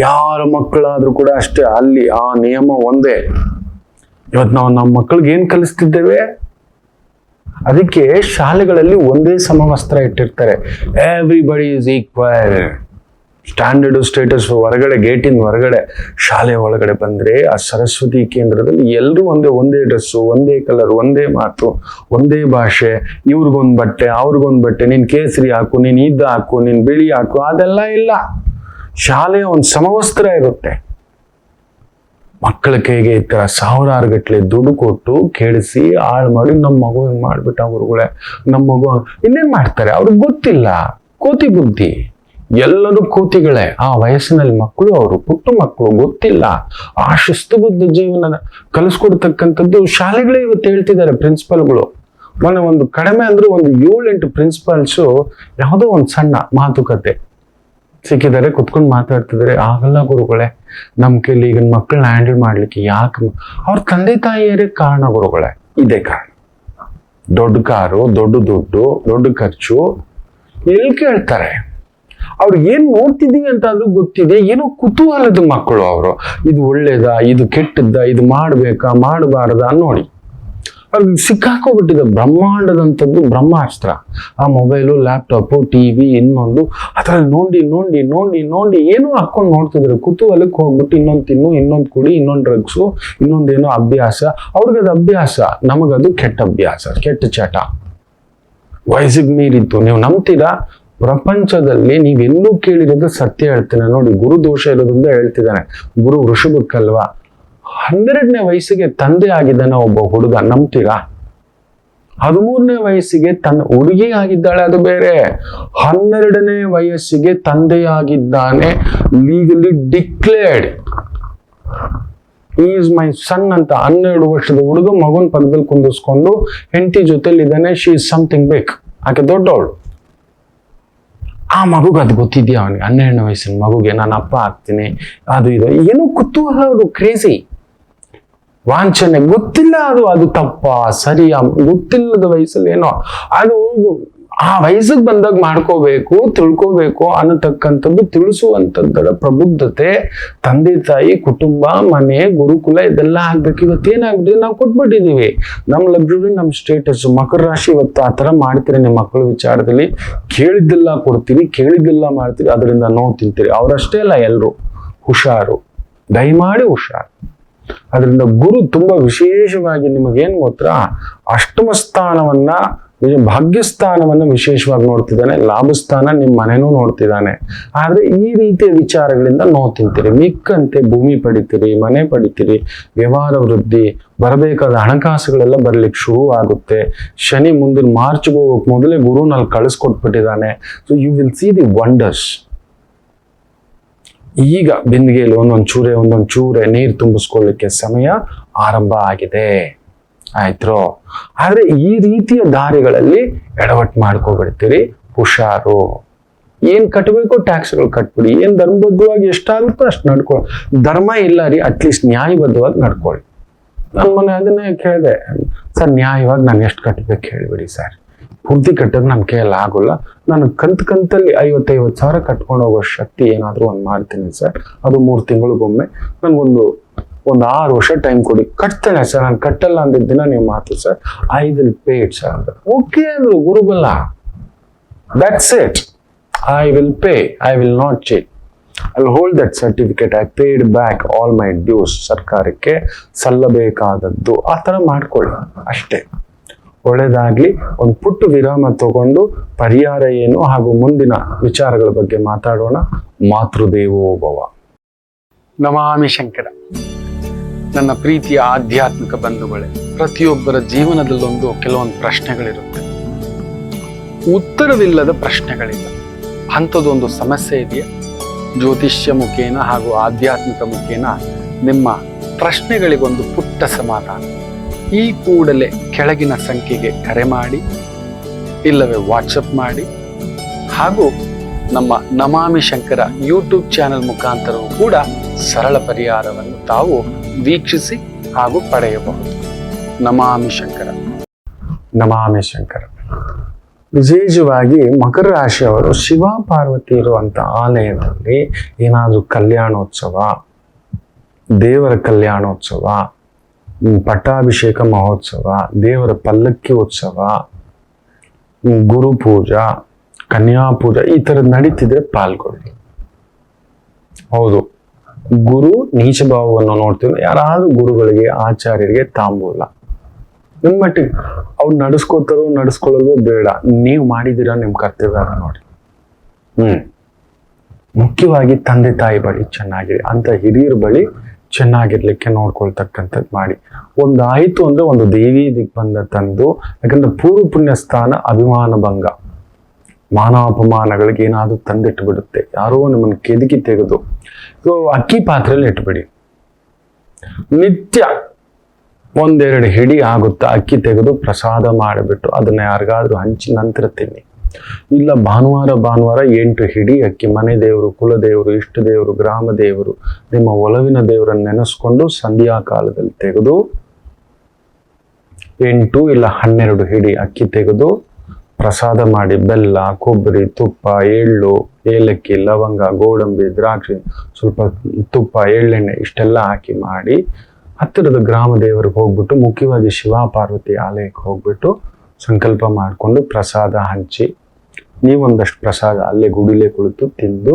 ಯಾರ ಮಕ್ಕಳಾದ್ರೂ ಕೂಡ ಅಷ್ಟೇ, ಅಲ್ಲಿ ಆ ನಿಯಮ ಒಂದೇ. ಇವತ್ತು ನಾವು ನಮ್ಮ ಮಕ್ಕಳಿಗೆ ಏನ್ ಕಲಿಸ್ತಿದ್ದೇವೆ? ಅದಕ್ಕೆ ಶಾಲೆಗಳಲ್ಲಿ ಒಂದೇ ಸಮವಸ್ತ್ರ ಇಟ್ಟಿರ್ತಾರೆ. Everybody is equal. Standard status ಹೊರಗಡೆ, ಗೇಟಿನ ಹೊರಗಡೆ. ಶಾಲೆ ಒಳಗಡೆ ಬಂದ್ರೆ ಆ ಸರಸ್ವತಿ ಕೇಂದ್ರದಲ್ಲಿ ಎಲ್ಲರೂ ಒಂದೇ ಡ್ರೆಸ್ಸು, ಒಂದೇ ಕಲರ್, ಒಂದೇ ಮಾತು, ಒಂದೇ ಭಾಷೆ. ಇವ್ರಿಗೊಂದು ಬಟ್ಟೆ, ಅವ್ರಿಗೊಂದು ಬಟ್ಟೆ, ನೀನ್ ಕೇಸರಿ ಹಾಕು, ನೀನ್ ಇದ್ದ ಹಾಕು, ನೀನ್ ಬಿಳಿ ಹಾಕು, ಅದೆಲ್ಲ ಇಲ್ಲ. ಶಾಲೆಯ ಒಂದು ಸಮವಸ್ತ್ರ ಇರುತ್ತೆ. ಮಕ್ಕಳ ಕೈಗೆ ಈ ತರ 1000 ಗಟ್ಟಲೆ ದುಡ್ಡು ಕೊಟ್ಟು ಕೇಳಿಸಿ ಹಾಳು ಮಾಡಿ, ನಮ್ಮ ಮಗು ಹಿಂಗ್ ಮಾಡ್ಬಿಟ್ಟ ಗುರುಗಳೇ, ನಮ್ಮ ಮಗು ಇನ್ನೇನ್ ಮಾಡ್ತಾರೆ? ಅವ್ರಿಗೆ ಗೊತ್ತಿಲ್ಲ. ಕೋತಿ ಬುದ್ಧಿ, ಎಲ್ಲರೂ ಕೋತಿಗಳೇ ಆ ವಯಸ್ಸಿನಲ್ಲಿ ಮಕ್ಕಳು. ಅವರು ಪುಟ್ಟ ಮಕ್ಕಳು, ಗೊತ್ತಿಲ್ಲ. ಆ ಶಿಸ್ತುಬದ್ಧ ಜೀವನ ಕಲಿಸ್ಕೊಡ್ತಕ್ಕಂಥದ್ದು ಶಾಲೆಗಳೇ ಇವತ್ತು ಹೇಳ್ತಿದ್ದಾರೆ ಪ್ರಿನ್ಸಿಪಲ್ಗಳು. ಮೊನ್ನೆ ಒಂದು ಕಡಿಮೆ ಅಂದ್ರೆ ಒಂದು 7-8 ಪ್ರಿನ್ಸಿಪಾಲ್ಸು ಯಾವುದೋ ಒಂದು ಸಣ್ಣ ಮಾತುಕತೆ ಸಿಕ್ಕಿದ್ದಾರೆ, ಕುತ್ಕೊಂಡು ಮಾತಾಡ್ತಿದ್ದಾರೆ. ಆಗಲ್ಲ ಗುರುಗಳೇ, ನಮ್ ಕೈಲಿ ಈಗ ಮಕ್ಕಳನ್ನ ಹ್ಯಾಂಡಲ್ ಮಾಡ್ಲಿಕ್ಕೆ ಯಾಕೆ? ಅವ್ರ ತಂದೆ ತಾಯಿಯರೇ ಕಾರಣ ಗುರುಗಳೇ, ಇದೇ ಕಾರಣ. ದೊಡ್ಡ ಕಾರು, ದೊಡ್ಡ ದುಡ್ಡು, ದೊಡ್ಡ ಖರ್ಚು ಎಲ್ಲಿ ಕೇಳ್ತಾರೆ? ಅವ್ರಿಗೆ ಏನ್ ನೋಡ್ತಿದೀವಿ ಅಂತ ಆದ್ರೂ ಗೊತ್ತಿದೆ. ಏನೋ ಕುತೂಹಲದ ಮಕ್ಕಳು ಅವರು. ಇದು ಒಳ್ಳೇದಾ, ಇದು ಕೆಟ್ಟದ್ದ, ಇದು ಮಾಡ್ಬೇಕಾ, ಮಾಡಬಾರ್ದಾ ನೋಡಿ. ಅವ್ರಿಗೆ ಸಿಕ್ಕಾಕೋಬಿಟ್ಟಿದೆ ಬ್ರಹ್ಮಾಂಡದಂಥದ್ದು ಬ್ರಹ್ಮಾಸ್ತ್ರ. ಆ ಮೊಬೈಲು, ಲ್ಯಾಪ್ಟಾಪು, ಟಿವಿ, ಇನ್ನೊಂದು ಅದ್ರಲ್ಲಿ ನೋಡಿ ಏನೋ ಹಾಕೊಂಡು ನೋಡ್ತಿದ್ರು. ಕುತೂಹಲಕ್ಕೆ ಹೋಗ್ಬಿಟ್ಟು ಇನ್ನೊಂದು ತಿನ್ನು, ಇನ್ನೊಂದು ಕುಡಿ, ಇನ್ನೊಂದು ಡ್ರಗ್ಸು, ಇನ್ನೊಂದೇನೋ ಅಭ್ಯಾಸ. ಅವ್ರಿಗದು ಅಭ್ಯಾಸ, ನಮಗದು ಕೆಟ್ಟ ಅಭ್ಯಾಸ, ಕೆಟ್ಟ ಚಟ. ವಯಸ್ಸಿಗೆ ಮೀರಿತ್ತು. ನೀವು ನಂಬ್ತೀರಾ? ಪ್ರಪಂಚದಲ್ಲಿ ನೀವೆಲ್ಲೂ ಕೇಳಿರೋದು ಸತ್ಯ ಹೇಳ್ತೇನೆ ನೋಡಿ. ಗುರು ದೋಷ ಇರೋದ್ರಿಂದ ಹೇಳ್ತಿದ್ದಾನೆ. ಗುರು ವೃಷಭಕ್ಕಲ್ವಾ, 12ನೇ ವಯಸ್ಸಿಗೆ ತಂದೆ ಆಗಿದ್ದಾನೆ ಒಬ್ಬ ಹುಡುಗ. ನಂಬ್ತೀರಾ? 13ನೇ ವಯಸ್ಸಿಗೆ ಹುಡುಗಿ ಆಗಿದ್ದಾಳೆ, ಅದು ಬೇರೆ. 12ನೇ ವಯಸ್ಸಿಗೆ ತಂದೆಯಾಗಿದ್ದಾನೆ, ಲೀಗಲಿ ಡಿಕ್ಲೇರ್ಡ್. ಈಸ್ ಮೈ ಸನ್ ಅಂತ 12 ವರ್ಷದ ಹುಡುಗ ಮಗನ ಪಕ್ಕದಲ್ಲಿ ಕುಂದಿಸ್ಕೊಂಡು ಹೆಂಡತಿ ಜೊತೆಲಿ ಇದ್ದಾನೆ. ಶಿ ಇಸ್ ಸಮಥಿಂಗ್ ಬೇಕ್. ಆಕೆ ದೊಡ್ಡವಳು. ಆ ಮಗುಗೆ ಅದು ಗೊತ್ತಿದ್ಯಾ? ಅವನಿಗೆ 12ನೇ ವಯಸ್ಸಿನ ಮಗುಗೆ ನಾನು ಅಪ್ಪ ಆಗ್ತೀನಿ, ಅದು ಇದು ಏನೋ ಕುತೂಹಲ, ಅವರು ಕ್ರೇಜಿ, ವಾಂಛನೆ. ಗೊತ್ತಿಲ್ಲ ಅದು ತಪ್ಪ ಸರಿಯಾ ಗೊತ್ತಿಲ್ಲದ ವಯಸ್ಸಲ್ಲಿ ಏನೋ ಅದು ಆ ವಯಸ್ಸಿಗೆ ಬಂದಾಗ ಮಾಡ್ಕೋಬೇಕು, ತಿಳ್ಕೋಬೇಕು ಅನ್ನತಕ್ಕಂಥದ್ದು ತಿಳಿಸುವಂಥದ್ದರ ಪ್ರಬುದ್ಧತೆ ತಂದೆ ತಾಯಿ, ಕುಟುಂಬ, ಮನೆ, ಗುರುಕುಲ ಇದೆಲ್ಲ ಆಗ್ಬೇಕು. ಇವತ್ತೇನಾಗ್ಬಿಟ್ಟಿದೆ, ನಾವು ಕೊಟ್ಬಿಟ್ಟಿದೀವಿ ನಮ್ಮ ಲಗ್ಜರಿ, ನಮ್ಮ ಸ್ಟೇಟಸ್. ಮಕರ ರಾಶಿ ಇವತ್ತು ಆ ತರ ಮಾಡ್ತೀರಿ. ನಿಮ್ಮ ಮಕ್ಕಳ ವಿಚಾರದಲ್ಲಿ ಕೇಳಿದ್ದೆಲ್ಲ ಕೊಡ್ತೀರಿ, ಕೇಳಿದ್ದೆಲ್ಲ ಮಾಡ್ತೀರಿ, ಅದರಿಂದ ನೋವು ತಿಂತೀರಿ. ಅವರಷ್ಟೇ ಅಲ್ಲ, ಎಲ್ರು ಹುಷಾರು, ದಯಮಾಡಿ ಹುಷಾರು. ಅದರಿಂದ ಗುರು ತುಂಬಾ ವಿಶೇಷವಾಗಿ ನಿಮಗೇನ್ ಗೊತ್ತಾ, ಅಷ್ಟಮ ಸ್ಥಾನವನ್ನ, ಭಾಗ್ಯಸ್ಥಾನವನ್ನ ವಿಶೇಷವಾಗಿ ನೋಡ್ತಿದ್ದಾನೆ. ಲಾಭಸ್ಥಾನ ನಿಮ್ಮ ಮನೆನೂ ನೋಡ್ತಿದ್ದಾನೆ. ಆದ್ರೆ ಈ ರೀತಿಯ ವಿಚಾರಗಳಿಂದ ನೋವು ತಿಂತೀರಿ. ಮಿಕ್ಕಂತೆ ಭೂಮಿ ಪಡಿತೀರಿ, ಮನೆ ಪಡಿತೀರಿ, ವ್ಯವಹಾರ ವೃದ್ಧಿ, ಬರಬೇಕಾದ ಹಣಕಾಸುಗಳೆಲ್ಲ ಬರ್ಲಿಕ್ಕೆ ಶುರು ಆಗುತ್ತೆ. ಶನಿ ಮುಂದಿನ ಮಾರ್ಚ್ಗೆ ಹೋಗೋಕ್ ಮೊದಲೇ ಗುರುನಲ್ಲಿ ಕಳಿಸ್ಕೊಟ್ಬಿಟ್ಟಿದ್ದಾನೆ. So you will see the wonders. ಈಗ ಬಿಂದಿಗೆಯಲ್ಲಿ ಒಂದೊಂದು ಚೂರೆ ನೀರು ತುಂಬಿಸ್ಕೊಳ್ಳಿಕ್ಕೆ ಸಮಯ ಆರಂಭ ಆಗಿದೆ. ಆಯ್ತು. ಆದ್ರೆ ಈ ರೀತಿಯ ದಾರಿಗಳಲ್ಲಿ ಎಡವಟ್ಟು ಮಾಡ್ಕೊಬಿಡ್ತೀರಿ. ಹುಷಾರು. ಏನ್ ಕಟ್ಟಬೇಕು ಟ್ಯಾಕ್ಸ್ಗಳು ಕಟ್ಬಿಡಿ. ಏನ್ ಧರ್ಮಬದ್ಧವಾಗಿ ಎಷ್ಟಾಗುತ್ತೋ ಅಷ್ಟು ನಡ್ಕೊಳ್ಳಿ. ಧರ್ಮ ಇಲ್ಲ ರೀ, ಅಟ್ಲೀಸ್ಟ್ ನ್ಯಾಯಬದ್ಧವಾಗಿ ನಡ್ಕೊಳ್ಳಿ. ನನ್ನ ಮನೆ ಅದನ್ನೇ ಕೇಳಿದೆ, ಸರ್ ನ್ಯಾಯವಾಗಿ ನಾನು ಎಷ್ಟು ಕಟ್ಟಬೇಕು ಹೇಳ್ಬಿಡಿ ಸರ್. ಪೂರ್ತಿ ಕಟ್ಟೋದು ನನ್ನ ಕೈಯಲ್ಲಿ ಆಗೋಲ್ಲ. ನಾನು ಕಂತಲ್ಲಿ 50,000 ಕಟ್ಕೊಂಡು ಹೋಗೋ ಶಕ್ತಿ ಏನಾದ್ರು ಒಂದು ಮಾಡ್ತೀನಿ ಸರ್. ಅದು 3 ತಿಂಗಳಿಗೊಮ್ಮೆ. ನನ್ಗೊಂದು 6 ವರ್ಷ ಟೈಮ್ ಕೊಡಿ, ಕಟ್ತೇನೆ ಸರ್. ನಾನು ಕಟ್ಟಲ್ಲ ಅಂದಿದ್ದ ದಿನ ನೀವು ಮಾತು sir, I will pay it sir ಅಂತ. ಓಕೆ ಅಂದ್ರು ಗುರುಬಲ್ಲ. That's it. I will pay, I will not cheat. I will hold that certificate. I paid back all my dues. ಸರ್ಕಾರಕ್ಕೆ ಸಲ್ಲಬೇಕಾದದ್ದು. ಆ ಥರ ಮಾಡ್ಕೊಳ್ಳಿ ಅಷ್ಟೇ. ಒಳ್ಳೆದಾಗ್ಲಿ. ಒಂದು ಪುಟ್ಟ ವಿರಾಮ ತಗೊಂಡು ಪರಿಹಾರ ಏನು ಹಾಗೂ ಮುಂದಿನ ವಿಚಾರಗಳ ಬಗ್ಗೆ ಮಾತಾಡೋಣ. ಮಾತೃದೇವೋಭವ. ನಮಾಮಿ ಶಂಕರ. ನನ್ನ ಪ್ರೀತಿಯ ಆಧ್ಯಾತ್ಮಿಕ ಬಂಧುಗಳೇ, ಪ್ರತಿಯೊಬ್ಬರ ಜೀವನದಲ್ಲೊಂದು ಕೆಲವೊಂದು ಪ್ರಶ್ನೆಗಳಿರುತ್ತೆ. ಉತ್ತರವಿಲ್ಲದ ಪ್ರಶ್ನೆಗಳಿಲ್ಲ. ಅಂಥದ್ದೊಂದು ಸಮಸ್ಯೆ ಇದೆಯಾ? ಜ್ಯೋತಿಷ್ಯ ಮುಖೇನ ಹಾಗೂ ಆಧ್ಯಾತ್ಮಿಕ ಮುಖೇನ ನಿಮ್ಮ ಪ್ರಶ್ನೆಗಳಿಗೊಂದು ಪುಟ್ಟ ಸಮಾಧಾನ. ಈ ಕೂಡಲೇ ಕೆಳಗಿನ ಸಂಖ್ಯೆಗೆ ಕರೆ ಮಾಡಿ, ಇಲ್ಲವೇ ವಾಟ್ಸಪ್ ಮಾಡಿ, ಹಾಗೂ ನಮ್ಮ ನಮಾಮಿ ಶಂಕರ ಯೂಟ್ಯೂಬ್ ಚಾನೆಲ್ ಮುಖಾಂತರವೂ ಕೂಡ ಸರಳ ಪರಿಹಾರವನ್ನು ತಾವು ವೀಕ್ಷಿಸಿ ಹಾಗೂ ಪಡೆಯಬಹುದು. ನಮಾಮಿ ಶಂಕರ. ನಮಾಮಿ ಶಂಕರ. ವಿಶೇಷವಾಗಿ ಮಕರ ರಾಶಿಯವರು ಶಿವ ಪಾರ್ವತಿ ಇರುವಂತ ಆಲಯದಲ್ಲಿ ಏನಾದರೂ ಕಲ್ಯಾಣೋತ್ಸವ, ದೇವರ ಕಲ್ಯಾಣೋತ್ಸವ, ಪಟ್ಟಾಭಿಷೇಕ ಮಹೋತ್ಸವ, ದೇವರ ಪಲ್ಲಕ್ಕಿ ಉತ್ಸವ, ಗುರು ಪೂಜಾ, ಕನ್ಯಾ ಪೂಜಾ ಈ ಥರದ್ದು ನಡೀತಿದ್ರೆ ಪಾಲ್ಗೊಳ್ಳಿ. ಹೌದು, ಗುರು ನೀಚ ಭಾವವನ್ನು ನೋಡ್ತೀವಿ. ಯಾರಾದ್ರೂ ಗುರುಗಳಿಗೆ, ಆಚಾರ್ಯರಿಗೆ ತಾಂಬೂಲ ನಿಮ್ಮ ಮಟ್ಟಿಗೆ ಅವ್ರು ನಡೆಸ್ಕೋತಾರೋ ನಡೆಸ್ಕೊಳ್ಳಲ್ವೋ ಬೇಡ, ನೀವು ಮಾಡಿದ್ದೀರಾ ನಿಮ್ಮ ಕರ್ತವ್ಯ ನೋಡಿ. ಮುಖ್ಯವಾಗಿ ತಂದೆ ತಾಯಿ ಬಳಿ ಚೆನ್ನಾಗಿದೆ ಅಂತ ಹಿರಿಯರ ಬಳಿ ಚೆನ್ನಾಗಿರ್ಲಿಕ್ಕೆ ನೋಡ್ಕೊಳ್ತಕ್ಕಂಥದ್ದು ಮಾಡಿ. ಒಂದಾಯ್ತು ಅಂದ್ರೆ ಒಂದು ದೇವಿ ದಿಗ್ಬಂಧ ತಂದು, ಯಾಕಂದ್ರೆ ಪೂರ್ವ ಪುಣ್ಯ ಸ್ಥಾನ ಅಭಿಮಾನ ಭಂಗ, ಮಾನಾಪಮಾನಗಳಿಗೆ ಏನಾದ್ರು ತಂದಿಟ್ಟು ಬಿಡುತ್ತೆ. ಯಾರೋ ನಿಮ್ಮನ್ನು ಕೆದಕಿ ತೆಗೆದು ಅಕ್ಕಿ ಪಾತ್ರೆಯಲ್ಲಿ ಇಟ್ಬಿಡಿ. ನಿತ್ಯ 1-2 ಹಿಡಿ ಆಗುತ್ತಾ ಅಕ್ಕಿ ತೆಗೆದು ಪ್ರಸಾದ ಮಾಡಿಬಿಟ್ಟು ಅದನ್ನ ಯಾರಿಗಾದ್ರೂ ಹಂಚಿ ನಂತರ ತಿನ್ನಿ. ಇಲ್ಲ ಭಾನುವಾರ 8 ಹಿಡಿ ಅಕ್ಕಿ ಮನೆ ದೇವರು, ಕುಲದೇವರು, ಇಷ್ಟ ದೇವರು, ಗ್ರಾಮ ದೇವರು, ನಿಮ್ಮ ಒಲವಿನ ದೇವರನ್ನು ನೆನೆಸ್ಕೊಂಡು ಸಂಧ್ಯಾ ಕಾಲದಲ್ಲಿ ತೆಗೆದು 8 ಇಲ್ಲ 12 ಹಿಡಿ ಅಕ್ಕಿ ತೆಗೆದು ಪ್ರಸಾದ ಮಾಡಿ, ಬೆಲ್ಲ, ಕೊಬ್ಬರಿ, ತುಪ್ಪ, ಎಳ್ಳು, ಏಲಕ್ಕಿ, ಲವಂಗ, ಗೋಡಂಬಿ, ದ್ರಾಕ್ಷಿ, ಸ್ವಲ್ಪ ತುಪ್ಪ, ಎಳ್ಳೆಣ್ಣೆ ಇಷ್ಟೆಲ್ಲ ಹಾಕಿ ಮಾಡಿ ಹತ್ತಿರದ ಗ್ರಾಮ ದೇವರಿಗೆ ಹೋಗ್ಬಿಟ್ಟು, ಮುಖ್ಯವಾಗಿ ಶಿವ ಪಾರ್ವತಿ ಆಲಯಕ್ಕೆ ಹೋಗ್ಬಿಟ್ಟು ಸಂಕಲ್ಪ ಮಾಡಿಕೊಂಡು ಪ್ರಸಾದ ಹಂಚಿ, ನೀವೊಂದಷ್ಟು ಪ್ರಸಾದ ಅಲ್ಲೇ ಗುಡಿಲೇ ಕುಳಿತು ತಿಂದು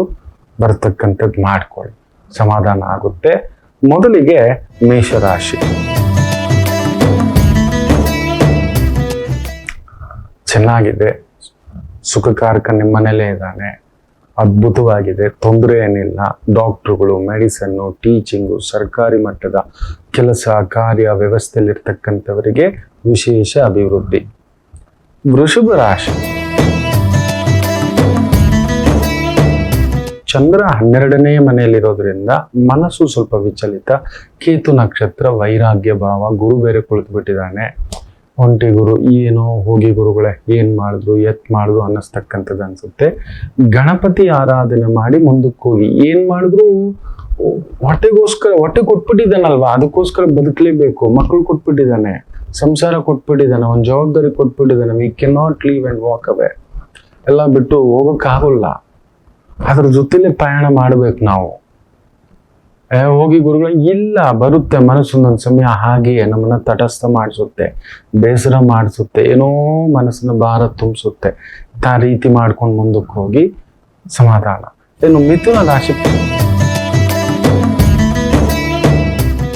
ಬರ್ತಕ್ಕಂಥದ್ದು ಮಾಡ್ಕೊಳ್ಳಿ. ಸಮಾಧಾನ ಆಗುತ್ತೆ. ಮೊದಲಿಗೆ ಮೇಷರಾಶಿ. ಚೆನ್ನಾಗಿದೆ. ಸುಖಕಾರಕ ನಿಮ್ಮನೇಲೇ ಇದ್ದಾನೆ. ಅದ್ಭುತವಾಗಿದೆ. ತೊಂದರೆ ಏನಿಲ್ಲ. ಡಾಕ್ಟ್ರುಗಳು, ಮೆಡಿಸನ್ನು, ಟೀಚಿಂಗು, ಸರ್ಕಾರಿ ಮಟ್ಟದ ಕೆಲಸ ಕಾರ್ಯ ವ್ಯವಸ್ಥೆಯಲ್ಲಿರ್ತಕ್ಕಂಥವರಿಗೆ ವಿಶೇಷ ಅಭಿವೃದ್ಧಿ. ವೃಷಭ ರಾಶಿ. ಚಂದ್ರ 12ನೇ ಮನೆಯಲ್ಲಿರೋದ್ರಿಂದ ಮನಸ್ಸು ಸ್ವಲ್ಪ ವಿಚಲಿತ. ಕೇತು ನಕ್ಷತ್ರ, ವೈರಾಗ್ಯ ಭಾವ. ಗುರು ಬೇರೆ ಕುಳಿತು ಬಿಟ್ಟಿದ್ದಾನೆ. ಒಂಟಿ ಗುರು, ಏನೋ ಹೋಗಿ ಗುರುಗಳೇ ಏನ್ ಮಾಡಿದ್ರು ಎತ್ ಮಾಡಿದ್ರು ಅನ್ನಿಸ್ತಕ್ಕಂಥದ್ದು ಅನ್ಸುತ್ತೆ. ಗಣಪತಿ ಆರಾಧನೆ ಮಾಡಿ ಮುಂದಕ್ಕೆ ಹೋಗಿ. ಏನ್ ಮಾಡಿದ್ರು ಹೊಟ್ಟೆ ಕೊಟ್ಬಿಟ್ಟಿದ್ದಾನಲ್ವಾ, ಅದಕ್ಕೋಸ್ಕರ ಬದುಕಲೇಬೇಕು. ಮಕ್ಕಳು ಕೊಟ್ಬಿಟ್ಟಿದ್ದಾನೆ, ಸಂಸಾರ ಕೊಟ್ಬಿಟ್ಟಿದ್ದಾನೆ, ಒಂದು ಜವಾಬ್ದಾರಿ ಕೊಟ್ಬಿಟ್ಟಿದ್ದಾನೆ. We can not leave and walk away. ಎಲ್ಲ ಬಿಟ್ಟು ಹೋಗೋಕ್ಕಾಗಲ್ಲ. ಅದ್ರ ಜೊತೆಲೆ ಪ್ರಯಾಣ ಮಾಡ್ಬೇಕು ನಾವು. ಹೋಗಿ ಗುರುಗಳು ಇಲ್ಲ, ಬರುತ್ತೆ ಮನಸ್ಸೊಂದೊಂದು ಸಮಯ ಹಾಗೆಯೇ ನಮ್ಮನ್ನ ತಟಸ್ಥ ಮಾಡಿಸುತ್ತೆ, ಬೇಸರ ಮಾಡಿಸುತ್ತೆ, ಏನೋ ಮನಸ್ಸಿನ ಭಾರ ತುಂಬಿಸುತ್ತೆ. ಆ ರೀತಿ ಮಾಡ್ಕೊಂಡು ಮುಂದಕ್ಕೆ ಹೋಗಿ ಸಮಾಧಾನ. ಇನ್ನು ಮಿಥುನ ರಾಶಿ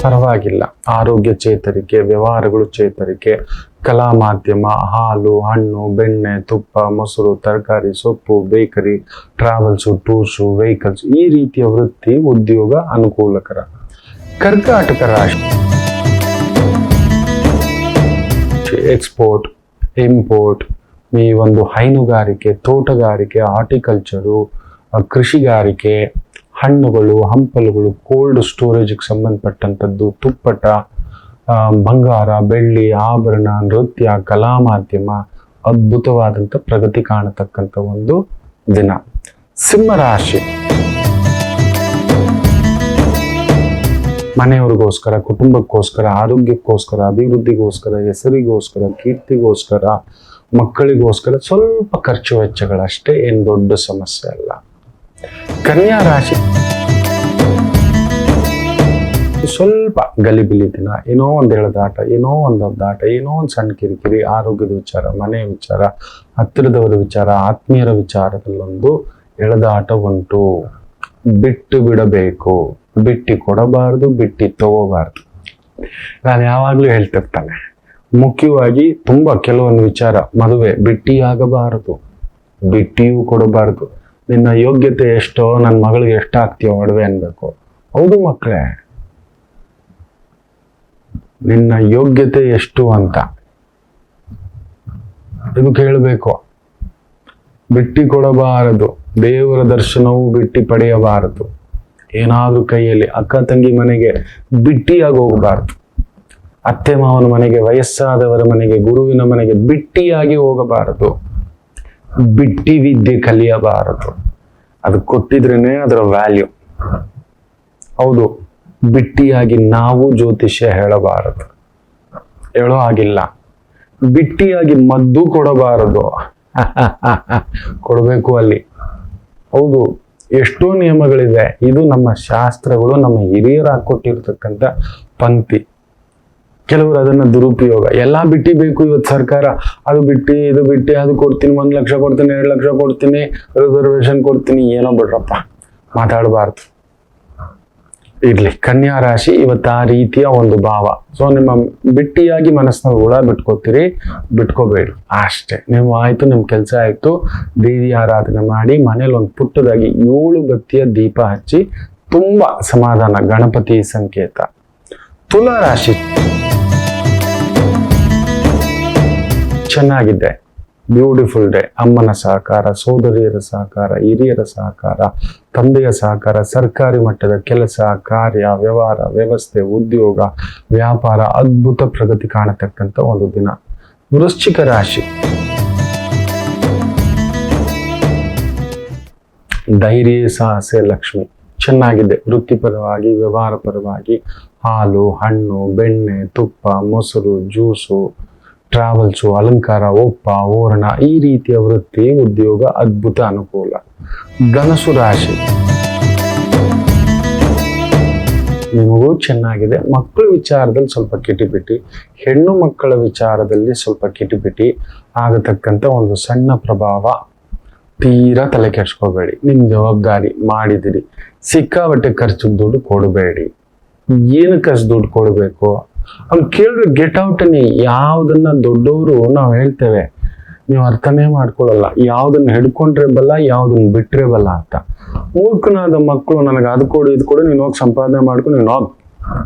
ಪರವಾಗಿಲ್ಲ, ಆರೋಗ್ಯ ಚೇತರಿಕೆ, ವ್ಯವಹಾರಗಳು ಚೇತರಿಕೆ, ಕಲಾ ಮಾಧ್ಯಮ, ಹಾಲು, ಹಣ್ಣು, ಬೆಣ್ಣೆ, ತುಪ್ಪ, ಮೊಸರು, ತರಕಾರಿ, ಸೊಪ್ಪು, ಬೇಕರಿ, ಟ್ರಾವೆಲ್ಸು, ಟೂರ್ಸು, ವೆಹಿಕಲ್ಸ್, ಈ ರೀತಿಯ ವೃತ್ತಿ, ಉದ್ಯೋಗ ಅನುಕೂಲಕರ. ಕರ್ಕಾಟಕ ರಾಶಿ ಎಕ್ಸ್ಪೋರ್ಟ್, ಇಂಪೋರ್ಟ್, ಈ ಒಂದು ಹೈನುಗಾರಿಕೆ, ತೋಟಗಾರಿಕೆ, ಹಾರ್ಟಿಕಲ್ಚರು, ಕೃಷಿಗಾರಿಕೆ, ಹಣ್ಣುಗಳು, ಹಂಪಲುಗಳು, ಕೋಲ್ಡ್ ಸ್ಟೋರೇಜ್ಗೆ ಸಂಬಂಧಪಟ್ಟಂಥದ್ದು, ತುಪ್ಪಟ, ಬಂಗಾರ, ಬೆಳ್ಳಿ, ಆಭರಣ, ನೃತ್ಯ, ಕಲಾ ಮಾಧ್ಯಮ, ಅದ್ಭುತವಾದಂಥ ಪ್ರಗತಿ ಕಾಣತಕ್ಕಂಥ ಒಂದು ದಿನ. ಸಿಂಹರಾಶಿ ಮನೆಯವ್ರಿಗೋಸ್ಕರ, ಕುಟುಂಬಕ್ಕೋಸ್ಕರ, ಆರೋಗ್ಯಕ್ಕೋಸ್ಕರ, ಅಭಿವೃದ್ಧಿಗೋಸ್ಕರ, ಹೆಸರಿಗೋಸ್ಕರ, ಕೀರ್ತಿಗೋಸ್ಕರ, ಮಕ್ಕಳಿಗೋಸ್ಕರ ಸ್ವಲ್ಪ ಖರ್ಚು ವೆಚ್ಚಗಳಷ್ಟೇ, ಏನು ದೊಡ್ಡ ಸಮಸ್ಯೆ ಅಲ್ಲ. ಕನ್ಯಾ ರಾಶಿ ಸ್ವಲ್ಪ ಗಲಿಬಿಲಿ ದಿನ, ಏನೋ ಒಂದು ಎಳೆದಾಟ, ಏನೋ ಒಂದು ಒದ್ದಾಟ, ಏನೋ ಒಂದು ಸಣ್ಣ ಕಿರಿಕಿರಿ, ಆರೋಗ್ಯದ ವಿಚಾರ, ಮನೆಯ ವಿಚಾರ, ಹತ್ತಿರದವರ ವಿಚಾರ, ಆತ್ಮೀಯರ ವಿಚಾರದಲ್ಲೊಂದು ಎಳೆದಾಟ ಉಂಟು. ಬಿಟ್ಟು ಬಿಡಬೇಕು, ಬಿಟ್ಟಿ ಕೊಡಬಾರದು, ಬಿಟ್ಟಿ ತಗೋಬಾರ್ದು. ನಾನು ಯಾವಾಗ್ಲೂ ಹೇಳ್ತಿರ್ತಾನೆ, ಮುಖ್ಯವಾಗಿ ತುಂಬಾ ಕೆಲವೊಂದು ವಿಚಾರ, ಮದುವೆ ಬಿಟ್ಟಿಯಾಗಬಾರದು, ಬಿಟ್ಟಿಯೂ ಕೊಡಬಾರದು. ನಿನ್ನ ಯೋಗ್ಯತೆ ಎಷ್ಟೋ, ನನ್ನ ಮಗಳಿಗೆ ಎಷ್ಟಾಗ್ತೀಯೋ ಒಡವೆ ಅನ್ಬೇಕು. ಹೌದು ಮಕ್ಕಳೇ, ನಿನ್ನ ಯೋಗ್ಯತೆ ಎಷ್ಟು ಅಂತ ಇದು ಕೇಳಬೇಕು. ಬಿಟ್ಟಿ ಕೊಡಬಾರದು, ದೇವರ ದರ್ಶನವು ಬಿಟ್ಟಿ ಪಡೆಯಬಾರದು. ಏನಾದ್ರೂ ಕೈಯಲ್ಲಿ ಅಕ್ಕ ತಂಗಿ ಮನೆಗೆ ಬಿಟ್ಟಿಯಾಗಿ ಹೋಗಬಾರದು, ಅತ್ತೆ ಮಾವನ ಮನೆಗೆ, ವಯಸ್ಸಾದವರ ಮನೆಗೆ, ಗುರುವಿನ ಮನೆಗೆ ಬಿಟ್ಟಿಯಾಗಿ ಹೋಗಬಾರದು. ಬಿಟ್ಟಿ ವಿದ್ಯೆ ಕಲಿಯಬಾರದು. ಅದು ಕೊಟ್ಟಿದ್ರೇನೆ ಅದರ ವ್ಯಾಲ್ಯೂ. ಹೌದು, ಬಿಟ್ಟಿಯಾಗಿ ನಾವು ಜ್ಯೋತಿಷ್ಯ ಹೇಳಬಾರದು, ಹೇಳೋ ಆಗಿಲ್ಲ. ಬಿಟ್ಟಿಯಾಗಿ ಮದ್ದು ಕೊಡಬಾರದು, ಕೊಡಬೇಕು ಅಲ್ಲಿ. ಹೌದು, ಎಷ್ಟೋ ನಿಯಮಗಳಿದೆ. ಇದು ನಮ್ಮ ಶಾಸ್ತ್ರಗಳು, ನಮ್ಮ ಹಿರಿಯರು ಹಾಕೊಟ್ಟಿರ್ತಕ್ಕಂಥ ಪಂಕ್ತಿ. ಕೆಲವರು ಅದನ್ನ ದುರುಪಯೋಗ, ಎಲ್ಲಾ ಬಿಟ್ಟಿ ಬೇಕು ಇವತ್ತು ಸರ್ಕಾರ, ಅದು ಬಿಟ್ಟಿ ಇದು ಬಿಟ್ಟಿ ಅದು ಕೊಡ್ತೀನಿ, 1 ಲಕ್ಷ ಕೊಡ್ತೀನಿ, 2 ಲಕ್ಷ ಕೊಡ್ತೀನಿ, ರಿಸರ್ವೇಶನ್ ಕೊಡ್ತೀನಿ, ಏನೋ ಬಿಡ್ರಪ್ಪ, ಮಾತಾಡಬಾರ್ದು. ಇರ್ಲಿ, ಕನ್ಯಾ ರಾಶಿ ಇವತ್ತು ಆ ರೀತಿಯ ಒಂದು ಭಾವ. ಸೊ ನಿಮ್ಮ ಬಿಟ್ಟಿಯಾಗಿ ಮನಸ್ಸಿನ ಹುಳ ಬಿಟ್ಕೋತೀರಿ, ಬಿಟ್ಕೋಬೇಡಿ ಅಷ್ಟೇ. ನೀವು ಆಯ್ತು, ನಿಮ್ ಕೆಲಸ ಆಯ್ತು, ದೇವಿ ಆರಾಧನೆ ಮಾಡಿ ಮನೇಲಿ ಒಂದು ಪುಟ್ಟದಾಗಿ 7 ಬತ್ತಿಯ ದೀಪ ಹಚ್ಚಿ ತುಂಬಾ ಸಮಾಧಾನ, ಗಣಪತಿ ಸಂಕೇತ. ತುಲಾ ರಾಶಿ ಚೆನ್ನಾಗಿದೆ, ಬ್ಯೂಟಿಫುಲ್ ಡೇ. ಅಮ್ಮನ ಸಹಕಾರ, ಸೋದರಿಯರ ಸಹಕಾರ, ಹಿರಿಯರ ಸಹಕಾರ, ತಂದೆಯ ಸಹಕಾರ, ಸರ್ಕಾರಿ ಮಟ್ಟದ ಕೆಲಸ, ಕಾರ್ಯ, ವ್ಯವಹಾರ, ವ್ಯವಸ್ಥೆ, ಉದ್ಯೋಗ, ವ್ಯಾಪಾರ, ಅದ್ಭುತ ಪ್ರಗತಿ ಕಾಣತಕ್ಕಂಥ ಒಂದು ದಿನ. ವೃಶ್ಚಿಕ ರಾಶಿ ಧೈರ್ಯ, ಸಾಹಸ, ಲಕ್ಷ್ಮಿ ಚೆನ್ನಾಗಿದೆ. ವೃತ್ತಿಪರವಾಗಿ, ವ್ಯವಹಾರ ಪರವಾಗಿ, ಹಾಲು, ಹಣ್ಣು, ಬೆಣ್ಣೆ, ತುಪ್ಪ, ಮೊಸರು, ಜ್ಯೂಸು, ಟ್ರಾವೆಲ್ಸು, ಅಲಂಕಾರ, ಒಪ್ಪ, ಓರಣ, ಈ ರೀತಿಯ ವೃತ್ತಿ, ಉದ್ಯೋಗ ಅದ್ಭುತ ಅನುಕೂಲ. ಧನಸು ರಾಶಿ ನಿಮಗೂ ಚೆನ್ನಾಗಿದೆ. ಮಕ್ಕಳ ವಿಚಾರದಲ್ಲಿ ಸ್ವಲ್ಪ ಕಿಟಿಪಿಟಿ, ಹೆಣ್ಣು ಮಕ್ಕಳ ವಿಚಾರದಲ್ಲಿ ಸ್ವಲ್ಪ ಕಿಟಿಪಿಟಿ ಆಗತಕ್ಕಂಥ ಒಂದು ಸಣ್ಣ ಪ್ರಭಾವ. ತೀರಾ ತಲೆ ಕೆಡ್ಸ್ಕೋಬೇಡಿ, ನಿಮ್ ಜವಾಬ್ದಾರಿ ಮಾಡಿದಿರಿ. ಸಿಕ್ಕಾಬಟ್ಟೆ ಖರ್ಚು ದುಡ್ಡು ಕೊಡಬೇಡಿ. ಏನಕ್ಕೆ ಅಷ್ಟು ದುಡ್ಡು ಕೊಡಬೇಕು? ಅವ್ನು ಕೇಳಿದ್ರೆ ಗೆಟ್ ಔಟ್ ಅನ್ನಿ. ಯಾವ್ದನ್ನ ದೊಡ್ಡವರು ನಾವು ಹೇಳ್ತೇವೆ, ನೀವು ಅರ್ಥನೇ ಮಾಡ್ಕೊಳ್ಳಲ್ಲ. ಯಾವ್ದನ್ನ ಹಿಡ್ಕೊಂಡ್ರೆ ಬಲ್ಲ, ಯಾವ್ದನ್ನ ಬಿಟ್ರೆ ಬಲ್ಲ ಅಂತ. ಮೂರ್ಖನಾದ ಮಕ್ಕಳು ನನಗೆ ಅದು ಕೊಡು ಇದು ಕೊಡು, ನೀನು ಹೋಗಿ ಸಂಪಾದನೆ ಮಾಡ್ಕೊಂಡು ನೀನು ಹೋಗ್.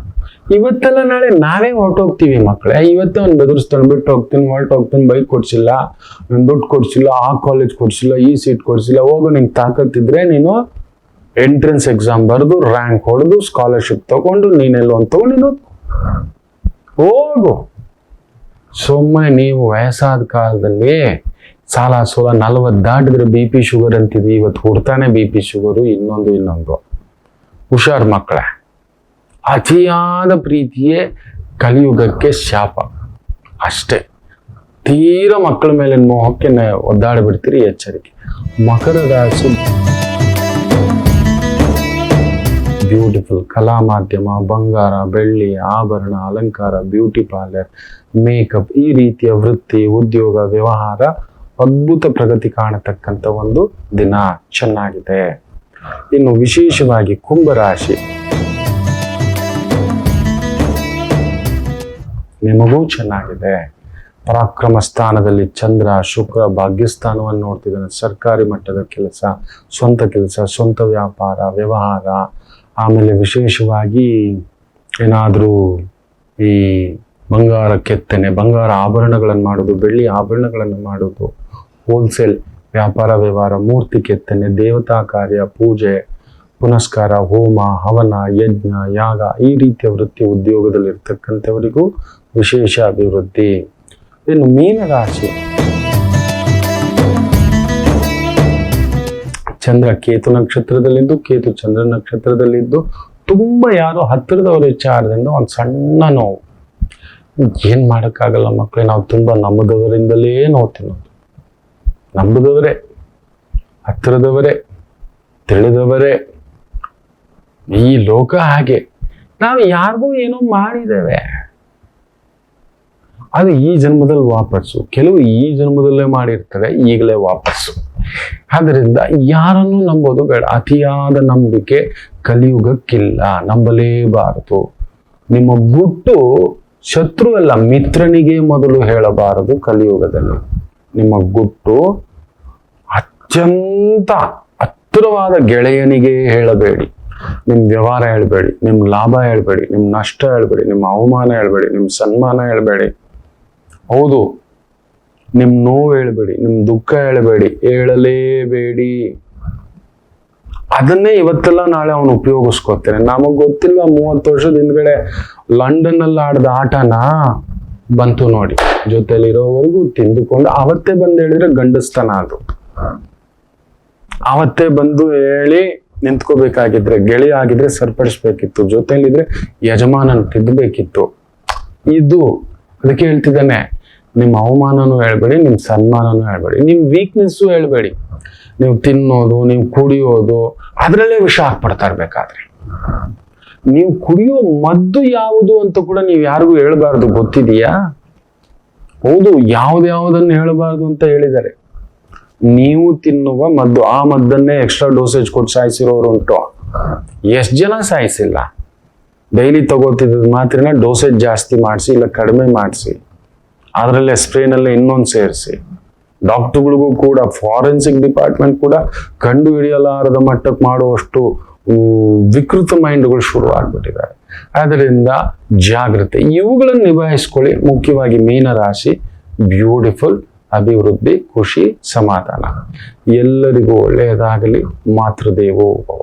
ಇವತ್ತೆಲ್ಲ ನಾಳೆ ನಾವೇ ಹೊರಟೋಗ್ತೀವಿ ಮಕ್ಕಳೇ. ಇವತ್ತೇ ಅವ್ನು ಬೆದರಿಸ್ತಾನೆ, ಬಿಟ್ಟು ಹೋಗ್ತೀನಿ, ಹೊರಟೋಗ್ತೀನಿ, ಬೈಕ್ ಕೊಡ್ಸಿಲ್ಲ, ನನ್ ದುಡ್ಡು ಕೊಡ್ಸಿಲ್ಲ, ಆ ಕಾಲೇಜ್ ಕೊಡ್ಸಿಲ್ಲ, ಈ ಸೀಟ್ ಕೊಡ್ಸಿಲ್ಲ. ಹೋಗೋ, ನಿಂಗೆ ತಾಕತ್ತಿದ್ರೆ ನೀನು ಎಂಟ್ರೆನ್ಸ್ ಎಕ್ಸಾಮ್ ಬರೆದು ರ್ಯಾಂಕ್ ಹೊಡೆದು ಸ್ಕಾಲರ್ಶಿಪ್ ತಗೊಂಡು ನೀನೆಲ್ಲ ಒಂದು ತಗೊಂಡು ನೀನು ಹೋಗು. ಸುಮ್ಮನೆ ನೀವು ವಯಸ್ಸಾದ ಕಾಲದಲ್ಲಿ ಸಾಲ ಸೋಲ 40 ದಾಟಿದ್ರೆ BP ಶುಗರ್ ಅಂತಿದ್ವಿ, ಇವತ್ತು ಹುಡ್ತಾನೆ BP ಶುಗರು, ಇನ್ನೊಂದು. ಹುಷಾರ್ ಮಕ್ಕಳೇ. ಅತಿಯಾದ ಪ್ರೀತಿಯೇ ಕಲಿಯುಗಕ್ಕೆ ಶಾಪ ಅಷ್ಟೇ. ತೀರಾ ಮಕ್ಕಳ ಮೇಲೆ ಮೋಹಕ್ಕೆ ಒದ್ದಾಡಿ ಬಿಡ್ತೀರಿ, ಎಚ್ಚರಿಕೆ. ಮಕರ ರಾಶಿ ಬ್ಯೂಟಿಫುಲ್ ಕಲಾ ಮಾಧ್ಯಮ, ಬಂಗಾರ, ಬೆಳ್ಳಿ, ಆಭರಣ, ಅಲಂಕಾರ, ಬ್ಯೂಟಿ ಪಾರ್ಲರ್, ಮೇಕಪ್, ಈ ರೀತಿಯ ವೃತ್ತಿ, ಉದ್ಯೋಗ, ವ್ಯವಹಾರ ಅದ್ಭುತ ಪ್ರಗತಿ ಕಾಣತಕ್ಕಂಥ ಒಂದು ದಿನ, ಚೆನ್ನಾಗಿದೆ. ಇನ್ನು ವಿಶೇಷವಾಗಿ ಕುಂಭರಾಶಿ, ನಿಮಗೂ ಚೆನ್ನಾಗಿದೆ. ಪರಾಕ್ರಮ ಸ್ಥಾನದಲ್ಲಿ ಚಂದ್ರ, ಶುಕ್ರ ಭಾಗ್ಯಸ್ಥಾನವನ್ನು ನೋಡ್ತಿದ್ದಾನೆ. ಸರ್ಕಾರಿ ಮಟ್ಟದ ಕೆಲಸ, ಸ್ವಂತ ವ್ಯಾಪಾರ, ವ್ಯವಹಾರ, ಆಮೇಲೆ ವಿಶೇಷವಾಗಿ ಏನಾದರೂ ಈ ಬಂಗಾರ ಕೆತ್ತನೆ, ಬಂಗಾರ ಆಭರಣಗಳನ್ನು ಮಾಡೋದು, ಬೆಳ್ಳಿ ಆಭರಣಗಳನ್ನು ಮಾಡೋದು, ಹೋಲ್ಸೇಲ್ ವ್ಯಾಪಾರ ವ್ಯವಹಾರ, ಮೂರ್ತಿ ಕೆತ್ತನೆ, ದೇವತಾ ಕಾರ್ಯ, ಪೂಜೆ ಪುನಸ್ಕಾರ, ಹೋಮ ಹವನ, ಯಜ್ಞ ಯಾಗ, ಈ ರೀತಿಯ ವೃತ್ತಿ ಉದ್ಯೋಗದಲ್ಲಿರ್ತಕ್ಕಂಥವರಿಗೂ ವಿಶೇಷ ಅಭಿವೃದ್ಧಿ. ಇನ್ನು ಮೀನರಾಶಿ, ಚಂದ್ರ ಕೇತು ನಕ್ಷತ್ರದಲ್ಲಿದ್ದು, ಕೇತು ಚಂದ್ರ ನಕ್ಷತ್ರದಲ್ಲಿದ್ದು, ತುಂಬಾ ಯಾರೋ ಹತ್ತಿರದವರ ವಿಚಾರದಿಂದ ಒಂದು ಸಣ್ಣ ನೋವು. ಏನ್ ಮಾಡೋಕ್ಕಾಗಲ್ಲ ಮಕ್ಕಳೇ, ನಾವು ತುಂಬಾ ನಂಬದವರಿಂದಲೇ ನೋವು ತಿನ್ನೋದು. ನಂಬದವರೇ, ಹತ್ತಿರದವರೇ, ತಿಳಿದವರೇ, ಈ ಲೋಕ ಹಾಗೆ. ನಾವು ಯಾರಿಗೂ ಏನೋ ಮಾಡಿದ್ದೇವೆ, ಅದು ಈ ಜನ್ಮದಲ್ಲಿ ವಾಪಸ್ಸು. ಕೆಲವು ಈ ಜನ್ಮದಲ್ಲೇ ಮಾಡಿರ್ತಾರೆ, ಈಗಲೇ ವಾಪಸ್ಸು. ಆದ್ದರಿಂದ ಯಾರನ್ನು ನಂಬೋದು ಬೇಡ. ಅತಿಯಾದ ನಂಬಿಕೆ ಕಲಿಯುಗಕ್ಕಿಲ್ಲ, ನಂಬಲೇಬಾರದು. ನಿಮ್ಮ ಗುಟ್ಟು ಶತ್ರು ಅಲ್ಲ, ಮಿತ್ರನಿಗೆ ಮೊದಲು ಹೇಳಬಾರದು ಕಲಿಯುಗದಲ್ಲಿ. ನಿಮ್ಮ ಗುಟ್ಟು ಅತ್ಯಂತ ಹತ್ತಿರವಾದ ಗೆಳೆಯನಿಗೆ ಹೇಳಬೇಡಿ. ನಿಮ್ ವ್ಯವಹಾರ ಹೇಳ್ಬೇಡಿ, ನಿಮ್ ಲಾಭ ಹೇಳ್ಬೇಡಿ, ನಿಮ್ ನಷ್ಟ ಹೇಳ್ಬೇಡಿ, ನಿಮ್ಮ ಅವಮಾನ ಹೇಳ್ಬೇಡಿ, ನಿಮ್ ಸನ್ಮಾನ ಹೇಳ್ಬೇಡಿ. ಹೌದು, ನಿಮ್ ನೋವು ಹೇಳ್ಬೇಡಿ, ನಿಮ್ ದುಃಖ ಹೇಳ್ಬೇಡಿ, ಹೇಳಲೇಬೇಡಿ. ಅದನ್ನೇ ಇವತ್ತೆಲ್ಲ ನಾಳೆ ಅವನು ಉಪಯೋಗಿಸ್ಕೊತೇನೆ. ನಮಗ್ ಗೊತ್ತಿಲ್ವಾ, 30 ವರ್ಷದ ಹಿಂದ್ಗಡೆ ಲಂಡನ್ ಅಲ್ಲಿ ಆಡಿದ ಆಟನ ಬಂತು ನೋಡಿ, ಜೊತೆಲಿರೋವರೆಗೂ ತಿಂದುಕೊಂಡು ಅವತ್ತೇ ಬಂದು ಹೇಳಿದ್ರೆ ಗಂಡಸ್ತನ ಅದು. ಅವತ್ತೇ ಬಂದು ಹೇಳಿ ನಿಂತ್ಕೋಬೇಕಾಗಿದ್ರೆ, ಗೆಳೆಯ ಆಗಿದ್ರೆ ಸರಿಪಡಿಸ್ಬೇಕಿತ್ತು, ಜೊತೆಲಿದ್ರೆ ಯಜಮಾನನ್ ತಿದ್ದಬೇಕಿತ್ತು. ಇದು ಅದಕ್ಕೆ ಹೇಳ್ತಿದ್ದಾನೆ, ನಿಮ್ಮ ಅವಮಾನನೂ ಹೇಳ್ಬೇಡಿ, ನಿಮ್ ಸನ್ಮಾನನೂ ಹೇಳ್ಬೇಡಿ, ನಿಮ್ ವೀಕ್ನೆಸ್ಸು ಹೇಳ್ಬೇಡಿ. ನೀವು ತಿನ್ನೋದು, ನೀವು ಕುಡಿಯೋದು, ಅದರಲ್ಲೇ ವಿಷ ಹಾಕ್ಬಿಡ್ತಾ ಇರ್ಬೇಕಾದ್ರೆ. ನೀವು ಕುಡಿಯೋ ಮದ್ದು ಯಾವುದು ಅಂತ ಕೂಡ ನೀವು ಯಾರಿಗೂ ಹೇಳ್ಬಾರ್ದು, ಗೊತ್ತಿದೆಯಾ? ಹೌದು, ಯಾವ್ದನ್ನು ಹೇಳಬಾರ್ದು ಅಂತ ಹೇಳಿದ್ದಾರೆ. ನೀವು ತಿನ್ನುವ ಮದ್ದು, ಆ ಮದ್ದನ್ನೇ ಎಕ್ಸ್ಟ್ರಾ ಡೋಸೇಜ್ ಕೊಟ್ಟು ಸಾಯಿಸಿರೋರು ಉಂಟು. ಎಷ್ಟು ಜನ ಸಾಯಿಸಿಲ್ಲ? ಡೈಲಿ ತಗೋತಿದ್ದ ಮಾತ್ರನ ಡೋಸೇಜ್ ಜಾಸ್ತಿ ಮಾಡಿಸಿ, ಇಲ್ಲ ಕಡಿಮೆ ಮಾಡಿಸಿ, ಅದರಲ್ಲೇ ಸ್ಪ್ರೇನಲ್ಲೇ ಇನ್ನೊಂದು ಸೇರಿಸಿ. ಡಾಕ್ಟರ್ಗಳಿಗೂ ಕೂಡ, ಫಾರೆನ್ಸಿಕ್ ಡಿಪಾರ್ಟ್ಮೆಂಟ್ ಕೂಡ ಕಂಡು ಹಿಡಿಯಲಾರದ ಮಟ್ಟಕ್ಕೆ ಮಾಡುವಷ್ಟು ವಿಕೃತ ಮೈಂಡ್ಗಳು ಶುರು ಆಗ್ಬಿಟ್ಟಿದ್ದಾರೆ. ಅದರಿಂದ ಜಾಗ್ರತೆ, ಇವುಗಳನ್ನು ನಿಭಾಯಿಸ್ಕೊಳ್ಳಿ. ಮುಖ್ಯವಾಗಿ ಮೀನರಾಶಿ ಬ್ಯೂಟಿಫುಲ್, ಅಭಿವೃದ್ಧಿ, ಖುಷಿ, ಸಮಾಧಾನ. ಎಲ್ಲರಿಗೂ ಒಳ್ಳೆಯದಾಗಲಿ. ಮಾತೃದೇವೋ ಭವ.